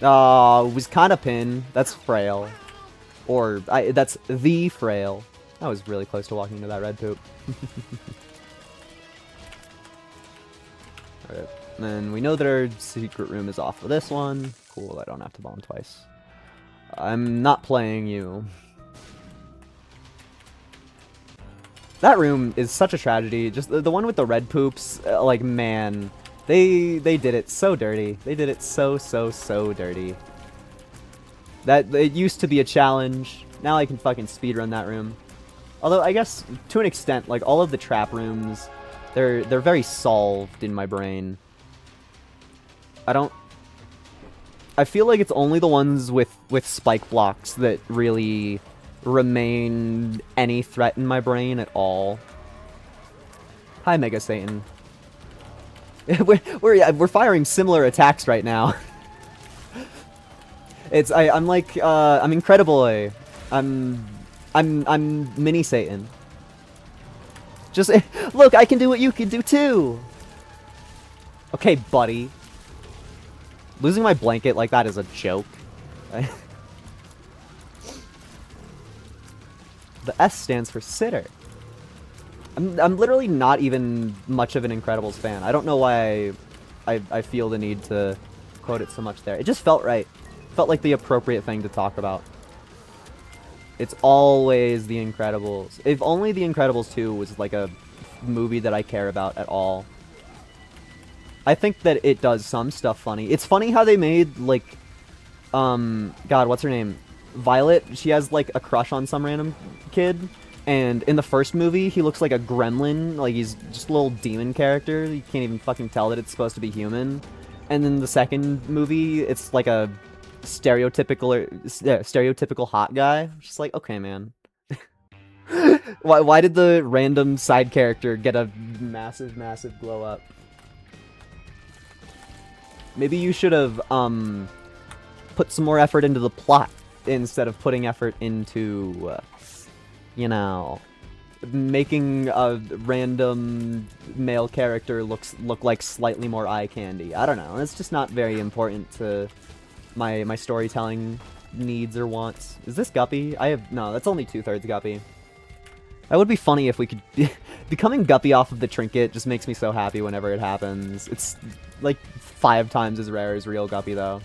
Oh, it was kind of Pin. That's Frail. Or, that's the Frail. I was really close to walking into that red poop. Alright. And we know that our secret room is off of this one. Cool, I don't have to bomb twice. I'm not playing you. That room is such a tragedy. Just the one with the red poops, like, man. They did it so dirty. They did it so dirty. That it used to be a challenge. Now I can fucking speedrun that room. Although I guess to an extent, like all of the trap rooms, they're very solved in my brain. I feel like it's only the ones with spike blocks that really remain any threat in my brain at all. Hi, Mega Satan. We're firing similar attacks right now. I'm like I'm Incrediboy. I'm Mini Satan. Just look, I can do what you can do too. Okay, buddy. Losing my blanket like that is a joke. The S stands for sitter. I'm literally not even much of an Incredibles fan. I don't know why I feel the need to quote it so much there. It just felt right. Felt like the appropriate thing to talk about. It's always The Incredibles. If only The Incredibles 2 was like a movie that I care about at all. I think that it does some stuff funny. It's funny how they made, like, God, what's her name? Violet, she has, like, a crush on some random kid. And in the first movie, he looks like a gremlin. Like, he's just a little demon character. You can't even fucking tell that it's supposed to be human. And then the second movie, it's like a stereotypical hot guy. Just like, okay, man. Why did the random side character get a massive glow up? Maybe you should have put some more effort into the plot instead of putting effort into you know, making a random male character look like slightly more eye candy. I don't know. It's just not very important to my storytelling needs or wants. Is this Guppy? No, that's only 2/3 Guppy. That would be funny if we could... Becoming Guppy off of the trinket just makes me so happy whenever it happens. It's like 5 times as rare as real Guppy, though.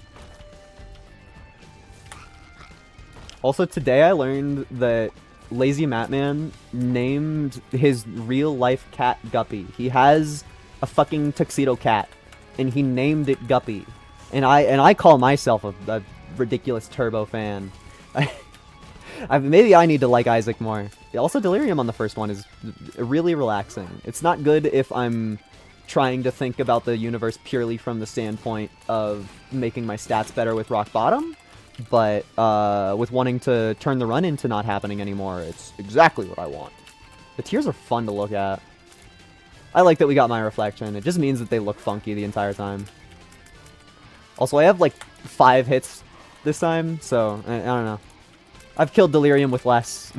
Also, today I learned that Lazy Matman named his real-life cat Guppy. He has a fucking tuxedo cat, and he named it Guppy. And I call myself a ridiculous turbo fan. Maybe I need to like Isaac more. Also, Delirium on the first one is really relaxing. It's not good if I'm trying to think about the universe purely from the standpoint of making my stats better with Rock Bottom, but with wanting to turn the run into not happening anymore, it's exactly what I want. The tears are fun to look at. I like that we got my reflection. It just means that they look funky the entire time. Also, I have like 5 hits this time, so I don't know. I've killed Delirium with less.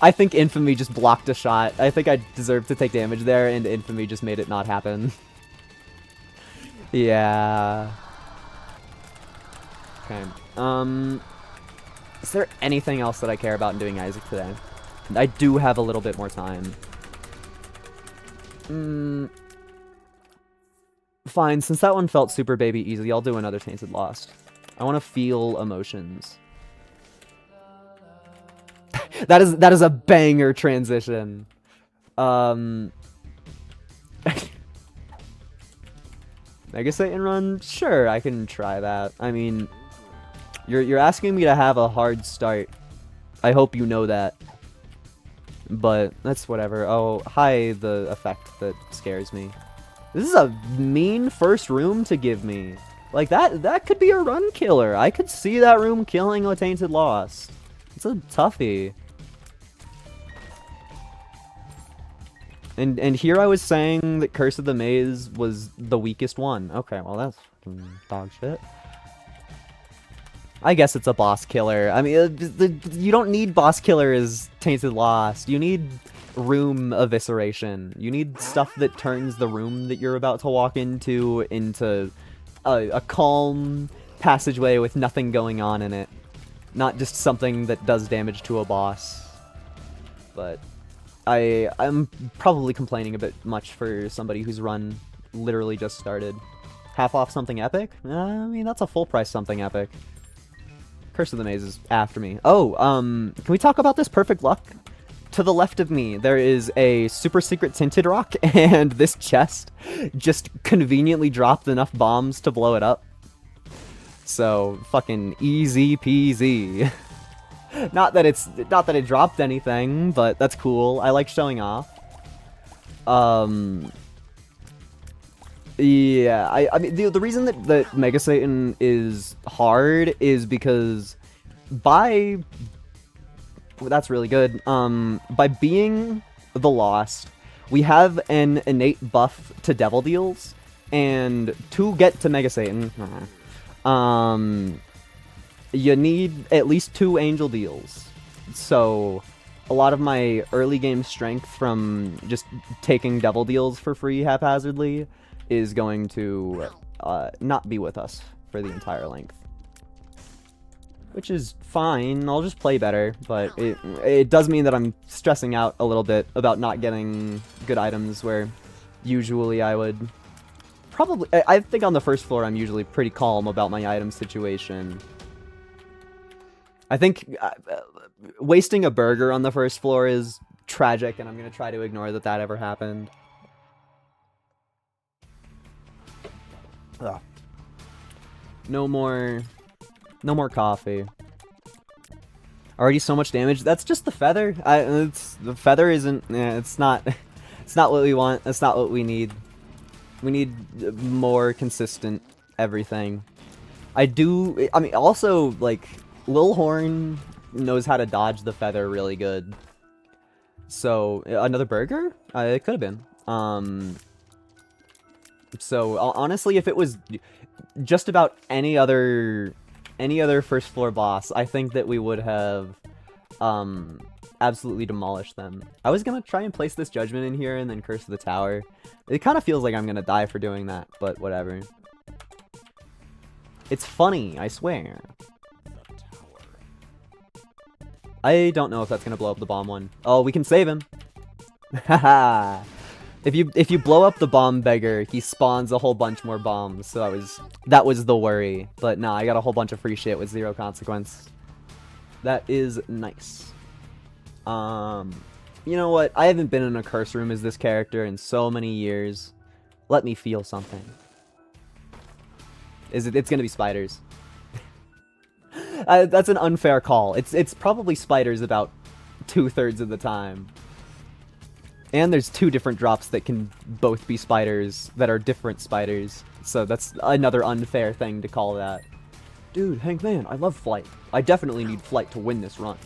I think Infamy just blocked a shot. I think I deserved to take damage there, and Infamy just made it not happen. Yeah. Okay. Is there anything else that I care about in doing Isaac today? I do have a little bit more time. Fine, since that one felt super baby easy, I'll do another Tainted Lost. I want to feel emotions. That is a banger transition. Mega Satan run? Sure, I can try that. I mean, you're asking me to have a hard start. I hope you know that. But that's whatever. Oh, hi, the effect that scares me. This is a mean first room to give me. Like, that could be a run killer. I could see that room killing a Tainted Lost. It's a toughie. And here I was saying that Curse of the Maze was the weakest one. Okay, well that's fucking dog shit. I guess it's a boss killer. I mean, you don't need boss killer as Tainted Lost. You need room evisceration. You need stuff that turns the room that you're about to walk into a calm passageway with nothing going on in it. Not just something that does damage to a boss. But I'm probably complaining a bit much for somebody whose run literally just started. Half off something epic? I mean, that's a full price something epic. Curse of the Maze is after me. Oh, can we talk about this perfect luck? To the left of me, there is a super secret tinted rock, and this chest just conveniently dropped enough bombs to blow it up. So, fucking easy peasy. Not that it dropped anything, but that's cool. I like showing off. Yeah, I mean, the reason that Mega Satan is hard is because that's really good. By being the Lost, we have an innate buff to Devil Deals, and to get to Mega Satan, you need at least 2 Angel Deals. So, a lot of my early game strength from just taking Devil Deals for free haphazardly is going to not be with us for the entire length. Which is fine, I'll just play better, but it does mean that I'm stressing out a little bit about not getting good items where usually I would probably... I think on the first floor I'm usually pretty calm about my item situation. I think wasting a burger on the first floor is tragic, and I'm going to try to ignore that ever happened. Ugh. No more coffee. Already so much damage. That's just the feather. The feather isn't. It's not. It's not what we want. That's not what we need. We need more consistent everything. I mean, also like Lil Horn knows how to dodge the feather really good. So another burger? It could have been. So honestly, if it was just about any other first floor boss, I think that we would have absolutely demolished them. I was gonna try and place this judgment in here and then Curse of the Tower. It kind of feels like I'm gonna die for doing that, but whatever. It's funny, I swear. I don't know if that's gonna blow up the bomb one. Oh, we can save him. Haha. If you blow up the bomb beggar, he spawns a whole bunch more bombs. So that was the worry. But nah, I got a whole bunch of free shit with 0 consequence. That is nice. You know what? I haven't been in a curse room as this character in so many years. Let me feel something. It's gonna be spiders. That's an unfair call. It's probably spiders about 2/3 of the time. And there's 2 different drops that can both be spiders that are different spiders. So that's another unfair thing to call that. Dude, Hank man, I love flight. I definitely need flight to win this run.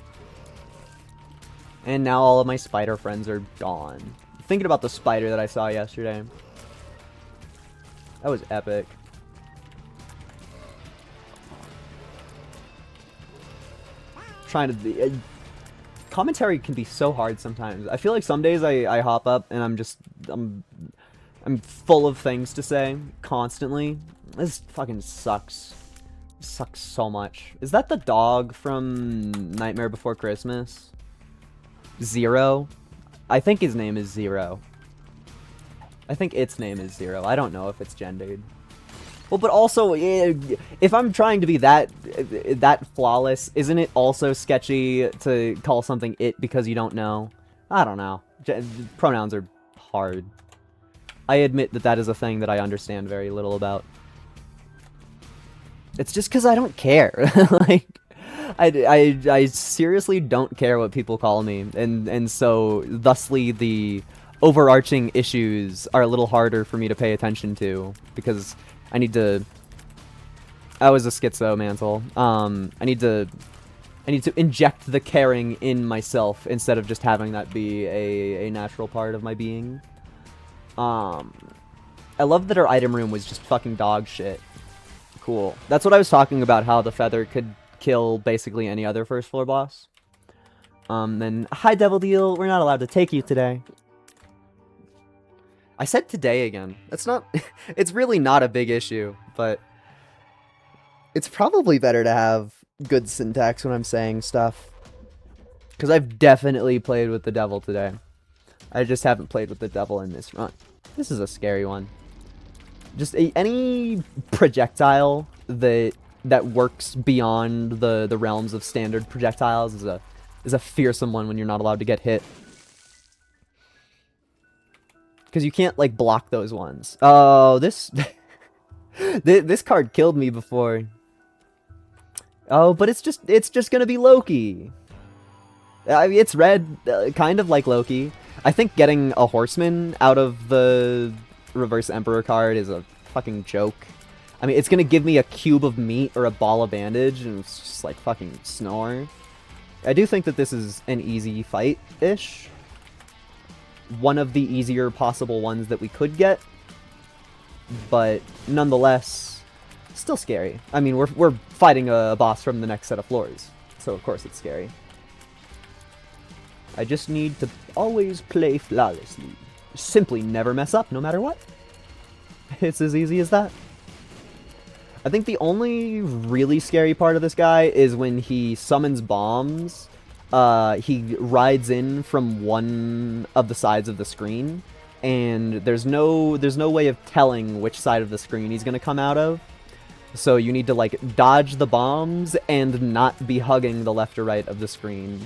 And now all of my spider friends are gone. Thinking about the spider that I saw yesterday. That was epic. Trying to... commentary can be so hard sometimes. I feel like some days I hop up and I'm full of things to say constantly. This fucking sucks. It sucks so much. Is that the dog from Nightmare Before Christmas? Zero? I think his name is Zero. I think its name is Zero. I don't know if it's gendered. Well, but also, if I'm trying to be that flawless, isn't it also sketchy to call something it because you don't know? I don't know. Pronouns are hard. I admit that that is a thing that I understand very little about. It's just because I don't care. Like, I seriously don't care what people call me, and so thusly the overarching issues are a little harder for me to pay attention to because I need to. I was a schizo mantle. I need to inject the caring in myself instead of just having that be a natural part of my being. I love that our item room was just fucking dog shit. Cool. That's what I was talking about, how the feather could kill basically any other first floor boss. Then, hi Devil Deal, we're not allowed to take you today. I said today again. That's not, it's really not a big issue, but it's probably better to have good syntax when I'm saying stuff. Because I've definitely played with the devil today. I just haven't played with the devil in this run. This is a scary one. Just any projectile that works beyond the realms of standard projectiles is a fearsome one when you're not allowed to get hit. Because you can't like block those ones. Oh, this this card killed me before. Oh, but it's just gonna be Loki. I mean, it's red, kind of like Loki. I think getting a horseman out of the reverse emperor card is a fucking joke. I mean, it's gonna give me a cube of meat or a ball of bandage, and it's just like fucking snore. I do think that this is an easy fight-ish. One of the easier possible ones that we could get, but nonetheless, still scary. I mean, we're fighting a boss from the next set of floors, so of course it's scary. I just need to always play flawlessly. Simply never mess up, no matter what. It's as easy as that. I think the only really scary part of this guy is when he summons bombs. He rides in from one of the sides of the screen, and there's no way of telling which side of the screen he's gonna come out of. So you need to like dodge the bombs and not be hugging the left or right of the screen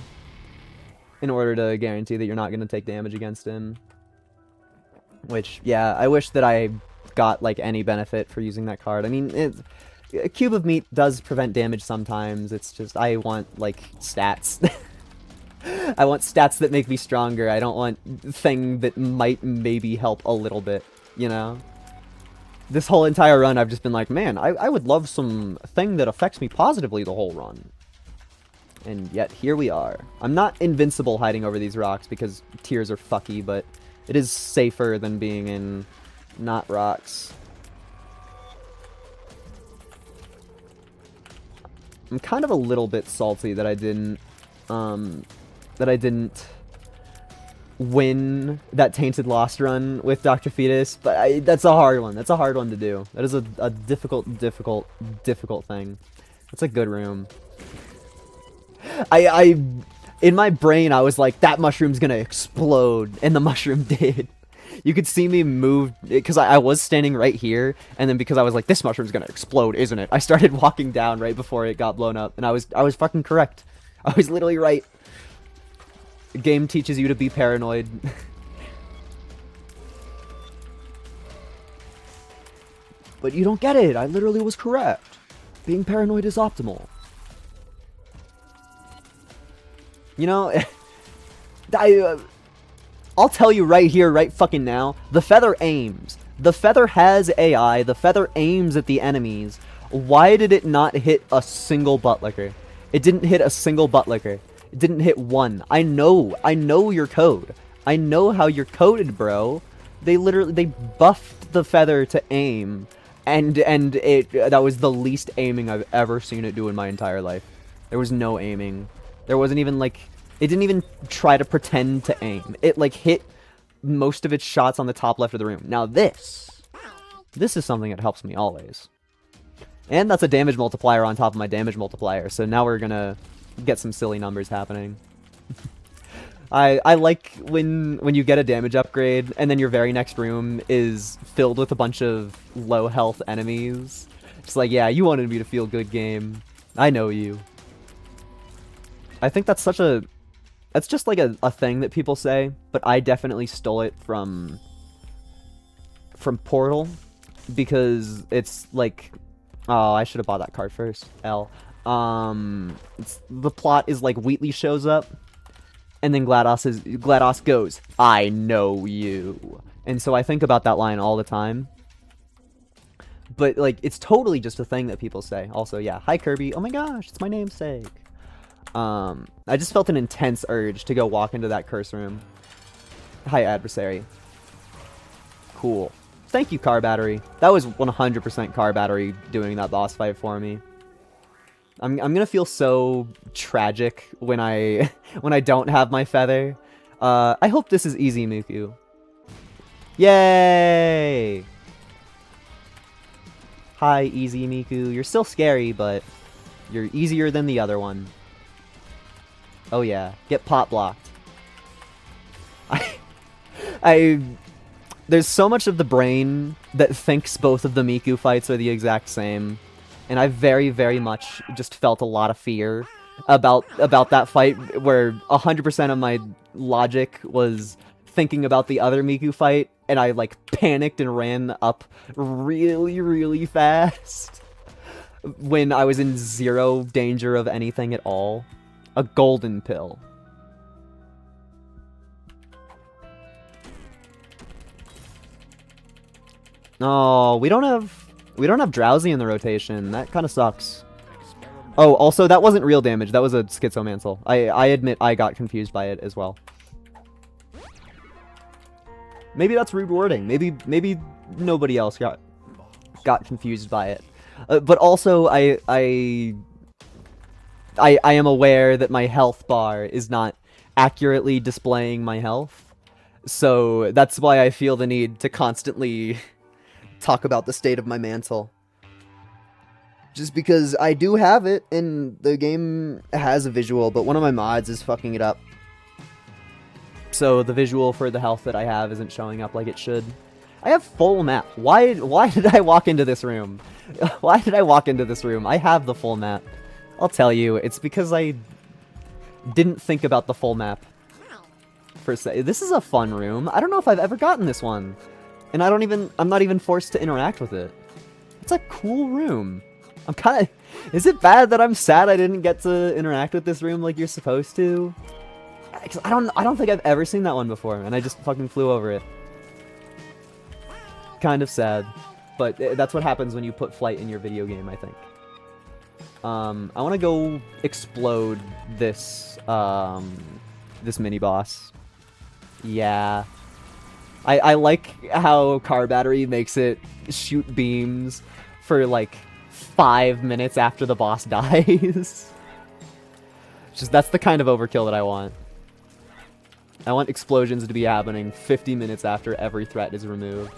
in order to guarantee that you're not gonna take damage against him. Which, yeah, I wish that I got like any benefit for using that card. I mean, a cube of meat does prevent damage sometimes. It's just I want like stats. I want stats that make me stronger. I don't want thing that might maybe help a little bit, you know? This whole entire run, I've just been like, man, I would love some thing that affects me positively the whole run. And yet, here we are. I'm not invincible hiding over these rocks because tears are fucky, but it is safer than being in not rocks. I'm kind of a little bit salty that I didn't win that Tainted Lost run with Dr. Fetus, but that's a hard one. That's a hard one to do. That is a difficult thing. It's a good room. In my brain, I was like, that mushroom's gonna explode, and the mushroom did. You could see me move, because I was standing right here, and then because I was like, this mushroom's gonna explode, isn't it? I started walking down right before it got blown up, and I was fucking correct. I was literally right. The game teaches you to be paranoid. But you don't get it. I literally was correct. Being paranoid is optimal. You know, I'll tell you right here, right fucking now, the feather aims. The feather has AI. The feather aims at the enemies. Why did it not hit a single butt licker? It didn't hit a single butt licker. It didn't hit one. I know your code. I know how you're coded, bro. They buffed the feather to aim, and that was the least aiming I've ever seen it do in my entire life. There was no aiming. There wasn't even like, it didn't even try to pretend to aim. It like hit most of its shots on the top left of the room. Now this is something that helps me always. And that's a damage multiplier on top of my damage multiplier. So now we're gonna get some silly numbers happening. I like when you get a damage upgrade and then your very next room is filled with a bunch of low health enemies. It's like, yeah, you wanted me to feel good, game. I know you. I think that's just like a thing that people say, but I definitely stole it from Portal because it's like, oh, I should have bought that card first. The plot is like Wheatley shows up, and then GLaDOS goes, "I know you," and so I think about that line all the time. But like, it's totally just a thing that people say. Also, yeah, hi Kirby. Oh my gosh, it's my namesake. I just felt an intense urge to go walk into that curse room. Hi adversary. Cool. Thank you, car battery. That was 100% car battery doing that boss fight for me. I'm gonna feel so tragic when I when I don't have my feather. I hope this is easy, Miku. Yay! Hi, easy Miku. You're still scary, but you're easier than the other one. Oh yeah, get pot blocked. There's so much of the brain that thinks both of the Miku fights are the exact same, and I very, very much just felt a lot of fear about that fight, where 100% of my logic was thinking about the other Miku fight, and I like panicked and ran up really, really fast when I was in zero danger of anything at all. A golden pill. Oh, we don't have Drowsy in the rotation. That kind of sucks. Oh, also, that wasn't real damage. That was a Schizomantle. I admit I got confused by it as well. Maybe that's rude wording. Maybe nobody else got confused by it. But also, I am aware that my health bar is not accurately displaying my health. So that's why I feel the need to constantly talk about the state of my mantle. Just because I do have it, and the game has a visual, but one of my mods is fucking it up. So the visual for the health that I have isn't showing up like it should. I have full map. Why did I walk into this room? Why did I walk into this room? I have the full map. I'll tell you, it's because I didn't think about the full map. Per se. This is a fun room. I don't know if I've ever gotten this one. And I'm not even forced to interact with it. It's a cool room. I'm kind of... Is it bad that I'm sad I didn't get to interact with this room like you're supposed to? Because I don't think I've ever seen that one before, and I just fucking flew over it. Kind of sad. But that's what happens when you put flight in your video game, I think. I want to go explode this, this mini-boss. Yeah. I like how car battery makes it shoot beams for like 5 minutes after the boss dies. That's the kind of overkill that I want. I want explosions to be happening 50 minutes after every threat is removed.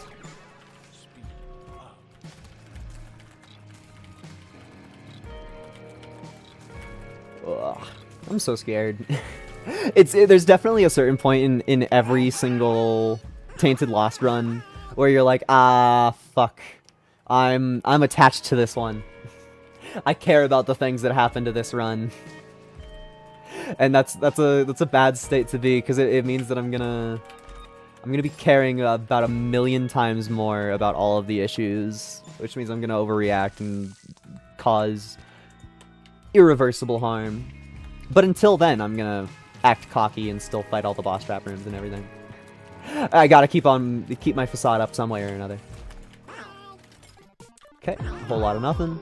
Ugh, I'm so scared. There's definitely a certain point in every single Tainted Lost run where you're like, ah, fuck. I'm attached to this one. I care about the things that happen to this run. And that's a bad state to be, because it means that I'm gonna be caring about 1,000,000 times more about all of the issues, which means I'm gonna overreact and cause irreversible harm. But until then, I'm gonna act cocky and still fight all the boss trap rooms and everything. I gotta keep my facade up some way or another. Okay, a whole lot of nothing.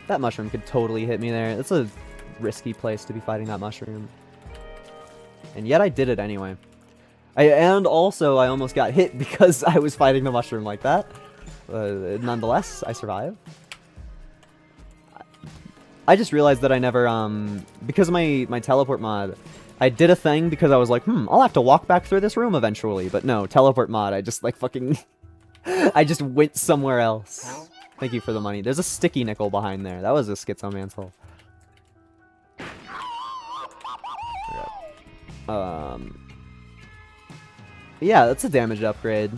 That mushroom could totally hit me there. It's a risky place to be fighting that mushroom. And yet I did it anyway. And also, I almost got hit because I was fighting the mushroom like that. Nonetheless, I survived. I just realized that I never, because of my teleport mod, I did a thing because I was like, I'll have to walk back through this room eventually. But no, teleport mod, I just like fucking, I just went somewhere else. Thank you for the money. There's a sticky nickel behind there. That was a Schizomantle. Yeah, that's a damage upgrade.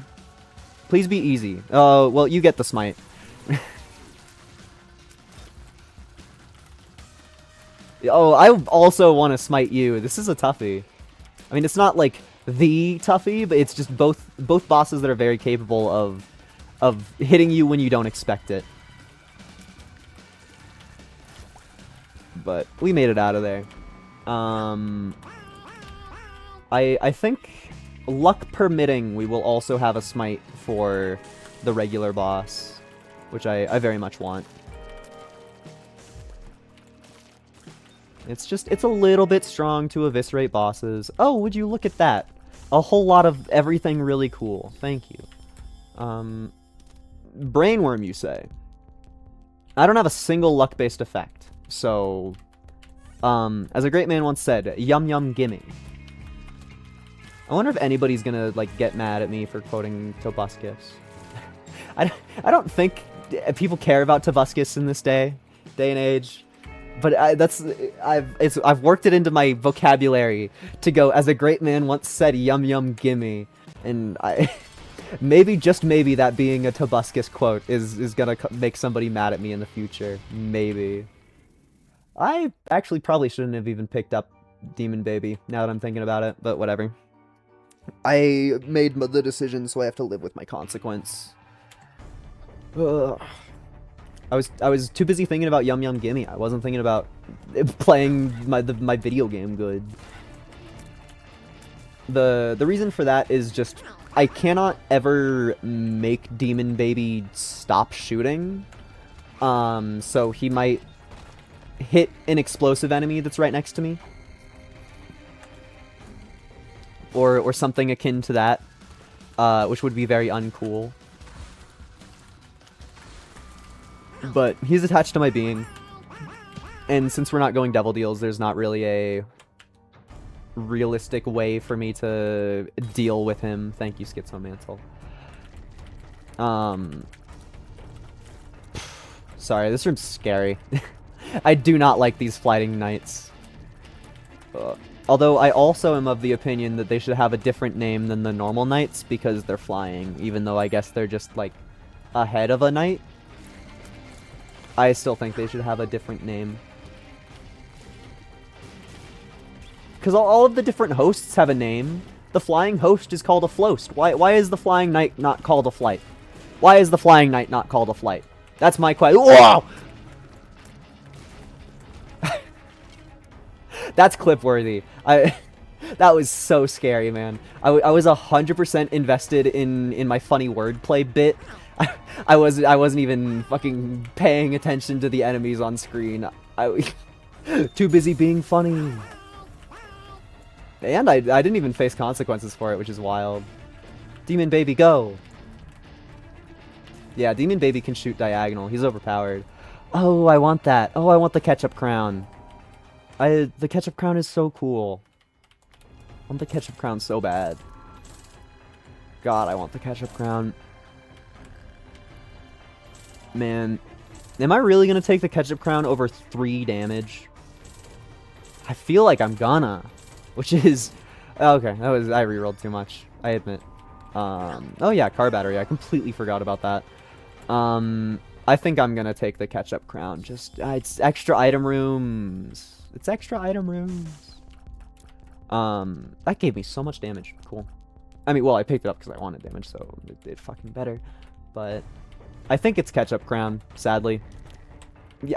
Please be easy. Oh, well, you get the smite. Oh, I also want to smite you. This is a toughie. I mean, it's not like the toughie, but it's just both bosses that are very capable of hitting you when you don't expect it. But we made it out of there. I think, luck permitting, we will also have a smite for the regular boss, which I very much want. It's a little bit strong to eviscerate bosses. Oh, would you look at that? A whole lot of everything really cool. Thank you. Brainworm, you say? I don't have a single luck-based effect, so... as a great man once said, yum yum gimme. I wonder if anybody's gonna, like, get mad at me for quoting Tobuscus. I don't think people care about Tobuscus in this day and age. But I've worked it into my vocabulary to go, as a great man once said, yum yum gimme. And maybe, just maybe, that being a Tobuscus quote is gonna make somebody mad at me in the future. Maybe. I actually probably shouldn't have even picked up Demon Baby, now that I'm thinking about it, but whatever. I made the decision, so I have to live with my consequence. Ugh. I was too busy thinking about Yum Yum Gimme. I wasn't thinking about playing my video game good. The reason for that is just I cannot ever make Demon Baby stop shooting. So he might hit an explosive enemy that's right next to me. Or something akin to that, which would be very uncool. But he's attached to my being, and since we're not going Devil Deals, there's not really a realistic way for me to deal with him. Thank you, Schizomantle. Sorry, this room's scary. I do not like these flighting knights. Although I also am of the opinion that they should have a different name than the normal knights because they're flying, even though I guess they're just, like, ahead of a knight. I still think they should have a different name. Because all of the different hosts have a name. The flying host is called a floast. Why is the flying knight not called a flight? Why is the flying knight not called a flight? That's my question. Whoa! That's clip-worthy. That was so scary, man. I was 100% invested in my funny wordplay bit. I wasn't even fucking paying attention to the enemies on screen. Too busy being funny. And I didn't even face consequences for it, which is wild. Demon Baby, go! Yeah, Demon Baby can shoot diagonal. He's overpowered. Oh, I want that. Oh, I want the ketchup crown. The ketchup crown is so cool. I want the ketchup crown so bad. God, I want the ketchup crown. Man, am I really gonna take the ketchup crown over 3 damage? I feel like I'm gonna. Which is... Okay, I rerolled too much. I admit. Oh yeah, car battery. I completely forgot about that. I think I'm gonna take the ketchup crown. Just, it's extra item rooms. It's extra item rooms. That gave me so much damage. Cool. I mean, well, I picked it up because I wanted damage, so it did fucking better. But I think it's ketchup crown, sadly.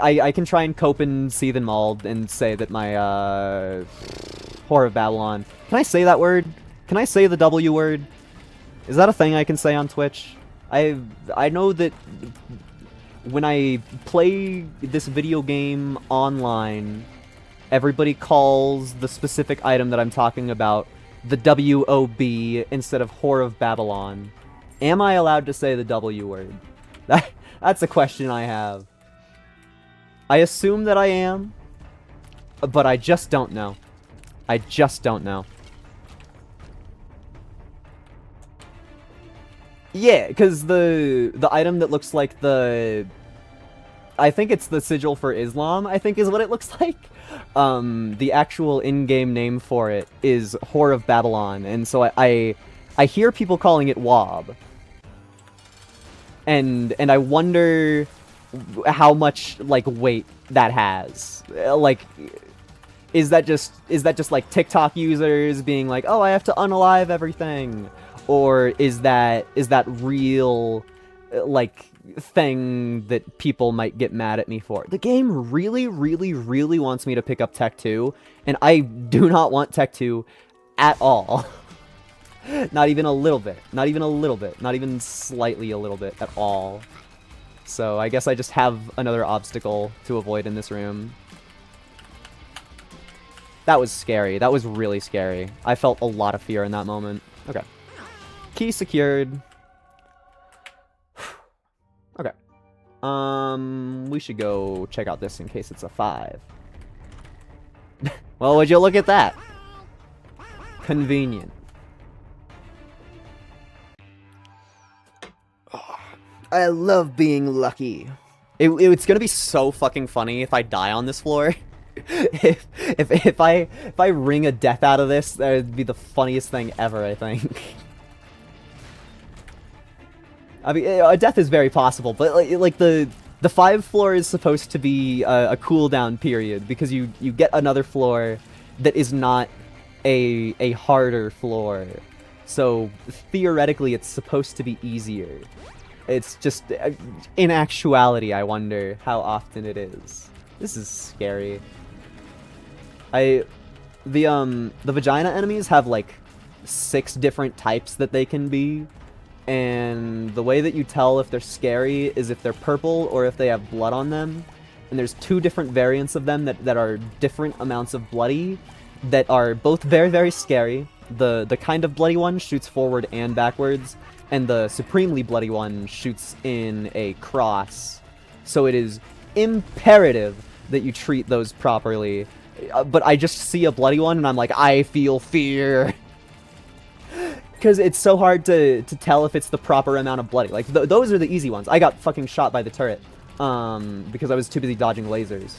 I can try and cope and seethe and mauled and say that my, Whore of Babylon. Can I say that word? Can I say the W word? Is that a thing I can say on Twitch? I know that when I play this video game online, everybody calls the specific item that I'm talking about the W-O-B instead of Whore of Babylon. Am I allowed to say the W word? That's a question I have. I assume that I am, but I just don't know. I just don't know. Yeah, because the item that looks like the I think it's the sigil for Islam, I think is what it looks like. The actual in-game name for it is Whore of Babylon, and so I hear people calling it Wob. And I wonder how much, like, weight that has. Like, is that just like TikTok users being like, oh, I have to unalive everything? Or is that real, like, thing that people might get mad at me for? The game really, really, really wants me to pick up Tech 2, and I do not want Tech 2 at all. Not even a little bit. Not even a little bit. Not even slightly a little bit at all. So I guess I just have another obstacle to avoid in this room. That was scary. That was really scary. I felt a lot of fear in that moment. Okay. Key secured. Okay. We should go check out this in case it's a 5. Well, would you look at that? Convenient. I love being lucky. It's gonna be so fucking funny if I die on this floor. if I wring a death out of this, that would be the funniest thing ever, I think. I mean, a death is very possible, but like the 5th floor is supposed to be a cooldown period because you get another floor that is not a harder floor. So theoretically, it's supposed to be easier. It's just, in actuality, I wonder how often it is. This is scary. The vagina enemies have like 6 different types that they can be, and the way that you tell if they're scary is if they're purple or if they have blood on them. And there's 2 different variants of them that are different amounts of bloody, that are both very, very scary. The kind of bloody one shoots forward and backwards, and the supremely bloody one shoots in a cross. So it is imperative that you treat those properly. But I just see a bloody one and I'm like, I feel fear. Because it's so hard to tell if it's the proper amount of bloody. Like, those are the easy ones. I got fucking shot by the turret because I was too busy dodging lasers.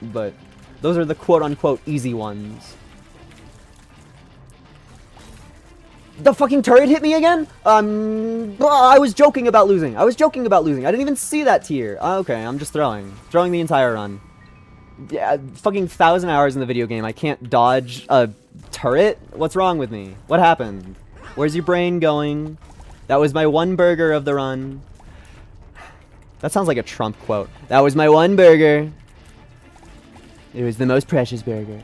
But those are the quote-unquote easy ones. The fucking turret hit me again? I was joking about losing. I didn't even see that tier. Okay, I'm just throwing the entire run. Yeah, fucking 1,000 hours in the video game. I can't dodge a turret? What's wrong with me? What happened? Where's your brain going? That was my 1 burger of the run. That sounds like a Trump quote. That was my 1 burger. It was the most precious burger.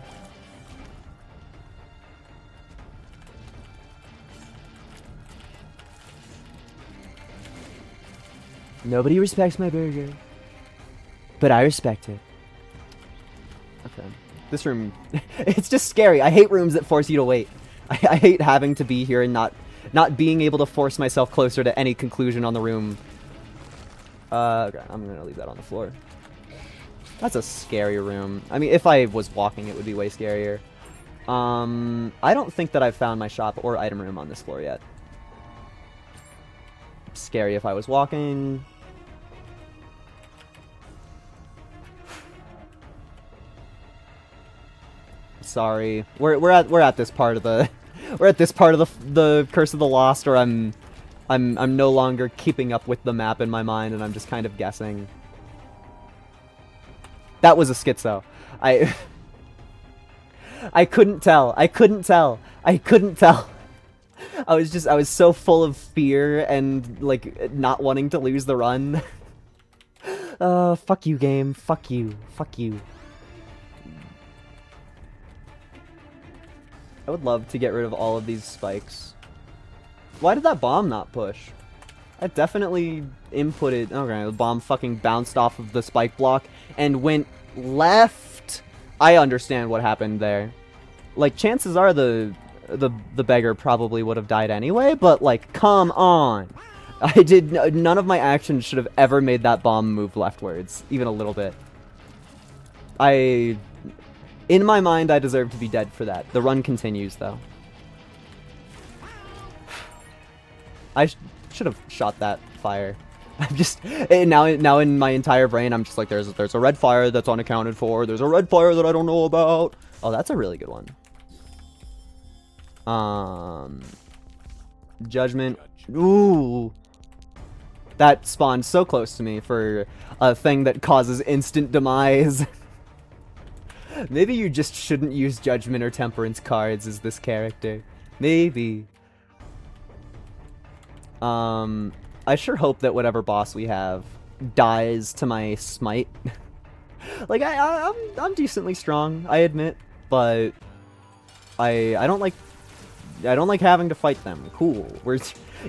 Nobody respects my burger, but I respect it. Okay. This room, it's just scary. I hate rooms that force you to wait. I hate having to be here and not being able to force myself closer to any conclusion on the room. Okay, I'm gonna leave that on the floor. That's a scary room. I mean, if I was walking, it would be way scarier. I don't think that I've found my shop or item room on this floor yet. Scary if I was walking. Sorry, we're at this part of the the Curse of the Lost, or I'm no longer keeping up with the map in my mind, and I'm just kind of guessing. That was a schizo. I couldn't tell. I was so full of fear and like not wanting to lose the run. Fuck you, game. Fuck you. I would love to get rid of all of these spikes. Why did that bomb not push? I definitely inputted... Okay, the bomb fucking bounced off of the spike block and went left. I understand what happened there. Like, chances are the beggar probably would have died anyway, but like, come on. None of my actions should have ever made that bomb move leftwards, even a little bit. In my mind, I deserve to be dead for that. The run continues, though. I should have shot that fire. I'm just now in my entire brain, I'm just like, there's a red fire that's unaccounted for. There's a red fire that I don't know about. Oh, that's a really good one. Judgment. Ooh. That spawned so close to me for a thing that causes instant demise. Maybe you just shouldn't use Judgment or Temperance cards as this character. Maybe. I sure hope that whatever boss we have dies to my smite. Like, I'm decently strong, I admit, but I don't like having to fight them. Cool.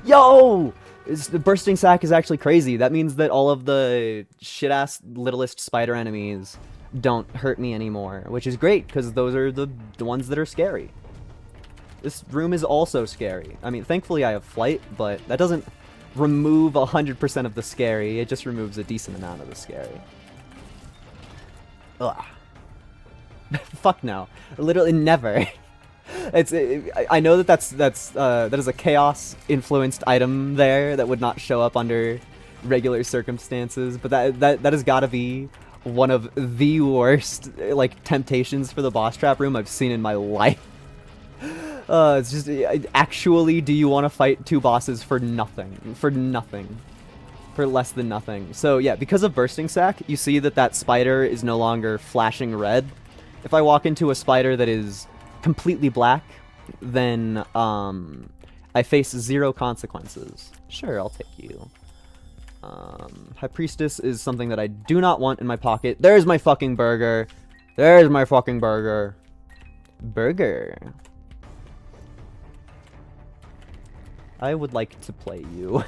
Yo! The bursting sack is actually crazy. That means that all of the shit-ass littlest spider enemies don't hurt me anymore, which is great, because those are the ones that are scary. This room is also scary. I mean, thankfully I have flight, but that doesn't remove 100% of the scary. It just removes a decent amount of the scary. Ugh. Fuck no. Literally never. I know that that is a chaos influenced item there that would not show up under regular circumstances, but that has got to be one of the worst like temptations for the boss trap room I've seen in my life. It's just actually, do you want to fight two bosses for nothing? For less than nothing. So yeah, because of bursting sack, you see that spider is no longer flashing red. If I walk into a spider that is completely black, then I face 0 consequences. Sure, I'll take you. High Priestess is something that I do not want in my pocket. There's my fucking burger. There's my fucking burger. Burger. I would like to play you.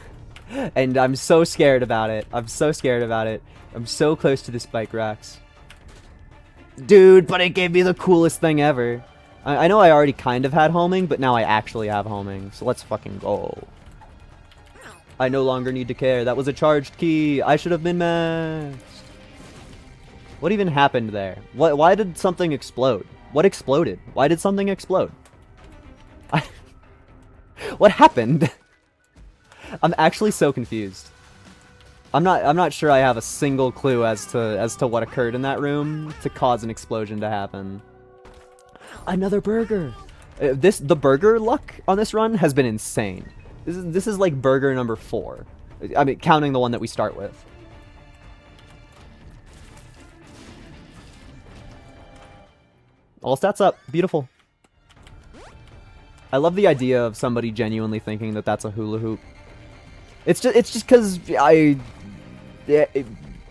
And I'm so scared about it. I'm so scared about it. I'm so close to the spike rocks. Dude, but it gave me the coolest thing ever. I know I already kind of had homing, but now I actually have homing. So let's fucking go. I no longer need to care. That was a charged key. I should have been maxed. What even happened there? Why did something explode? What exploded? Why did something explode? What happened? I'm actually so confused. I'm not sure I have a single clue as to what occurred in that room to cause an explosion to happen. Another burger. The burger luck on this run has been insane. This is like burger number 4. I mean, counting the one that we start with. All stats up. Beautiful. I love the idea of somebody genuinely thinking that that's a hula hoop. It's just because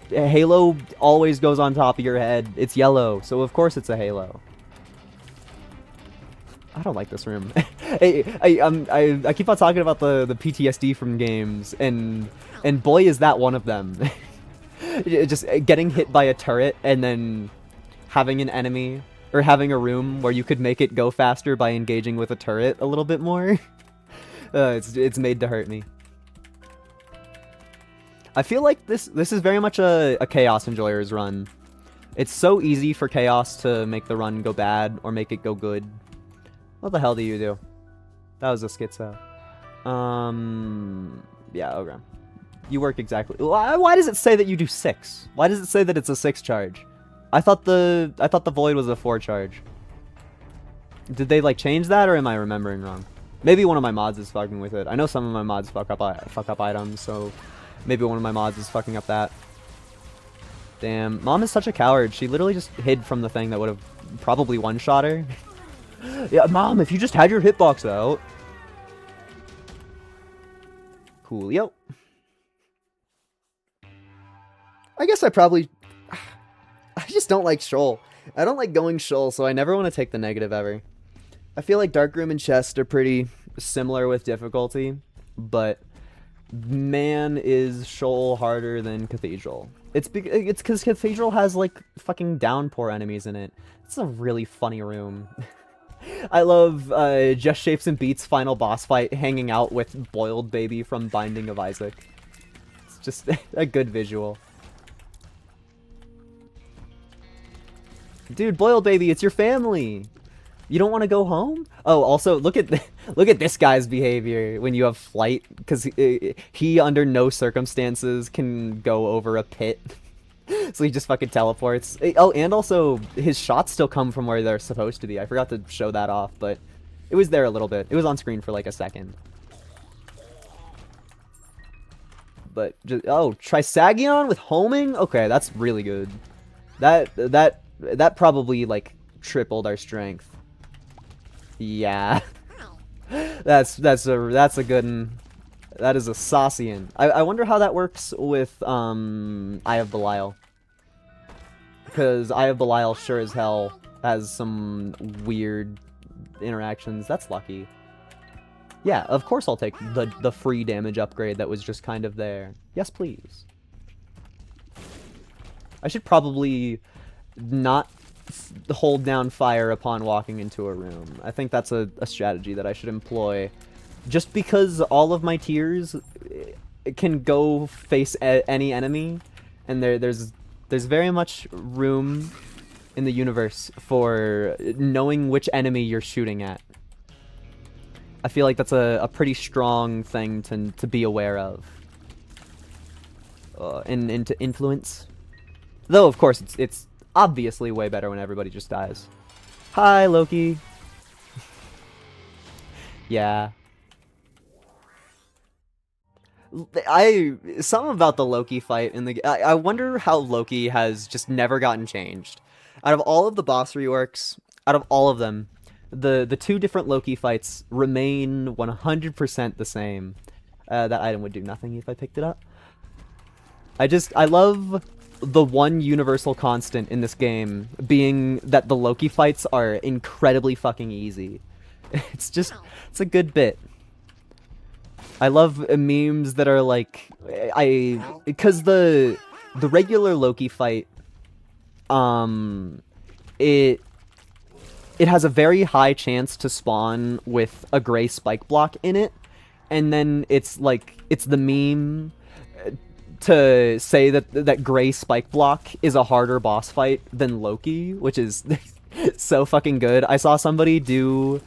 Halo always goes on top of your head. It's yellow, so of course it's a Halo. I don't like this room. I keep on talking about the PTSD from games, and boy is that one of them. Just getting hit by a turret and then having an enemy or having a room where you could make it go faster by engaging with a turret a little bit more. It's made to hurt me. I feel like this is very much a Chaos Enjoyer's run. It's so easy for Chaos to make the run go bad or make it go good. What the hell do you do? That was a schizo. Yeah, okay. You work exactly. Why does it say that you do 6? Why does it say that it's a 6 charge? I thought the void was a 4 charge. Did they like change that, or am I remembering wrong? Maybe one of my mods is fucking with it. I know some of my mods fuck up items, so maybe one of my mods is fucking up that. Damn, Mom is such a coward. She literally just hid from the thing that would have probably one-shot her. Yeah, Mom, if you just had your hitbox out. Coolio. I guess I just don't like Shoal. I don't like going Shoal, so I never want to take the negative ever. I feel like Darkroom and Chest are pretty similar with difficulty, but man, is Shoal harder than Cathedral. It's because Cathedral has like fucking downpour enemies in it. It's a really funny room. I love Just Shapes and Beats' final boss fight hanging out with Boiled Baby from Binding of Isaac. It's just a good visual. Dude, Boiled Baby, it's your family. You don't want to go home? Oh, also, look at Look at this guy's behavior when you have flight, because he under no circumstances can go over a pit. So he just fucking teleports. Oh, and also his shots still come from where they're supposed to be. I forgot to show that off, but it was there a little bit. It was on screen for like a second. But just, oh, Trisagion with homing? Okay, that's really good. That probably like tripled our strength. Yeah. That's a good one. That is a Saucian. I wonder how that works with Eye of Belial. Because Eye of Belial sure as hell has some weird interactions. That's lucky. Yeah, of course I'll take the free damage upgrade that was just kind of there. Yes, please. I should probably not hold down fire upon walking into a room. I think that's a strategy that I should employ. Just because all of my tiers can go face any enemy, and there's very much room in the universe for knowing which enemy you're shooting at. I feel like that's a pretty strong thing to be aware of. And to influence. Though, of course, it's obviously way better when everybody just dies. Hi, Loki. Yeah. Something about the Loki fight in the I wonder how Loki has just never gotten changed. Out of all of the boss reworks, out of all of them, the two different Loki fights remain 100% the same. That item would do nothing if I picked it up. I love the one universal constant in this game being that the Loki fights are incredibly fucking easy. It's a good bit. I love memes that are like, because the regular Loki fight, it has a very high chance to spawn with a gray spike block in it, and then it's the meme to say that gray spike block is a harder boss fight than Loki, which is so fucking good. I saw somebody do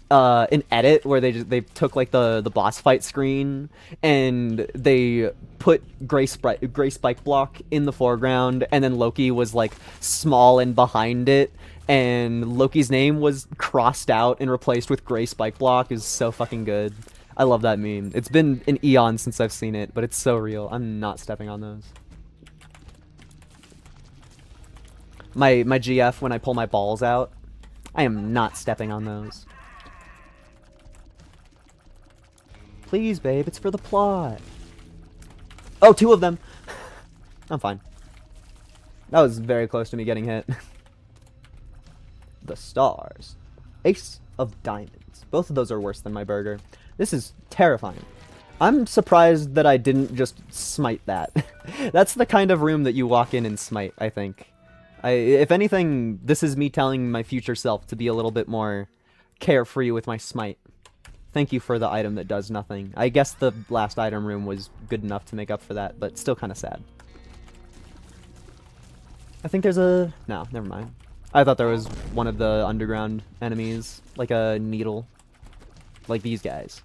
an edit where they took like the boss fight screen and they put gray spike block in the foreground, and then Loki was like small and behind it, and Loki's name was crossed out and replaced with gray spike block. Is so fucking good. I love that meme. It's been an eon since I've seen it, but it's so real. I'm not stepping on those. My GF when I pull my balls out, I am not stepping on those. Please, babe, it's for the plot. Oh, two of them. I'm fine. That was very close to me getting hit. The stars. Ace of diamonds. Both of those are worse than my burger. This is terrifying. I'm surprised that I didn't just smite that. That's the kind of room that you walk in and smite, I think. If anything, this is me telling my future self to be a little bit more carefree with my smite. Thank you for the item that does nothing. I guess the last item room was good enough to make up for that, but still kind of sad. I think there's a... No, never mind. I thought there was one of the underground enemies, like a needle. Like these guys.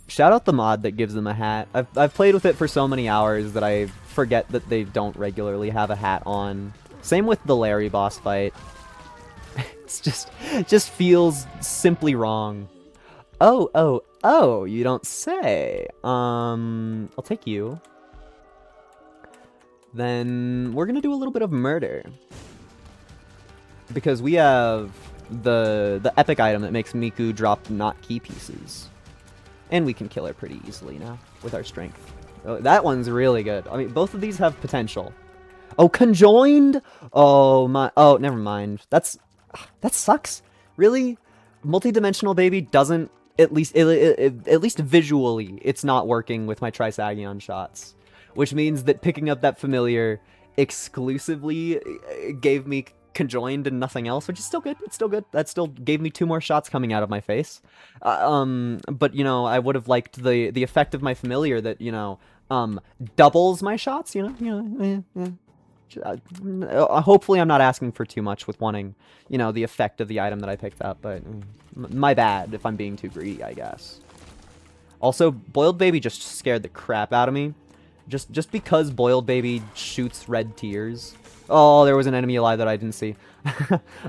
Shout out the mod that gives them a hat. I've played with it for so many hours that I forget that they don't regularly have a hat on. Same with the Larry boss fight. It just feels simply wrong. Oh, you don't say. I'll take you. Then we're gonna do a little bit of murder. Because we have the epic item that makes Miku drop not key pieces. And we can kill her pretty easily now with our strength. Oh, that one's really good. I mean, both of these have potential. Oh, conjoined? Oh, my... Oh, never mind. That sucks. Really? Multi-dimensional baby doesn't... At least visually, it's not working with my Trisagion shots. Which means that picking up that familiar exclusively gave me conjoined and nothing else, which is still good. It's still good. That still gave me 2 more shots coming out of my face. But, you know, I would have liked the effect of my familiar that, you know, doubles my shots, you know? Hopefully I'm not asking for too much with wanting, you know, the effect of the item that I picked up, but my bad if I'm being too greedy, I guess. Also, Boiled Baby just scared the crap out of me. Just because Boiled Baby shoots red tears. Oh, there was an enemy alive that I didn't see.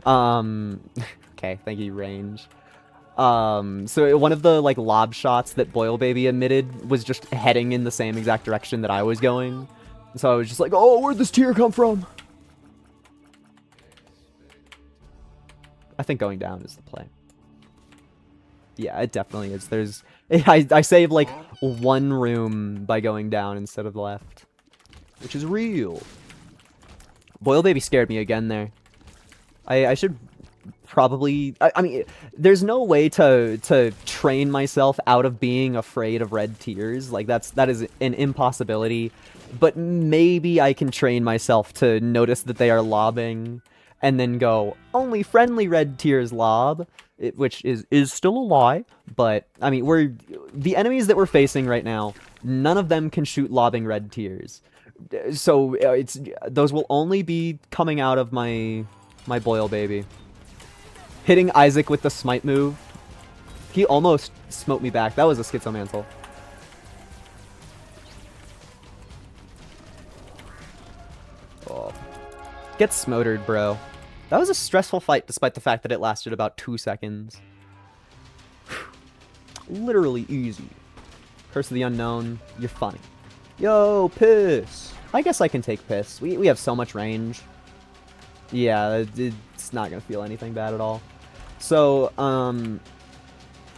Okay, thank you, range. So one of the, like, lob shots that Boil Baby emitted was just heading in the same exact direction that I was going. So I was just like, oh, where'd this tear come from? I think going down is the play. Yeah, it definitely is. There's... I saved, like, one room by going down instead of the left. Which is real. Boil Baby scared me again there. I should probably... I mean, there's no way to train myself out of being afraid of red tears. Like, that is an impossibility. But maybe I can train myself to notice that they are lobbing and then go, only friendly red tears lob. Which is still a lie, but, I mean, the enemies that we're facing right now, none of them can shoot lobbing red tears. So, those will only be coming out of my Boil Baby. Hitting Isaac with the smite move. He almost smote me back. That was a Schizomantle. Oh. Get smotered, bro. That was a stressful fight despite the fact that it lasted about 2 seconds. Literally easy. Curse of the Unknown, you're funny. Yo, Piss! I guess I can take Piss. We have so much range. Yeah, it's not gonna feel anything bad at all. So,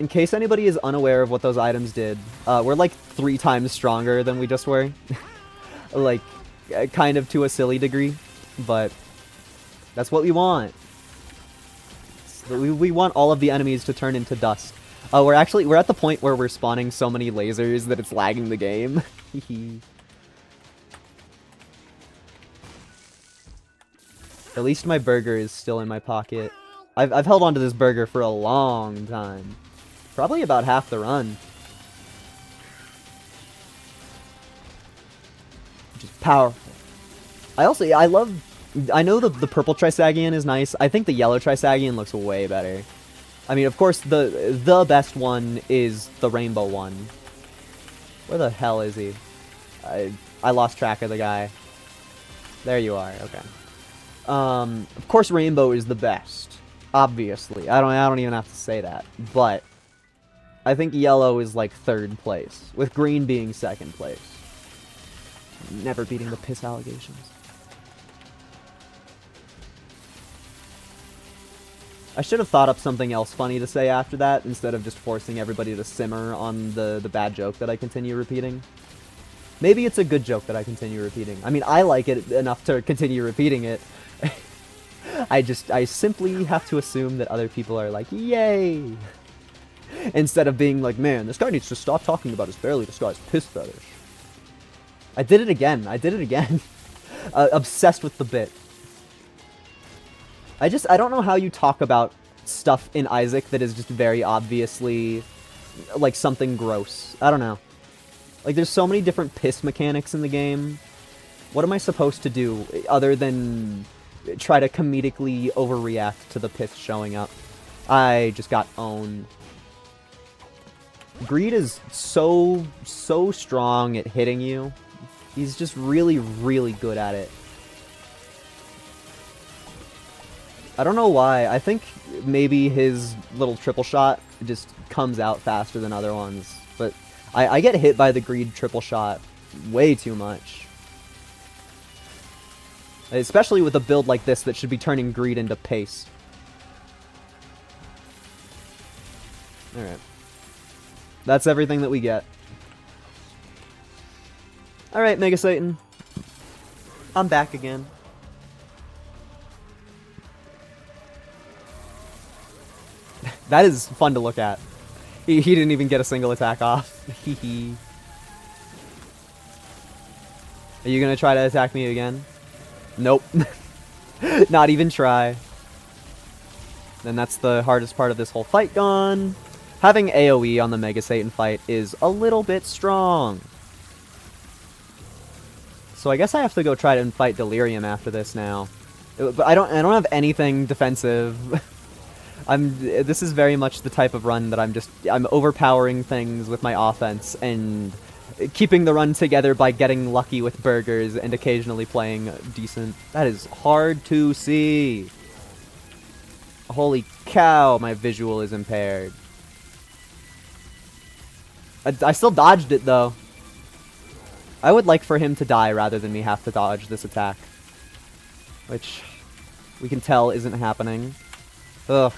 in case anybody is unaware of what those items did, we're like 3 times stronger than we just were. Like, kind of to a silly degree, but... that's what we want. We want all of the enemies to turn into dust. We're at the point where we're spawning so many lasers that it's lagging the game. At least my burger is still in my pocket. I've held onto this burger for a long time. Probably about half the run. Which is powerful. I know the purple Trisagion is nice. I think the yellow Trisagion looks way better. I mean, of course, the best one is the rainbow one. Where the hell is he? I lost track of the guy. There you are. Okay. Of course, rainbow is the best. Obviously, I don't even have to say that. But I think yellow is like 3rd place, with green being 2nd place. Never beating the piss allegations. I should have thought up something else funny to say after that, instead of just forcing everybody to simmer on the bad joke that I continue repeating. Maybe it's a good joke that I continue repeating. I mean, I like it enough to continue repeating it. I simply have to assume that other people are like, yay! Instead of being like, man, this guy needs to stop talking about his barely disguised piss fetish. I did it again. Obsessed with the bit. I don't know how you talk about stuff in Isaac that is just very obviously, like, something gross. I don't know. Like, there's so many different piss mechanics in the game. What am I supposed to do other than try to comedically overreact to the piss showing up? I just got owned. Greed is so strong at hitting you. He's just really, really good at it. I don't know why. I think maybe his little triple shot just comes out faster than other ones. But I get hit by the greed triple shot way too much. Especially with a build like this that should be turning greed into pace. Alright. That's everything that we get. Alright, Mega Satan. I'm back again. That is fun to look at. He didn't even get a single attack off. Hee. Are you gonna try to attack me again? Nope. Not even try. Then that's the hardest part of this whole fight gone. Having AoE on the Mega Satan fight is a little bit strong. So I guess I have to go try to fight Delirium after this now. But I don't have anything defensive. This is very much the type of run that I'm overpowering things with my offense and keeping the run together by getting lucky with burgers and occasionally playing decent. That is hard to see. Holy cow, my visual is impaired. I still dodged it though. I would like for him to die rather than me have to dodge this attack. Which we can tell isn't happening. Ugh.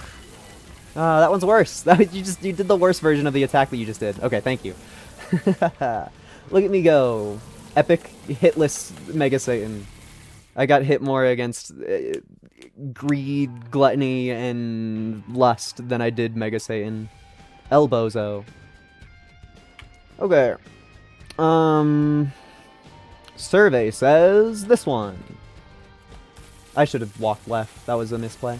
That one's worse. You did the worst version of the attack that you just did. Okay, thank you. Look at me go. Epic hitless Mega Satan. I got hit more against greed, gluttony, and lust than I did Mega Satan. Elbozo. Okay. Survey says this one. I should have walked left. That was a misplay.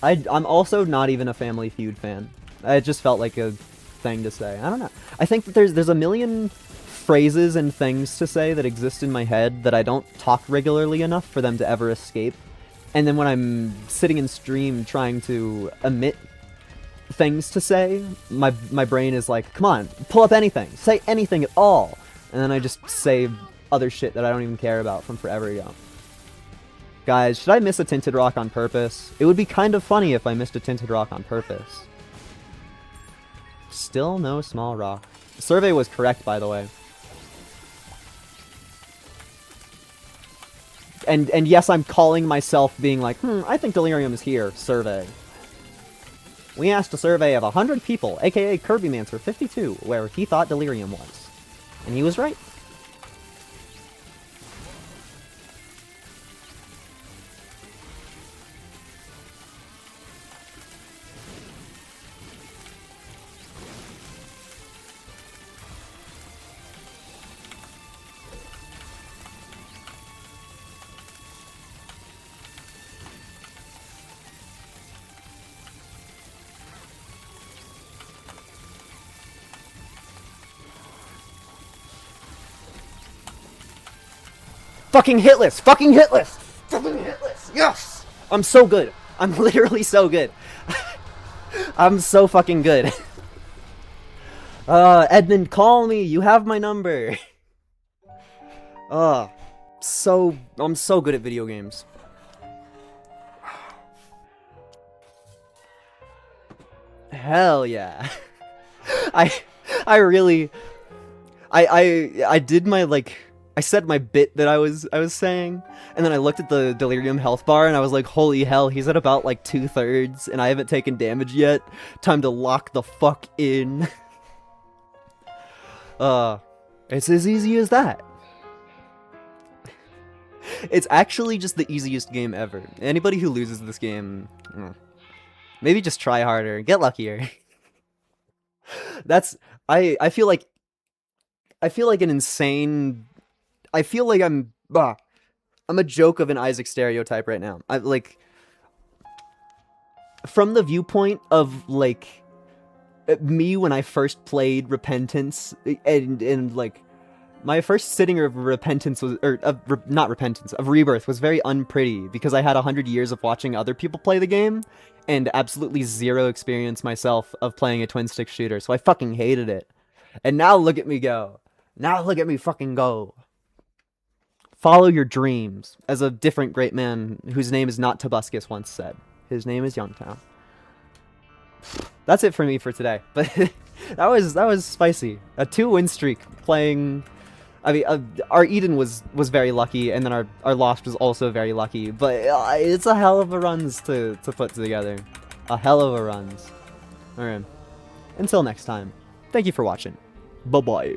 I'm also not even a Family Feud fan. It just felt like a thing to say. I don't know. I think that there's a million phrases and things to say that exist in my head that I don't talk regularly enough for them to ever escape. And then when I'm sitting in stream trying to emit things to say, my brain is like, come on, pull up anything. Say anything at all. And then I just say other shit that I don't even care about from forever ago. Guys, should I miss a Tinted Rock on purpose? It would be kind of funny if I missed a Tinted Rock on purpose. Still no small rock. The survey was correct, by the way. And yes, I'm calling myself being like, I think Delirium is here, survey. We asked a survey of 100 people, aka Kirbymancer 52, where he thought Delirium was. And he was right. Fucking hitless! Fucking hitless! Fucking hitless! Yes! I'm so good. I'm literally so good. I'm so fucking good. Edmund, call me. You have my number. I'm so good at video games. Hell yeah. I really I did my I said my bit that I was saying, and then I looked at the Delirium health bar, and I was like, holy hell, he's at about, 2/3, and I haven't taken damage yet. Time to lock the fuck in. It's as easy as that. It's actually just the easiest game ever. Anybody who loses this game, maybe just try harder, get luckier. I feel like an insane... I feel like I'm a joke of an Isaac stereotype right now. From the viewpoint of, me when I first played Repentance, and my first sitting of Repentance was, of Rebirth was very unpretty, because I had 100 years of watching other people play the game, and absolutely zero experience myself of playing a twin-stick shooter, so I fucking hated it. And now look at me go. Now look at me fucking go. Follow your dreams, as a different great man whose name is not Tobuscus once said. His name is Youngtown. That's it for me for today. But that was spicy. A 2-win streak playing. I mean, our Eden was very lucky, and then our Lost was also very lucky. But it's a hell of a runs to put together. A hell of a runs. Alright. Until next time. Thank you for watching. Bye bye.